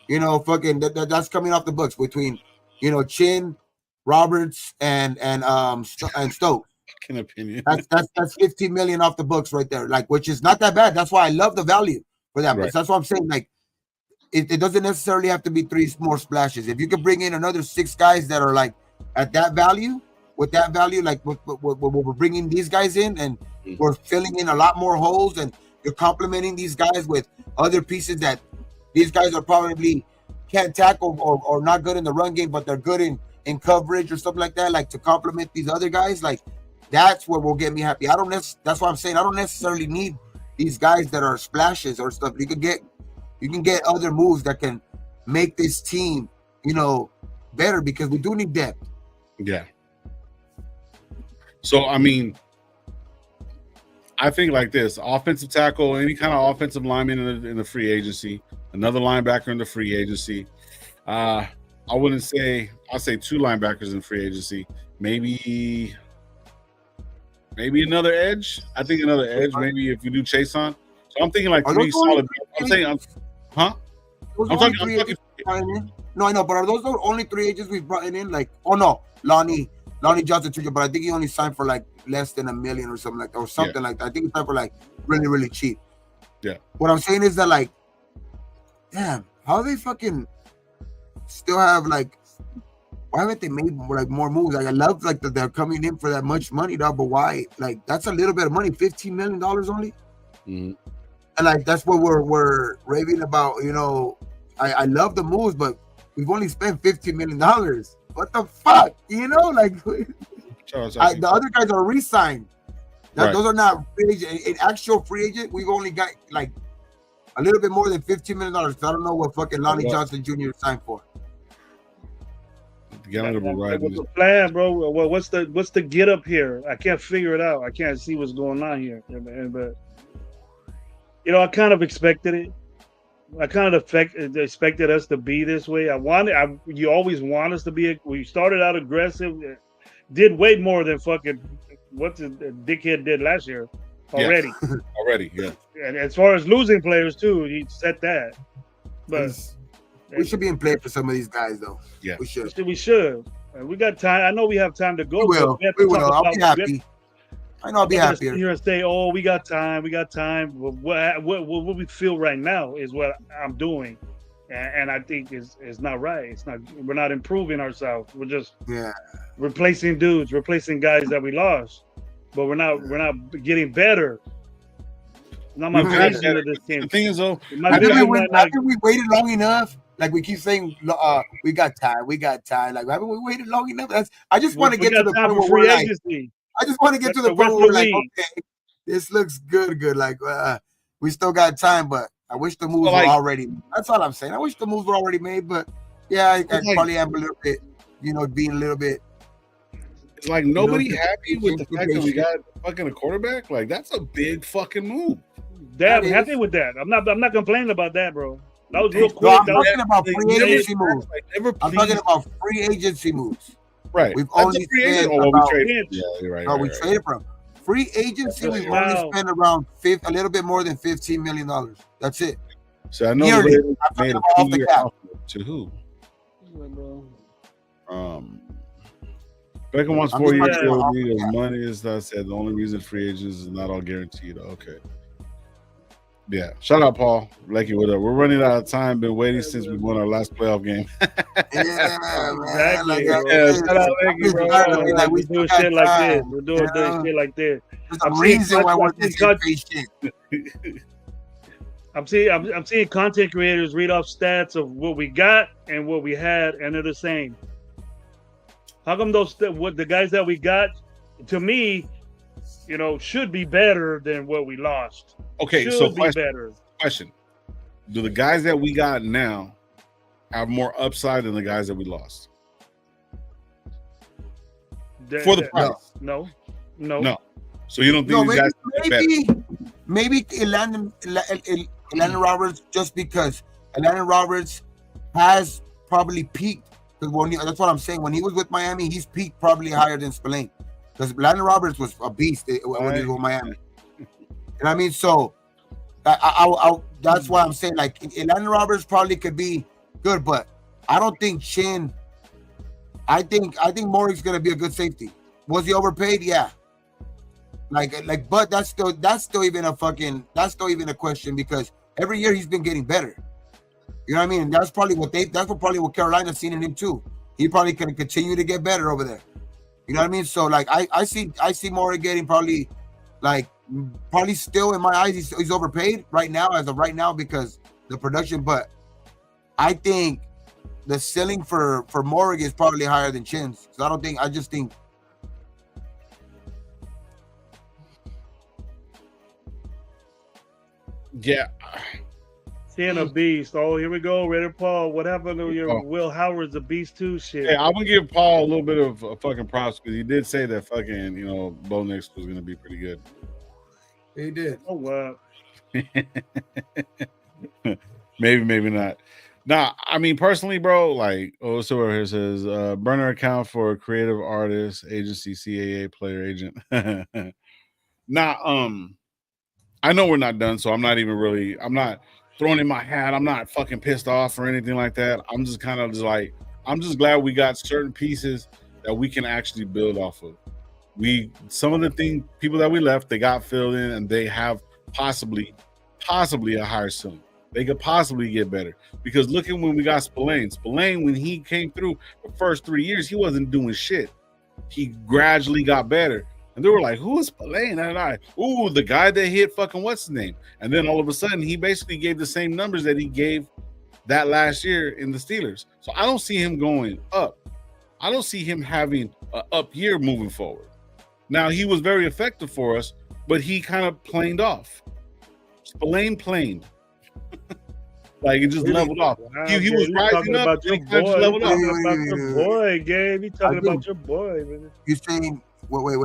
You know, fucking that's coming off the books between, you know, Chin, Roberts, and Stoke. Fucking opinion. That's 15 million off the books right there. Like, which is not that bad. That's why I love the value for that. Right. That's what I'm saying. Like. It doesn't necessarily have to be 3 more splashes. If you can bring in another 6 guys that are like at that value, with that value, like we're bringing these guys in and we're filling in a lot more holes, and you're complementing these guys with other pieces that these guys are probably can't tackle or not good in the run game, but they're good in coverage or something like that, like to complement these other guys. Like that's what will get me happy. That's why I'm saying I don't necessarily need these guys that are splashes or stuff. You can get other moves that can make this team, you know, better because we do need depth. Yeah. So, I mean, I think like this, offensive tackle, any kind of offensive lineman in the free agency, another linebacker in the free agency. I wouldn't say, I'll say 2 linebackers in free agency, maybe another edge. I think another edge, maybe if you do Chase on. So I'm thinking like 3 solid. I'm saying, huh? I'm talking. No, I know, but are those the only 3 agents we've brought in? Like, oh no, Lonnie Johnson Jr., but I think he only signed for like less than $1 million or something like that, or something like that. I think he signed for like really, really cheap. Yeah. What I'm saying is that like, damn, how they fucking still have like, why haven't they made like more moves? Like I love like that they're coming in for that much money, dog, but why? Like that's a little bit of money, $15 million only. Mm-hmm. And like that's what we're raving about, you know. I love the moves, but we've only spent $15 million. What the fuck, you know? Like the other guys are re-signed. Right. Those are not free agent. In actual free agent, we've only got like a little bit more than $15 million. I don't know what fucking Lonnie Johnson Jr. signed for. What's the plan, bro? Well, what's the get up here? I can't figure it out. I can't see what's going on here, but. You know, I kind of expected it. I kind of expected us to be this way. You always want us to be. We started out aggressive, did way more than fucking what the dickhead did last year already. Yeah. Already, yeah. And as far as losing players too, he set that. But we should be in play for some of these guys, though. Yeah, we should. We should. We got time. I know we have time to go. We will. I'll be happy. I know I'll be happier. Here and say, "Oh, we got time. We got time." What we feel right now is what I'm doing, and I think is not right. It's not. We're not improving ourselves. We're just replacing dudes, replacing guys that we lost, but we're not getting better. Not my vision of this team. The thing is, though, I think we waited long enough. Like we keep saying, we got time. We got time. Like haven't we waited long enough? I just want to get to the point where we're like. I just want to get to the point where we're like, okay, this looks good. Like, we still got time, but I wish the moves were already. That's all I'm saying. I wish the moves were already made, but yeah, I probably am a little bit, you know, being a little bit. It's like nobody happy with the fact that we got fucking a quarterback. Like that's a big fucking move. Damn, happy with that. I'm not complaining about that, bro. That was real quick. I'm talking about free agency moves. I'm talking about free agency moves. Right. We've only spent we traded. Yeah, you're right. No, we traded from free agency. We've only spent around a little bit more than $15 million. That's it. So I know the made a 2-year offer to who? Beckham wants 4 years of money. Is that said? The only reason free agents is not all guaranteed. Okay. Yeah. Shout out, Paul. Lecky, what up? We're running out of time. Been waiting since we won our last playoff game. Yeah, man. Exactly, shout out, Lecky, bro. Like, we do shit like this. We're doing shit like this. There's a reason why we're this shit. I'm seeing content creators read off stats of what we got and what we had, and they're the same. How come the guys that we got, to me, should be better than what we lost? Okay, so question: do the guys that we got now have more upside than the guys that we lost? For the price? No. So you don't think these guys maybe Landon Roberts, just because Landon Roberts has probably peaked. That's what I'm saying. When he was with Miami, he's peaked probably higher than Spillane. Because Landon Roberts was a beast when he was with Miami. You know what I mean? So that's why I'm saying, like, Landon Roberts probably could be good, but I don't think Chin. I think Morig's gonna be a good safety. Was he overpaid? Yeah. But that's still even a question, because every year he's been getting better. You know what I mean? That's probably what Carolina's seen in him too. He probably can continue to get better over there. You know what I mean? So like I see Morig getting probably still in my eyes he's overpaid right now, as of right now, because the production. But I think the ceiling for Morig is probably higher than Chin's. So I just think. Yeah. Seeing a beast. Oh, here we go. Raider Paul. What happened to your Will Howard's a beast too? Shit. Hey, I'm gonna give Paul a little bit of fucking props, because he did say that fucking Bo Nix was gonna be pretty good. He did. Oh wow. maybe not. Nah, I mean personally, bro. Like, so here says burner account for creative artist, agency, CAA player, agent. I know we're not done, so I'm not throwing in my hat. I'm not fucking pissed off or anything like that. I'm just kind of I'm just glad we got certain pieces that we can actually build off of. Some of the people that we left, they got filled in, and they have possibly a higher ceiling. They could possibly get better, because look at when we got Spillane. Spillane, when he came through the first 3 years, he wasn't doing shit. He gradually got better. And they were like, who is Spillane? And the guy that hit fucking what's his name? And then all of a sudden, he basically gave the same numbers that he gave that last year in the Steelers. So I don't see him going up. I don't see him having an up year moving forward. Now, he was very effective for us, but he kind of planed off. Spillane planed. Like, it just leveled off. Wow, he was rising up. About your boy. Leveled off. About your boy, Gabe. You talking about your boy, man. You saying... Wait.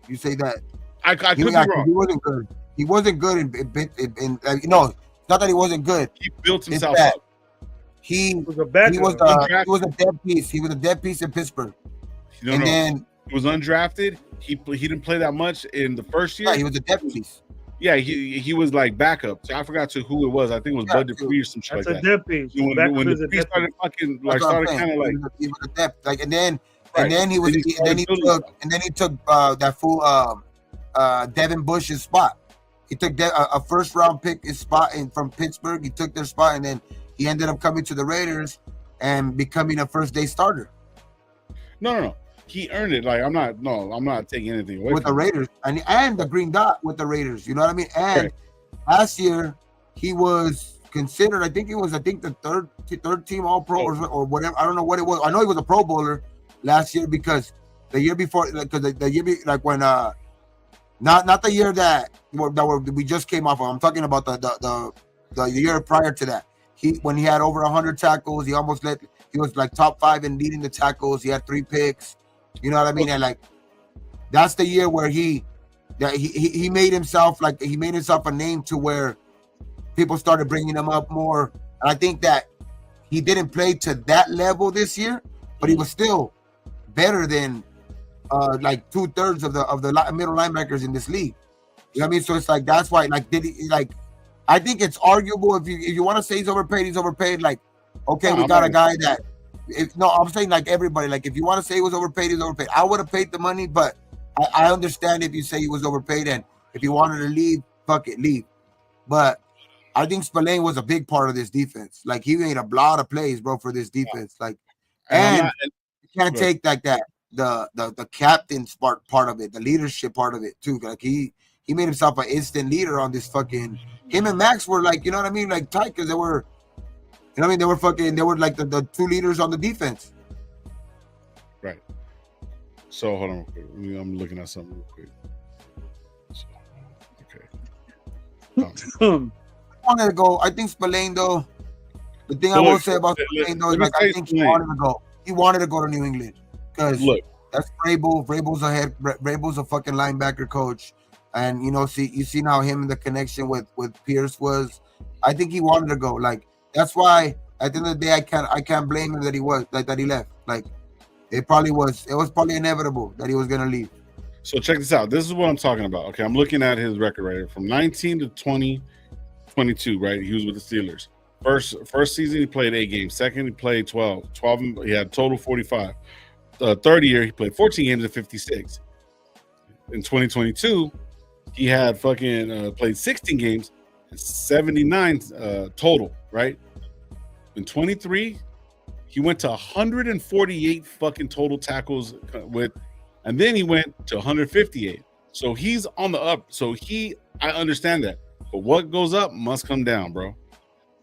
You say that? I could be wrong. He wasn't good. He wasn't good in it's not that he wasn't good. He built himself up. He was a dead piece. He was a dead piece in Pittsburgh. Then he was undrafted. He didn't play that much in the first year. Yeah, he was a dead piece. Yeah, he was like backup. So I forgot who it was. I think it was Bud Dupree or some shit like that. That's a dead piece. When Dupree started fucking started kind of like he was a dead and then he took that fool Devin Bush's spot. He took a first round pick his spot from Pittsburgh. He took their spot, and then he ended up coming to the Raiders and becoming a first day starter. No. He earned it. Like I'm not taking anything away with the Raiders and the green dot with the Raiders. You know what I mean? And last year he was considered. I think the third team All Pro or whatever. I don't know what it was. I know he was a Pro Bowler last year, because the year before, because the year when not the year that we just came off of. I'm talking about the year prior to that. When he had over 100 tackles, he was like top 5 in leading the tackles. He had 3 picks. You know what I mean? And like that's the year where he that he made himself a name to where people started bringing him up more. And I think that he didn't play to that level this year, but he was still better than like 2/3 of the middle linebackers in this league. You know what I mean? So it's like that's why I think it's arguable if you want to say he's overpaid. Like, okay, we got a guy that. I'm saying like everybody. Like, if you want to say he was overpaid, he's overpaid. I would have paid the money, but I understand if you say he was overpaid, and if he wanted to leave, fuck it, leave. But I think Spillane was a big part of this defense. Like, he made a lot of plays, bro, for this defense. Like, and you can't take like that the captain's part of it, the leadership part of it too. Like, he made himself an instant leader on this fucking. Him and Max were like, you know what I mean, like tight because they were. You know what I mean? They were like the two leaders on the defense. Right. So hold on real quick. I'm looking at something real quick. So, okay. I wanted to go. I think Spillane, though. The thing I will say about Spillane, though, is like I think he wanted to go. He wanted to go to New England because that's Vrabel. Vrabel's a fucking linebacker coach, and you see how him and the connection with Pierce was. I think he wanted to go. Like, that's why at the end of the day I can't blame him that he left. Like, it was probably inevitable that he was gonna leave. So check this out. This is what I'm talking about. Okay, I'm looking at his record right here from 19 to 2022. Right, he was with the Steelers. First season he played 8 games. Second he played 12. He had total 45. Third year he played 14 games and 56. In 2022 he had played 16 games and 79 total. Right. In 23 he went to 148 fucking total tackles and then he went to 158. So he's on the up. So I understand that. But what goes up must come down, bro.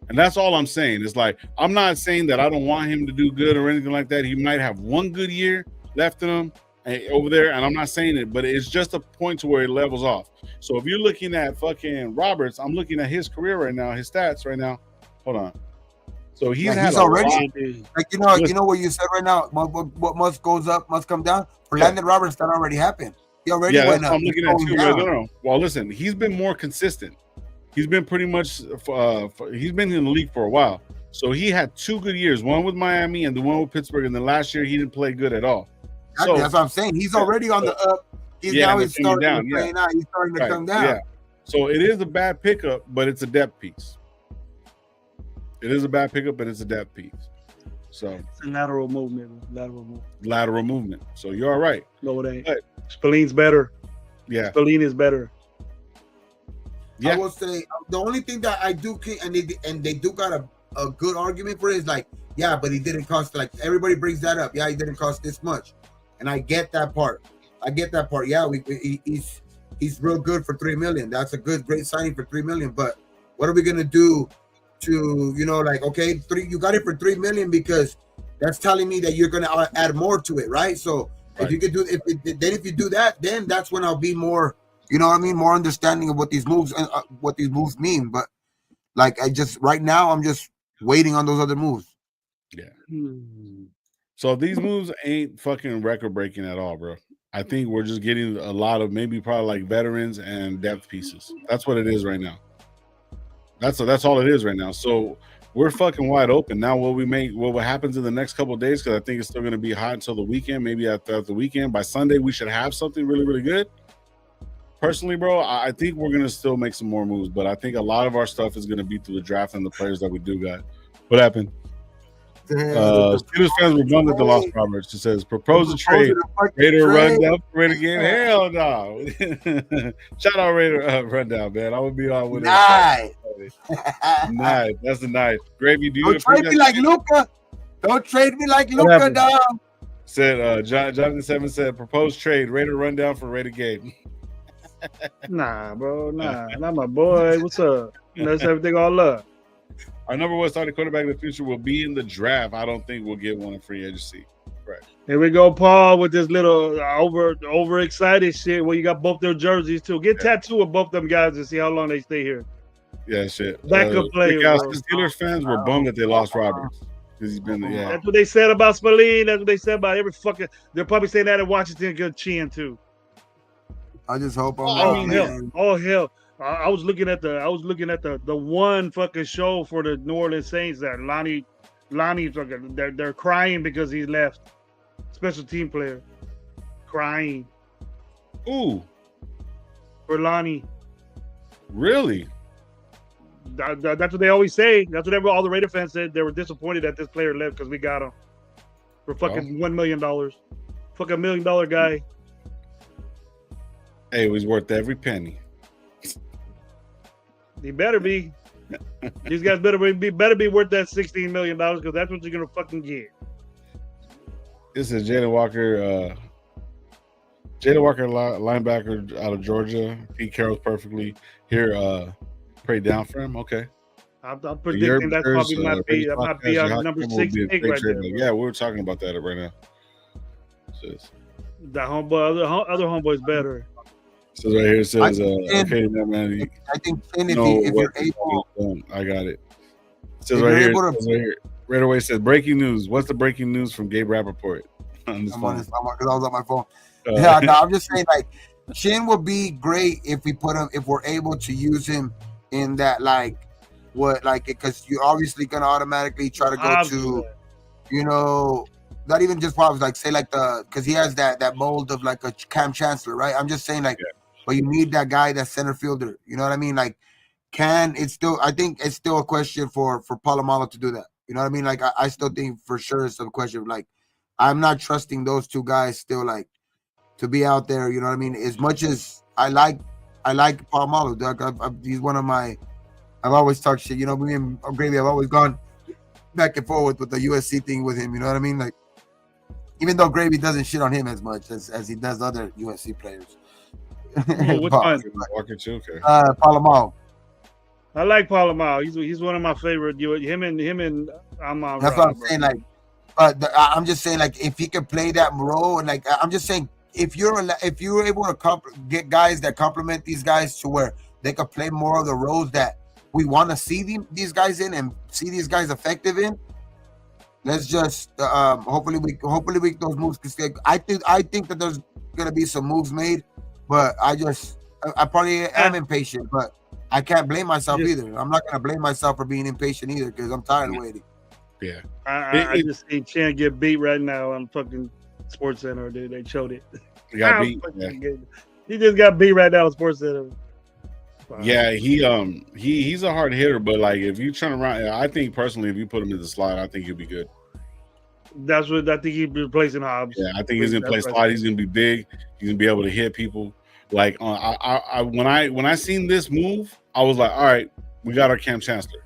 And that's all I'm saying. It's like, I'm not saying that I don't want him to do good or anything like that. He might have one good year left in him over there. And I'm not saying it, but it's just a point to where it levels off. So if you're looking at fucking Roberts, I'm looking at his career right now, his stats right now. Hold on. So he's already like you know what you said right now. What must goes up must come down. For Landon Roberts, that already happened. He already went up. I'm looking at too. No. Well, listen, he's been more consistent. He's been pretty much. He's been in the league for a while. So he had 2 good years, one with Miami and the one with Pittsburgh. And then last year he didn't play good at all. Exactly, so that's what I'm saying. He's already on the up. He's starting to play now. He's starting to come down. Yeah. So it is a bad pickup, but it's a depth piece. It is a bad pickup, but it's a depth piece. So it's a lateral movement. Lateral movement. So you're all right. No, it ain't. But Spillane's better. Yeah. Spillane is better. Yeah. I will say the only thing that I do, and they do got a good argument for it is like, yeah, but he didn't cost, like everybody brings that up. Yeah, he didn't cost this much, and I get that part. Yeah, he's real good for $3 million. That's a great signing for $3 million. But what are we gonna do to okay, you got it for $3 million because that's telling me that you're gonna add more to it, right? So if you could do if you do that, then that's when I'll be more, more understanding of what these moves mean. But like right now I'm just waiting on those other moves. Yeah. So these moves ain't fucking record breaking at all, bro. I think we're just getting a lot of probably like veterans and depth pieces. That's what it is right now. That's all it is right now. So we're fucking wide open now. What happens in the next couple of days? Because I think it's still going to be hot until the weekend. Maybe after the weekend, by Sunday, we should have something really, really good. Personally, bro, I think we're going to still make some more moves, but I think a lot of our stuff is going to be through the draft and the players that we do got. What happened? Steelers fans were bummed at the loss. Roberts. It says propose a trade. Raider rundown for Raider game. Hell no. Shout out Raider rundown, man. I would be on with it. Nice. That's the nice. Gravy, do you trade me like Luka? Don't trade me like Luka, dog. Said Jonathan 7 said propose trade. Raider rundown for Raider game. Nah, bro. Nah. Not my boy. What's up? That's everything all love. Our number 1 starting quarterback in the future will be in the draft. I don't think we'll get one in free agency. Right. Here we go, Paul, with this little overexcited shit where you got both their jerseys too. Get tattoo of both them guys and see how long they stay here. Yeah, shit. Backup player. The Steelers fans were bummed that they lost Roberts because he's been there. Yeah. That's what they said about Spillane. That's what they said about every fucking. They're probably saying that in Washington. Good chin too. I just hope I'm Oh wrong. hell! Oh hell! I was looking at the one fucking show for the New Orleans Saints that Lonnie fucking they're crying because he left. Special team player crying. Ooh, for Lonnie. Really? That's what they always say. That's what all the Raider fans said. They were disappointed that this player left because we got him for fucking $1 million. Fucking $1 million guy. Hey, it was worth every penny. He better be. These guys better be worth that $16 million because that's what you're gonna fucking get. This is Jalen Walker. Jalen Walker, linebacker out of Georgia. Pete Carroll's perfectly here. Pray down for him. Okay. I'm predicting that probably might be our number 6 pick right there. Yeah, we were talking about that right now. The homeboy, other homeboy's better. So right here it says, okay, man. I think if you're able, I got it. It says right here. Right away says breaking news. What's the breaking news from Gabe Rappaport? Because I was on my phone. Yeah, no, I'm just saying, like, Chin would be great if we're able to use him in that, because you're obviously gonna automatically try to go to, not even just problems, like say because he has that mold of like a Cam Chancellor, right? I'm just saying but you need that guy, that center fielder. You know what I mean? Like, I think it's still a question for Polamalu to do that. You know what I mean? Like, I still think for sure it's a question of, like, I'm not trusting those two guys still, like, to be out there. You know what I mean? As much as I like Polamalu, Doug, he's one of my. I've always talked shit. You know, me and Gravy, I've always gone back and forth with the USC thing with him. You know what I mean? Like, even though Gravy doesn't shit on him as much as he does other USC players. Which one? Walker too. Okay. Polamalu. I like Polamalu. He's one of my favorite. Him and Amon. That's what I'm saying. Like, I'm just saying, like, if he can play that role, and like, I'm just saying, if you're able to get guys that complement these guys to where they could play more of the roles that we want to see these guys in and see these guys effective in, let's just hopefully those moves can stay. I think that there's gonna be some moves made, but I probably am impatient, but I can't blame myself either. I'm not gonna blame myself for being impatient either because I'm tired of waiting. Yeah, I just see Chan get beat right now on fucking Sports Center, dude. They showed it. He got beat. Yeah. He just got beat right now on Sports Center. Wow. Yeah, he's a hard hitter, but like if you turn around, I think personally, if you put him in the slot, I think he'll be good. That's what I think he's replacing Hobbs. Yeah, I think he's gonna play slot. He's gonna be big. He's gonna be able to hit people. Like when I seen this move, I was like, all right, we got our Cam Chancellor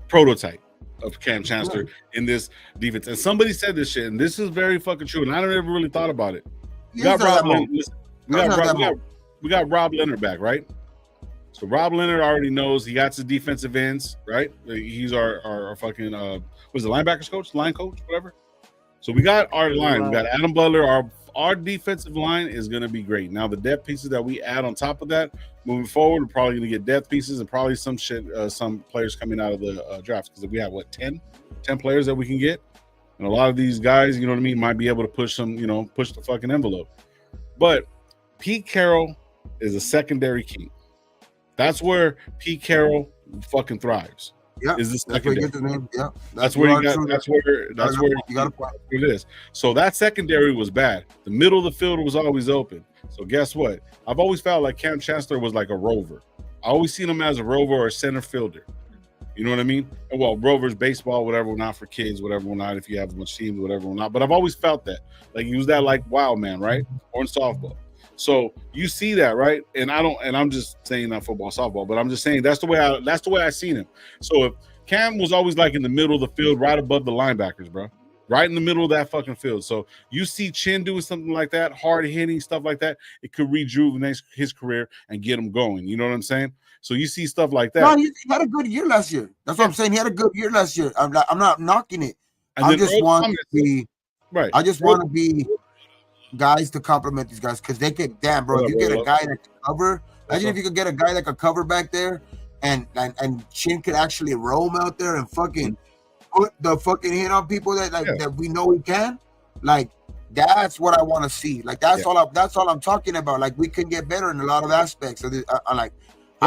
prototype of Cam Chancellor in this defense. And somebody said this shit, and this is very fucking true. And I never really thought about it. We got Rob Leonard back, right? So Rob Leonard already knows he got his defensive ends, right? He's our fucking what's the linebackers coach, line coach, whatever. So we got our line. We got Adam Butler. Our defensive line is going to be great. Now the depth pieces that we add on top of that, moving forward, we're probably going to get depth pieces and probably some players coming out of the drafts because we have 10 players that we can get, and a lot of these guys, you know what I mean, might be able to push the fucking envelope. But Pete Carroll is a secondary king. That's where Pete Carroll fucking thrives. Yeah, is the secondary. That's where it is. So that secondary was bad. The middle of the field was always open. So guess what? I've always felt like Cam Chancellor was like a rover. I always seen him as a rover or a center fielder. You know what I mean? And well, rovers, baseball, whatever, not for kids, whatever, not if you have a bunch of teams, whatever, not. But I've always felt that. Like he was that like wild man, right? Or in softball. So you see that, right? And I'm just saying not football, softball, but I'm just saying that's the way I seen him. So if Cam was always like in the middle of the field, right above the linebackers, bro. Right in the middle of that fucking field. So you see Chin doing something like that, hard hitting, stuff like that, it could rejuvenate his career and get him going. You know what I'm saying? So you see stuff like that. No, he had a good year last year. That's what I'm saying. He had a good year last year. I'm not knocking it. I just want to be guys to complement these guys because they could. Damn, bro, if you get a guy that can cover, imagine if you could get a guy that could cover back there, and Chin could actually roam out there and fucking put the fucking hit on people that we know he can. Like That's what I want to see. Like that's all I'm talking about. Like we can get better in a lot of aspects. So I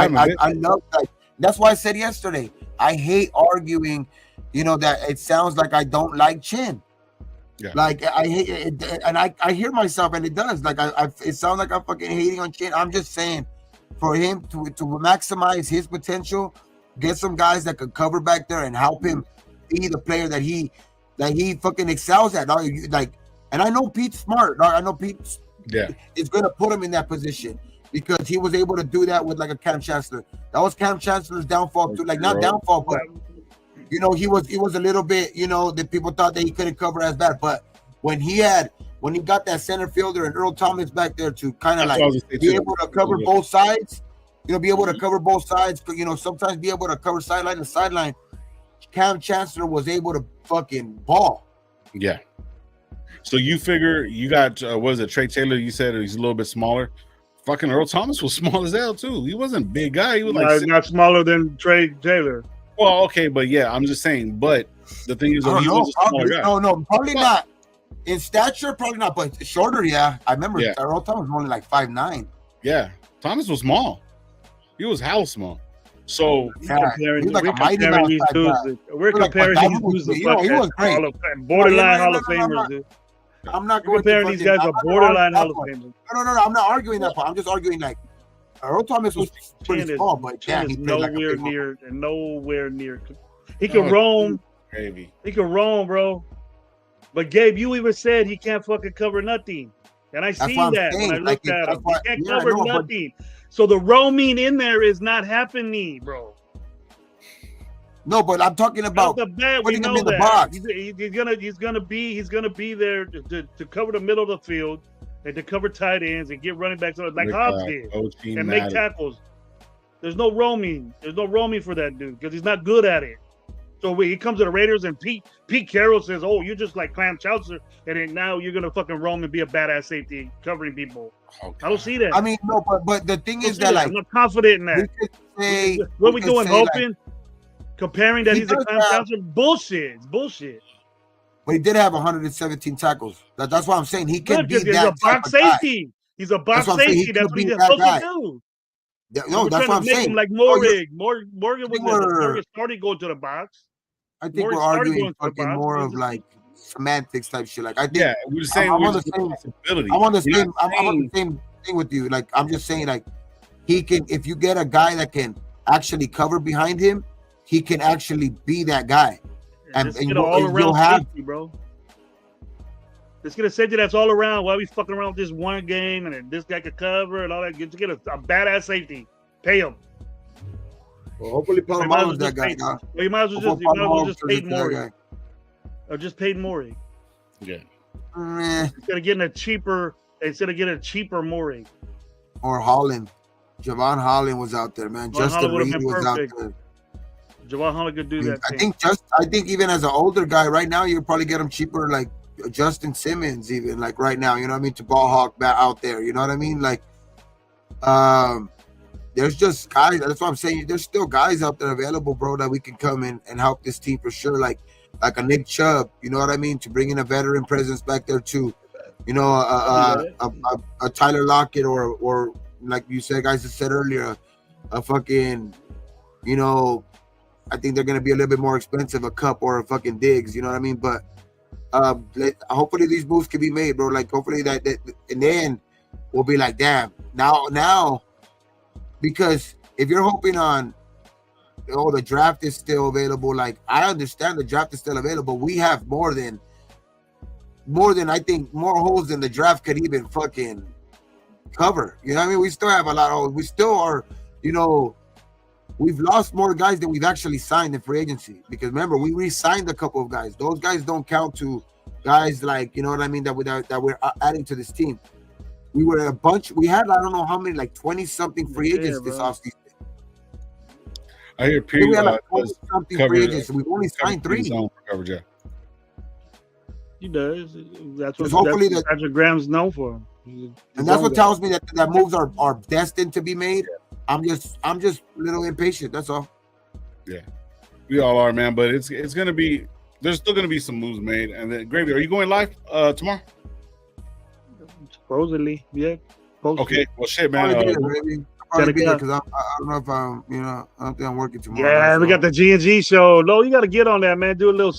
love like that's why I said yesterday. I hate arguing. You know that it sounds like I don't like Chin. Yeah. Like I hate it, and I hear myself, and it does. Like it sounds like I'm fucking hating on Chin. I'm just saying, for him to maximize his potential, get some guys that could cover back there and help him be the player that he fucking excels at. Like. And I know Pete's smart. I know Pete is going to put him in that position because he was able to do that with like a Cam Chancellor. That was Cam Chancellor's downfall too. Like not downfall, but you know he was a little bit. You know that people thought that he couldn't cover as bad. But when he got that center fielder and Earl Thomas back there to kind of like be able to cover both sides, you know, be able to cover both sides. You know, sometimes be able to cover sideline to sideline. Cam Chancellor was able to fucking ball. Yeah. So you figure you got what is it, Trey Taylor? You said he's a little bit smaller. Fucking Earl Thomas was small as hell too. He wasn't a big guy. He was not smaller than Trey Taylor. Well, okay, but yeah, I'm just saying. But the thing is, he was a smaller guy. No, probably not in stature. Probably not, but shorter. Yeah, I remember Earl Thomas was only like 5'9". Yeah, Thomas was small. He was how small. So we're comparing these dudes. We're comparing these dudes to borderline Hall of Famers, dude. I'm not comparing these guys to borderline Hall of Famers. No. I'm not arguing that part. I'm just arguing like Earl Thomas was pretty small, but he played nowhere near. He can roam. Maybe he can roam, bro. But Gabe, you even said he can't fucking cover nothing, and I see that when I looked at him. He can't cover nothing. So the roaming in there is not happening, bro. No, but I'm talking about putting him in the box. He's gonna be there to cover the middle of the field and to cover tight ends and get running backs like Hobbs did and make tackles. There's no roaming. There's no roaming for that dude because he's not good at it. So when he comes to the Raiders and Pete Carroll says, "Oh, you're just like Cam Chancellor," and then now you're gonna fucking roam and be a badass safety covering people. I don't see that. I mean, no, but the thing is that like I'm not confident in that. What we doing, hoping? Comparing that he's a Cam Chancellor, bullshit. It's bullshit. But he did have 117 tackles. That's why I'm saying he can be that. He's a box safety. He's a box safety. That's what he's supposed to do. No, that's what I'm saying. Like Morgan was started going to the box. I think we're arguing fucking more of like semantics type shit. Like I think we're saying I'm on the same thing with you. Like I'm just saying, like he can. If you get a guy that can actually cover behind him, he can actually be that guy. And you'll have safety, bro. Let's get a safety that's all around. Why are we fucking around with this one game and then this guy could cover and all that? Just get a badass safety. Pay him. Well, hopefully Palomalo's that guy. Well, you might as well just pay Maury. Or just paid Maury. Yeah. Instead of getting a cheaper Maury. Or Holland. Javon Holland was out there, man. Justin Reed was out there. Javon Holland could do that. I think even as an older guy right now, you could probably get him cheaper, like Justin Simmons, even like right now. You know what I mean? To ball hawk out there. You know what I mean? Like, there's just guys. That's what I'm saying. There's still guys out there available, bro, that we can come in and help this team for sure. Like a Nick Chubb. You know what I mean? To bring in a veteran presence back there too. You know, a Tyler Lockett or like you said, guys that said earlier, a fucking, you know. I think they're gonna be a little bit more expensive, a Cup or a fucking Diggs, you know what I mean? But hopefully these moves can be made, bro. Like hopefully that and then we'll be like, damn, now, because if you're hoping on, the draft is still available. Like I understand the draft is still available. We have more than I think more holes than the draft could even fucking cover. You know what I mean? We still have a lot of holes. We still are, you know. We've lost more guys than we've actually signed in free agency because remember we re-signed a couple of guys. Those guys don't count to guys like, you know what I mean, that we're adding to this team. We were a bunch. We had I don't know how many, like 20-something free agents this offseason. I hear we had like 20-something free agents. We've only signed 3. Coverage, yeah. He does. That's what Patrick Graham's known for. And that's what tells me that moves are destined to be made. Yeah. I'm just a little impatient. That's all. Yeah, we all are, man. But it's gonna be. There's still gonna be some moves made. And then, Gravy, are you going live tomorrow? Supposedly, yeah. Okay, well, shit, man. Probably be there because I don't know if I'm, I don't think I'm working tomorrow. Yeah, so. we got the G&G show. No, you got to get on that, man. Do a little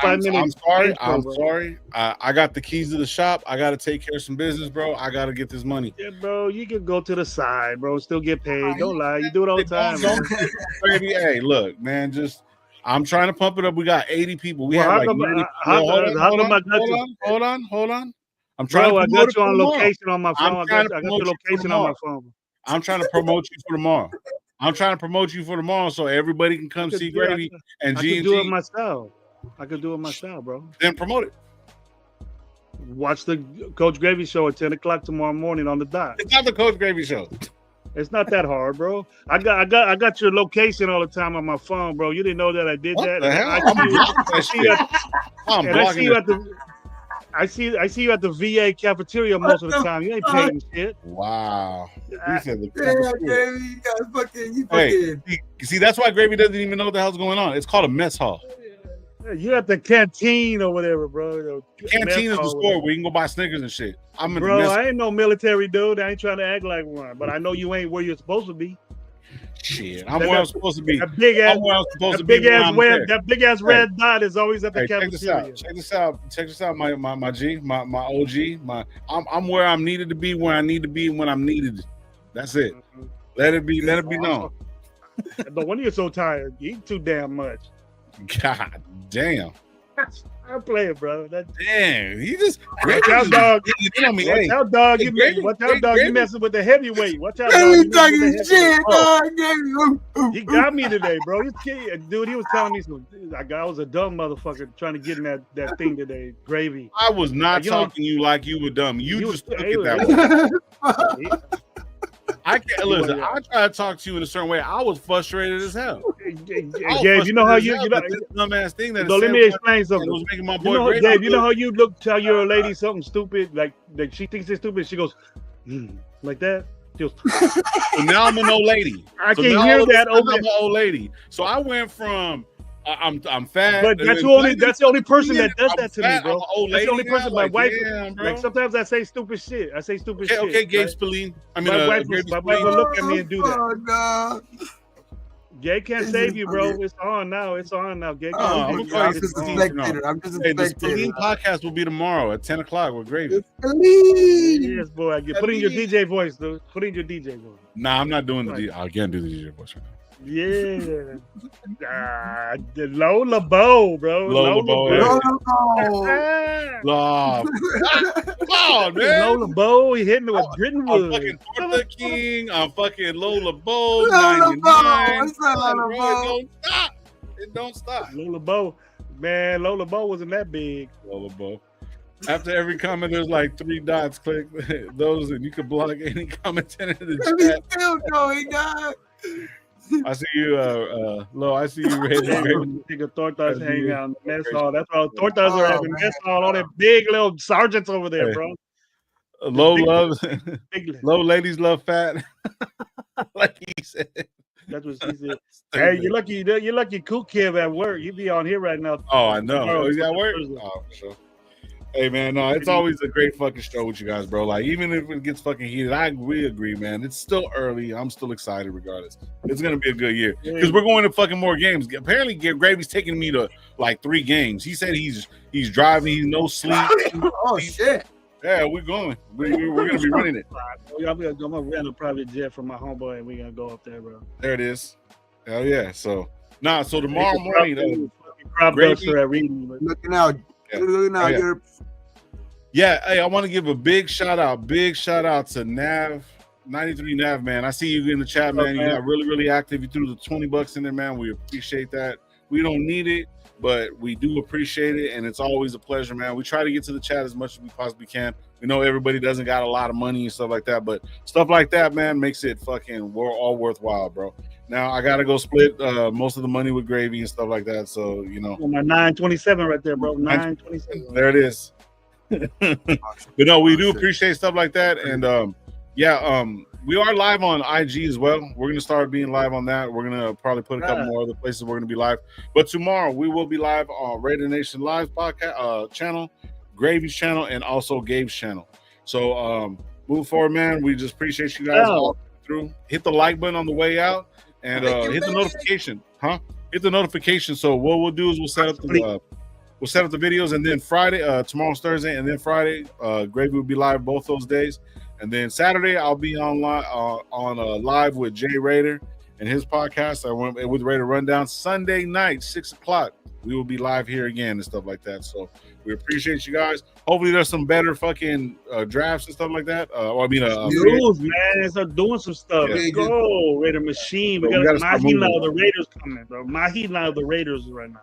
5 minutes. I'm sorry. I got the keys to the shop. I got to take care of some business, bro. I got to get this money. Yeah, bro. You can go to the side, bro. Still get paid. Don't lie. You do it all the time, man. Baby, hey, look, man. I'm trying to pump it up. We got 80 people. We well, have like 90 Hold on. I'm trying to I got you on location on my phone. I got your location on my phone. I'm trying to promote you for tomorrow. So everybody can come see Gravy and G&G. I could do it myself. Bro. Then promote it. Watch the Coach Gravy show at 10 o'clock tomorrow morning on the dot. It's not the Coach Gravy show. It's not that hard, bro. I got your location all the time on my phone, bro. You didn't know that I did what that. The hell? I see you at the VA cafeteria most of the time. You ain't paying shit. Wow. You See, that's why Gravy doesn't even know what the hell's going on. It's called a mess hall. You're at the canteen or whatever, bro. The canteen is the store where you can go buy Snickers and shit. I ain't no military dude. I ain't trying to act like one, but I know you ain't where you're supposed to be. Shit, I'm where I'm supposed to be. That big ass red dot is always at the cafeteria. Check this out, my G, my OG, I'm where I'm needed to be, where I need to be, when I'm needed. That's it. Let it be known. No wonder you're so tired. You eat too damn much. God damn. I'm playing, bro. Damn, he just watch out, dog. Watch out, dog. You messing with the heavyweight. Watch out, dog. He got me today, bro. Dude, he was telling me like I was a dumb motherfucker trying to get in that thing today. Gravy. I was not talking to you like you were dumb. You just took it that way. I can't listen. I try to talk to you in a certain way. I was frustrated as hell. Gabe, you know how dumbass thing that. Let me explain something. Was making my boy Gabe, you know how you tell your lady something stupid, like she thinks it's stupid. She goes like that. She goes, so now I'm an old lady. I can hear that over. I'm an old lady. So I went from I'm fat. But that's the only person that does that to me, bro. That's the only person. My wife. Like sometimes I say stupid shit. Okay, Gabe Spillane. My wife will look at me and do that. Oh, no. Gabe can't save you, bro. It's on now. Gabe. I'm just a spectator. The Spillane podcast will be tomorrow at 10 o'clock with Gravy. Yes, boy. Put in your DJ voice, dude. Put in your DJ voice. Nah, I'm not doing I can't do the DJ voice right now. Yeah. The Lola Bo, bro. Lola Bo. Come on, man. Lola Bo, he hit me with Grittenwood. I'm fucking Torta King. I'm fucking Lola Bo. 99. It don't stop. Lola Bo. Man, Lola Bo wasn't that big. Lola Bo. After every comment, there's like 3 dots. Click those and you can block any comment in the chat. Still going, God. I see you, Lo. I see you, Nigga, Tortas hanging out in the mess hall. That's all. Tortas are having mess hall. All that big little sergeants over there, bro. Low ladies love fat. Like he said. That's what she said. Hey, you're lucky, Cool Kid at work. You be on here right now. Oh, I know. He's at work. Oh, for sure. Hey man, no, it's always a great fucking show with you guys, bro. Like even if it gets fucking heated, we agree, man. It's still early. I'm still excited regardless. It's gonna be a good year because we're going to fucking more games. Apparently, Gravy's taking me to like 3 games. He said he's driving. He's no sleep. Oh shit. Yeah, we're going. We're gonna be running it. I'm gonna rent a private jet from my homeboy, and we're gonna go up there, bro. There it is. Hell yeah. So tomorrow morning, looking out. Yeah, hey, I want to give a big shout out to Nav 93 Nav, man. I see you in the chat, man. You got really active. You threw the $20 in there, man. We appreciate that. We don't need it, but we do appreciate it, and it's always a pleasure, man. We try to get to the chat as much as we possibly can. We know everybody doesn't got a lot of money and stuff like that, but stuff like that, man, makes it fucking all worthwhile, bro. Now I gotta go split most of the money with Gravy and stuff like that. So my 927 right there, bro. 927. There it is. But no, we do appreciate stuff like that, and we are live on IG as well. We're gonna start being live on that. We're gonna probably put a couple more other places we're gonna be live. But tomorrow we will be live on RaiderNationLive podcast channel, Gravy's channel, and also Gabe's channel. So move forward, man. We just appreciate you guys all through. Hit the like button on the way out and hit the notification, Hit the notification. So what we'll do is we'll set up the videos, and then Friday, tomorrow's Thursday, and then Friday, Gravy will be live both those days, and then Saturday I'll be online on live with Jay Raider and his podcast. I went with Raider Rundown. Sunday night, 6:00, we will be live here again and stuff like that. So we appreciate you guys. Hopefully there's some better fucking drafts and stuff like that. News, man. Start doing some stuff. Let's go, Raider Machine. We got Mahi now. The Raiders coming, bro. Mahi now. The Raiders right now.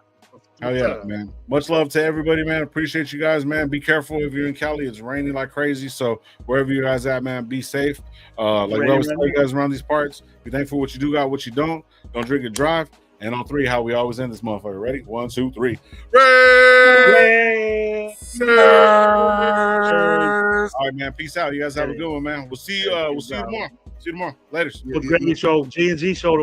Hell yeah, man. Much love to everybody, man. Appreciate you guys, man. Be careful if you're in Cali. It's raining like crazy. So wherever you guys at, man, be safe. Like we always tell you guys around these parts, be thankful what you do got, what you don't. Don't drink and drive. And on 3, how we always end this motherfucker. Ready? 1, 2, 3. All right, man. Peace out. You guys have a good one, man. We'll see you tomorrow. See you tomorrow. Later. Gravy show, G&G show tomorrow.